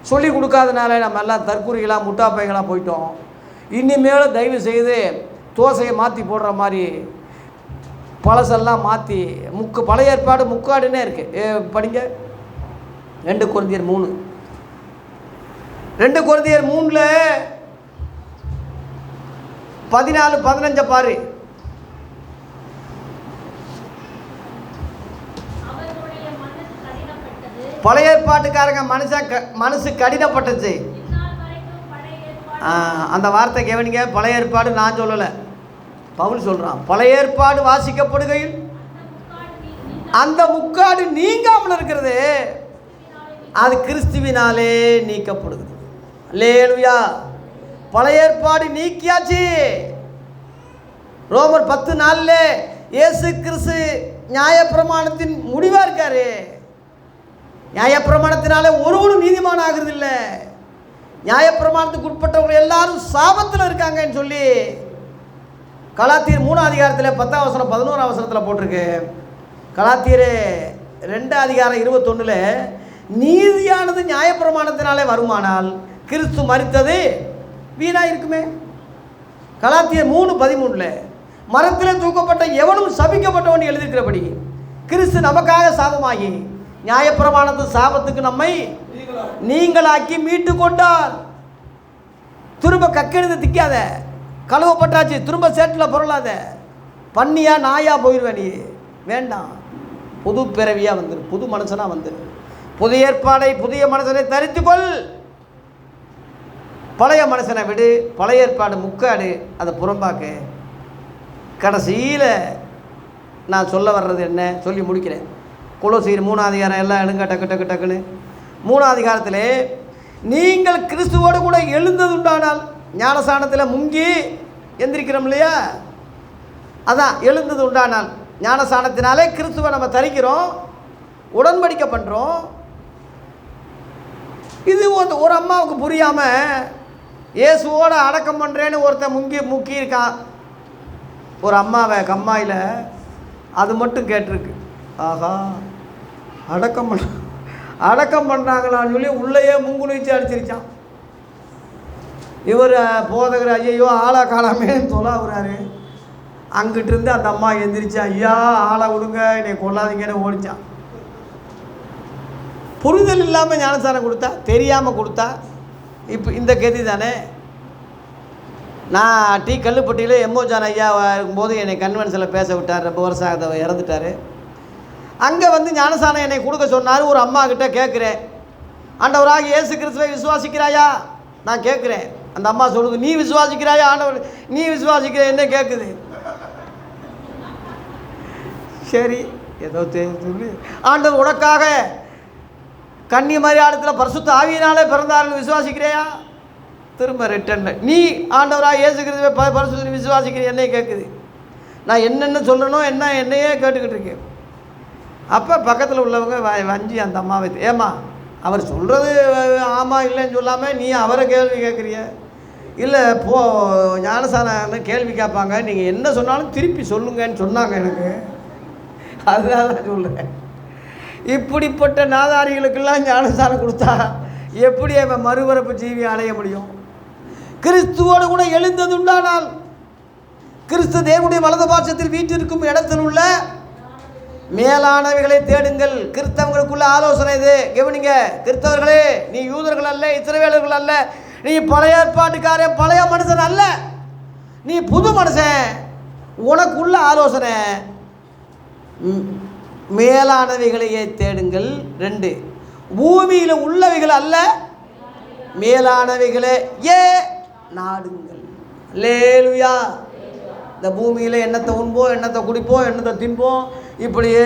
A: சொல்லி கொடுக்காதனால நம்ம எல்லாம் தற்கூரிகளாக முட்டாப்பைகளாக போயிட்டோம். இனிமேலும் தயவு செய்து தோசையை மாற்றி போடுற மாதிரி பழசெல்லாம் மாற்றி பழைய ஏற்பாடு முக்காடுன்னே இருக்குது. படிங்க 2 கொரிந்தியர் 3. 2 கொரிந்தியர் 3ல் 14-15 பாரு. பழைய ஏற்பாட்டுக்காரங்க மனசு கடினப்பட்டுச்சு. அந்த வார்த்தை கவனிங்க. பழைய ஏற்பாடு நான் சொல்லலை, பவுல் சொல்கிறான். பழைய ஏற்பாடு வாசிக்கப்படுகையில் அந்த முக்காடு நீங்காமல் இருக்கிறது, அது கிறிஸ்துவினாலே நீக்கப்படுகிறது. அல்லேலூயா. பழைய ஏற்பாடு நீக்கியாச்சு. ரோமர் 10:4 இயேசு கிறிஸ்து நியாயப்பிரமாணத்தின் முடிவாக இருக்காரு. நியாயப்பிரமாணத்தினாலே ஒருவனும் நீதிமான ஆகிறது இல்லை. நியாயப்பிரமாணத்துக்கு உட்பட்டவர்கள் எல்லாரும் சாபத்தில் இருக்காங்கன்னு சொல்லி கலாத்தியர் 3 அதிகாரத்தில் 10 வசனம் 11 வசனத்தில் போட்டிருக்கு. கலாத்தியர் 2 அதிகாரம் 21 நீதியானது நியாயப்பிரமாணத்தினாலே வருமானால் கிறிஸ்து மரித்தது வீணாக இருக்குமே. கலாத்தியர் 3:13 மரத்தில் தூக்கப்பட்ட எவனும் சபிக்கப்பட்டவன் எழுதியிருக்கிறபடி கிறிஸ்து நமக்காக சாபமாகி நியாயப்பிரமாணத்து சாபத்துக்கு நம்மை நீங்களாக்கி மீட்டு கொண்டார். திரும்ப கக்கெடுத்து திக்காத, கழுவப்பட்டாச்சு, திரும்ப சேற்றில் பொருளாத, பண்ணியா நாயா போயிடுவேன். நீ வேண்டாம், புது பிறவியாக வந்துரு, புது மனுஷனாக வந்துரு. புதிய ஏற்பாடை புதிய மனுஷனை தரித்துக்கொள். பழைய மனுஷனை விடு. பழைய ஏற்பாடு முக்காடு, அதை புறம்பாக்கு. கடைசியில் நான் சொல்ல வர்றது என்ன சொல்லி முடிக்கிறேன். கொலோசியர் 3 அதிகாரம் எல்லாம் எடுங்க டக்குன்னு. 3 அதிகாரத்தில் நீங்கள் கிறிஸ்துவோடு கூட எழுந்ததுண்டானால், ஞானஸ்நானத்தில் முங்கி எந்திரிக்கிறோம் இல்லையா, அதான் எழுந்தது உண்டானால் ஞானஸ்நானத்தினாலே கிறிஸ்துவை நம்ம தரிக்கிறோம், உடன்படிக்கை பண்ணுறோம். இது ஒரு அம்மாவுக்கு புரியாமல் இயேசுவோட அடக்கம் பண்ணுறேன்னு ஒருத்தன் முக்கியிருக்கான். ஒரு அம்மாவை கம்மாயில் அது மட்டும் கேட்டிருக்கு. ஆஹா, அடக்கம் பண்ணுறாங்களான்னு சொல்லி உள்ளேயே முங்குனிச்சு அடிச்சிருச்சான். இவர் போதகர் ஐயோ ஆளா காலாமேன்னு தொலாவுறாரு. அங்கிட்டு இருந்து அந்த அம்மா எந்திரிச்சு ஐயா ஆளை விடுங்க, என்னை கொள்ளாதீங்கன்னு ஓடிச்சான். புரிதல் இல்லாமல் ஞானஸ்தானம் கொடுத்தா, தெரியாமல் கொடுத்தா. இப்போ இந்த கதி தானே. நான் கல்லுப்பட்டியில் எம்மோஜான் ஐயா இருக்கும்போது என்னை கன்வென்ஷனில் பேச விட்டார். ரொம்ப வருஷம் அதை இறந்துட்டார். அங்கே வந்து ஞானஸ்தானம் என்னை கொடுக்க சொன்னார். ஒரு அம்மா கிட்ட கேட்குறேன், ஆண்டவராக இயேசு கிறிஸ்துவை விசுவாசிக்கிறாயா? நான் கேட்குறேன். அந்த அம்மா சொல்லுது, நீ விசுவாசிக்கிறாயா? ஆண்டவர் நீ விசுவாசிக்கிற என்ன கேட்குது. சரி ஏதோ சொல்லி, ஆண்டவர் உனக்காக கன்னி மரியாதத்தில் பரிசுத்த ஆவியினாலே பிறந்தார்கள் விசுவாசிக்கிறையா? திரும்ப ரிட்டனில் நீ ஆண்டவராக இயேசு கிறிஸ்துவை பரிசுத்த விசுவாசிக்கிற என்னையே கேட்குது. நான் என்னென்ன சொல்லணுமோ என்னையே கேட்டுக்கிட்டு இருக்கேன். அப்போ பக்கத்தில் உள்ளவங்க வஞ்சி அந்த அம்மாவை, ஏம்மா அவர் சொல்கிறது ஆமாம் இல்லைன்னு சொல்லாமல் நீ அவரை கேள்வி கேட்குறிய? இல்லை ஞானசான கேள்வி கேட்பாங்க, நீங்கள் என்ன சொன்னாலும் திருப்பி சொல்லுங்கன்னு சொன்னாங்க எனக்கு. அதுதான் நான் சொல்லுறேன். இப்படிப்பட்ட நாதாரிகளுக்கெல்லாம் ஞானசானம் கொடுத்தா எப்படி அவன் மறுபிறப்பு ஜீவி அடைய முடியும்? கிறிஸ்துவோடு கூட எழுந்தது உண்டானால், கிறிஸ்து தேவனுடைய வலது பாட்சத்தில் வீட்டிற்கும் இடத்தில் உள்ள மேலானவைகளை தேடுங்கள். கிறிஸ்தவங்களுக்குள்ள ஆலோசனை இது, கவனிங்க. கிறிஸ்தவர்களே, நீ யூதர்கள் அல்ல, இஸ்ரவேலர்கள் அல்ல, நீ பழைய ஏற்பாட்டுக்காரன், பழைய மனுஷன் அல்ல, நீ புது மனுஷன். உனக்குள்ள ஆலோசனை மேலானவைகளையே தேடுங்கள். 2 பூமியில் உள்ளவைகள் அல்ல, மேலானவைகளே நாடுங்கள். அல்லேலூயா. இந்த பூமியில் என்னத்தை உண்போம், என்னத்தை குடிப்போம், என்னத்தை தின்போம், இப்படியே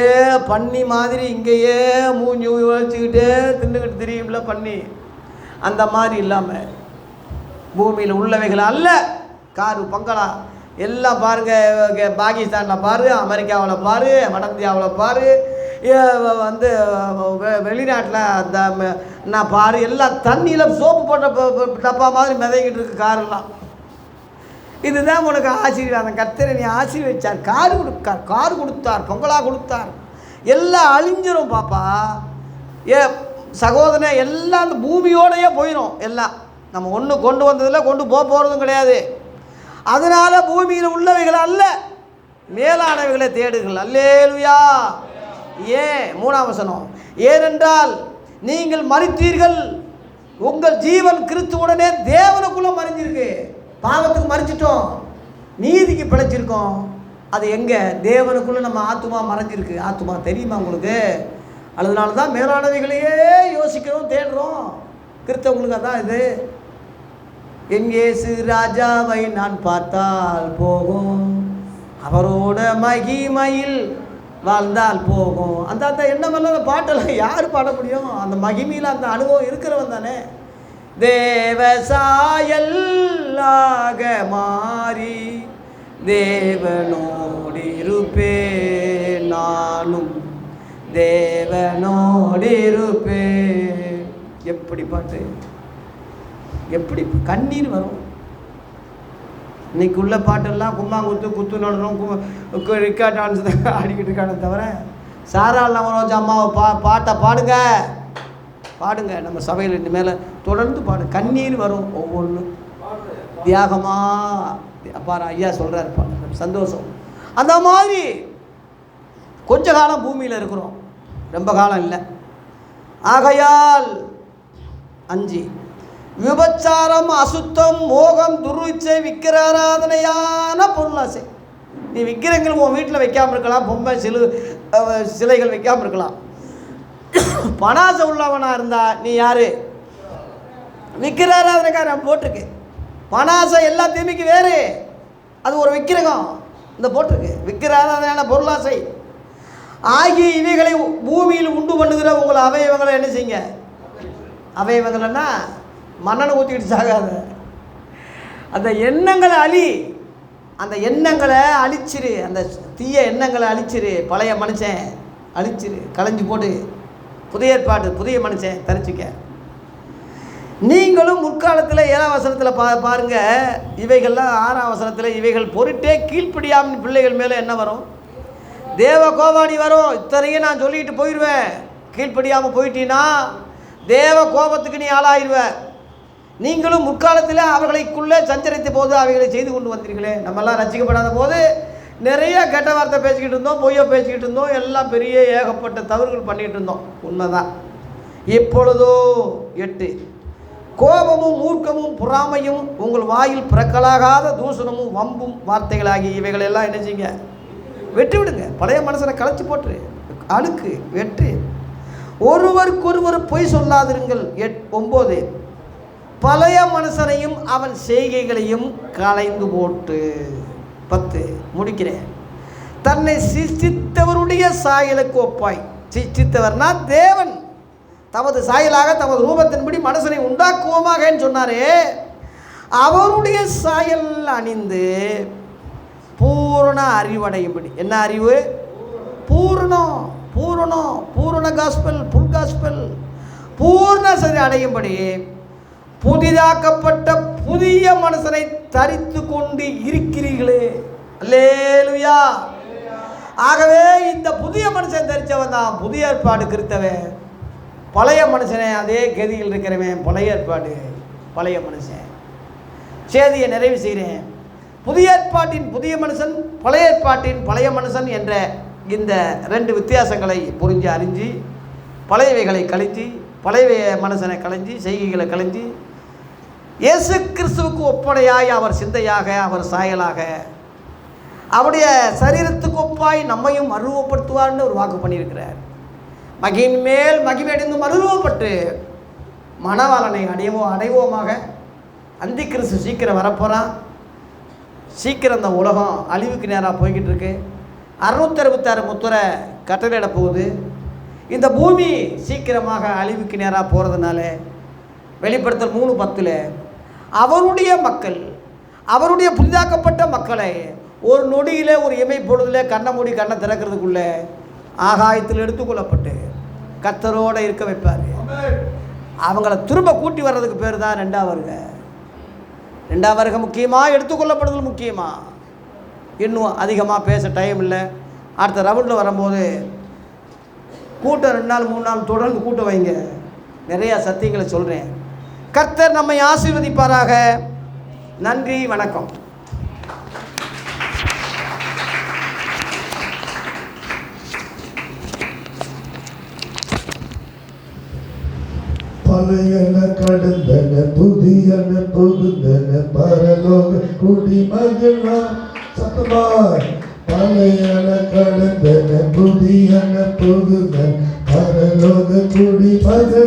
A: பண்ணி மாதிரி இங்கேயே மூஞ்சி வச்சுக்கிட்டே தின்னுக்கிட்டு தெரியும்ல பண்ணி, அந்த மாதிரி இல்லாமல் பூமியில் உள்ளவைகள் அல்ல. காரு பங்களா எல்லாம் பாருங்கள். பாகிஸ்தானில் பாரு, அமெரிக்காவில் பாரு, வட இந்தியாவில் பாரு, வந்து வெளிநாட்டில் அந்த நான் பாரு, எல்லாம் தண்ணியில் சோப்பு போட்ட டப்பா மாதிரி மிதங்கிட்டு இருக்கு காரெல்லாம். இதுதான் உனக்கு ஆசீர்வாதம். கர்த்தரை நீ ஆசீர்வதிச்சார், கார் கொடுத்தார், பொங்கலா கொடுத்தார். எல்லாம் அழிஞ்சிரும் பாப்பா. சகோதரனே, எல்லாம் அந்த பூமியோடையே போயிடும். எல்லாம் நம்ம ஒன்று கொண்டு வந்ததில் கொண்டு போகிறதும் கிடையாது. அதனால் பூமியில் உள்ளவைகள் அல்ல, மேலானவைகளை தேடுங்கள். அல்லேலுயா. ஏன்? 3ஆம் வசனம், ஏனென்றால் நீங்கள் மரித்தீர்கள், உங்கள் ஜீவன் கிறிஸ்துவுடனே தேவனுக்குள்ளே மறைஞ்சிருக்கு. பாவத்துக்கு மறைச்சிட்டோம், நீதிக்கு பிழைச்சிருக்கோம். அது எங்கே? தேவனுக்குள்ளே நம்ம ஆத்துமா மறைஞ்சிருக்கு. ஆத்துமா தெரியுமா உங்களுக்கு? அதனால தான் மேலானவைகளையே யோசிக்கிறோம், தேடுறோம். கிறிஸ்தவங்களுக்கு அதான் இது. எங்கேசு ராஜாவை நான் பார்த்தால் போகும், அவரோட மகிமையில் வாழ்ந்தால் போகும். அந்த அந்த எண்ணமெல்லாம் அந்த பாட்டெல்லாம் யார் பாட முடியும்? அந்த மகிமையில் அந்த அனுபவம் இருக்கிறவன் தானே. தேவசாயல்லாக மாறி தேவனோடு இருப்பேன், நானும் தேவனோடு இருப்பேன். எப்படி பாட்டு, எப்படி கண்ணீர் வரும். இன்னைக்கு உள்ள பாட்டெல்லாம் கும்மாங்குத்து, குத்து நடனம், ரிக்கா டான்ஸ் தான் ஆடிக்கிட்டு இருக்கானே தவிர, சாரால் நவரோஜா அம்மாவை பாட்டை பாடுங்க பாடுங்க. நம்ம சபையில் இனிமேல் தொடர்ந்து பாடு. கண்ணீர் வரும் ஒவ்வொன்றும். தியாகமாக அப்பாரு ஐயா சொல்கிறாரு, சந்தோஷம். அந்த மாதிரி கொஞ்ச காலம் பூமியில் இருக்கிறோம், ரொம்ப காலம் இல்லை. ஆகையால் 5, விபச்சாரம், அசுத்தம், மோகம், துர்விச்சை, விக்கிராராதனையான பொருளாசை. நீ விக்கிரங்கள் உன் வீட்டில் வைக்காமல் இருக்கலாம், பொம்மை சிலைகள் வைக்காமல் இருக்கலாம். பணாசை உள்ளவனாக இருந்தா நீ யாரு? விக்கிராராதனைக்காரன் போட்டிருக்கு. பணாசை எல்லா தீமைக்கு வேறு, அது ஒரு விக்கிரகம். இந்த போட்டிருக்கு விக்கிராராதனையான பொருளாசை ஆகிய இவைகளை பூமியில் உண்டு பண்ணுகிற உங்கள் அவயவங்களை என்ன செய்யுங்க? அவயவங்கள்னா மண்ணனை ஊற்றிக்கிட்டு சாகாத. அந்த எண்ணங்களை அந்த எண்ணங்களை அழிச்சிரு, அந்த தீய எண்ணங்களை அழிச்சிரு. பழைய மனுஷன் அழிச்சிரு, களைஞ்சி போட்டு புதிய ஏற்பாடு, புதிய மனுஷன் தரிச்சிக்க. நீங்களும் முற்காலத்தில் 7ஆம் வசனத்தில் பாருங்கள், இவைகள்லாம் 6ஆம் வசனத்தில் இவைகள் பொருட்டே கீழ்ப்படியாமல் பிள்ளைகள் மேலே என்ன வரும்? தேவ கோபாடி வரும். இத்தனையும் நான் சொல்லிட்டு போயிடுவேன். கீழ்ப்படியாமல் போயிட்டீன்னா தேவ கோபத்துக்கு நீ ஆளாயிருவ. நீங்களும் முற்காலத்தில் அவர்களுக்குள்ளே சஞ்சரித்த போது அவைகளை செய்து கொண்டு வந்தீர்களே. நம்மெல்லாம் ரசிக்கப்படாத போது நிறைய கெட்ட வார்த்தை பேசிக்கிட்டு இருந்தோம், பொய்யை பேசிக்கிட்டு இருந்தோம், எல்லாம் பெரிய ஏகப்பட்ட தவறுகள் பண்ணிகிட்டு இருந்தோம். உண்மைதான். இப்பொழுதோ 8, கோபமும் மூர்க்கமும் பொறாமையும் உங்கள் வாயில் பிறக்கலாகாத தூஷணமும் வம்பும் வார்த்தைகளாகி இவைகளெல்லாம் என்ன செய்யுங்க? வெற்றி விடுங்க. பழைய மனுஷனை களைச்சி போட்டு அழுக்கு வெற்றி. ஒருவருக்கொருவர் பொய் சொல்லாதிருங்கள். 9, பழைய மனுஷனையும் அவன் செய்கைகளையும் களைந்து போட்டு. 10 முடிக்கிறேன். தன்னை சிருஷ்டித்தவருடைய சாயலுக்கு ஒப்பாய். சிருஷ்டித்தவர்னா தேவன் தமது சாயலாக தமது ரூபத்தின்படி மனுஷனை உண்டாக்குவோமாகன்னு சொன்னாரே, அவருடைய சாயல் அணிந்து பூரண அறிவடையும்படி. என்ன அறிவு? பூரணம், பூரணம், பூரண காஸ்பல், புல் காஸ்பல், பூர்ண சரி அடையும்படி புதிதாக்கப்பட்ட புதிய மனுஷனை தரித்து கொண்டு இருக்கிறீர்களே. அல்லேலுயா. ஆகவே இந்த புதிய மனுஷன் தரித்தவன் தான் புதிய ஏற்பாடு கிறிஸ்தவன். பழைய மனுஷனை அதே கதியில் இருக்கிறவன் பழைய ஏற்பாடு பழைய மனுஷன். செய்தியை நிறைவு செய்கிறேன். புதிய ஏற்பாட்டின் புதிய மனுஷன், பழைய ஏற்பாட்டின் பழைய மனுஷன் என்ற இந்த 2 வித்தியாசங்களை புரிஞ்சு அறிஞ்சு பழையவைகளை கழித்து பழைய மனுஷனை களைஞ்சி செய்கைகளை களைஞ்சி இயேசு கிறிஸ்துவுக்கு ஒப்படையாய் அவர் சிந்தையாக அவர் சாயலாக அவருடைய சரீரத்துக்கு ஒப்பாய் நம்மையும் அருவப்படுத்துவார்னு ஒரு வாக்கு பண்ணியிருக்கிறார். மகியின் மேல் மகிமையடைந்து மறுரூபப்பட்டு மணவாளனை அடைவோமாக. அந்தி கிறிஸ்து சீக்கிரம் வரப்போகிறான். சீக்கிரம் அந்த உலகம் அழிவுக்கு நேராக போய்கிட்டு இருக்கு. 666 முத்திரை கட்டளையிட போகுது. இந்த பூமி சீக்கிரமாக அழிவுக்கு நேராக போகிறதுனால வெளிப்படுத்தல் 3:10 அவருடைய மக்கள், அவருடைய புதிதாக்கப்பட்ட மக்களை ஒரு நொடியில் ஒரு இமை பொழுதில் கண்ணை மூடி கண்ணை திறக்கிறதுக்குள்ள ஆகாயத்தில் எடுத்துக்கொள்ளப்பட்டு கர்த்தரோடு இருக்க வைப்பார். அவங்கள திரும்ப கூட்டி வர்றதுக்கு பேர் தான் 2ஆம் வருகை. 2ஆம் வருகை முக்கியமாக, எடுத்துக்கொள்ளப்படுதல் முக்கியமாக. இன்னும் அதிகமாக பேச டைம் இல்லை. அடுத்த ரவுண்டில் வரும்போது கூட்டம் 2 நாள் 3 நாள் தொடர்ந்து கூட்டம் வைங்க. நிறையா சத்தியங்களை சொல்கிறேன். கர்த்தர் நம்மை ஆசீர்வதிப்பாராக. நன்றி, வணக்கம்.
B: பழையன கடந்தன புதியன புகுந்தன பரலோக குடிமகனா சத்தமாய். பழையன கடந்தன புதியன புகுந்தன பரலோக குடிமகன்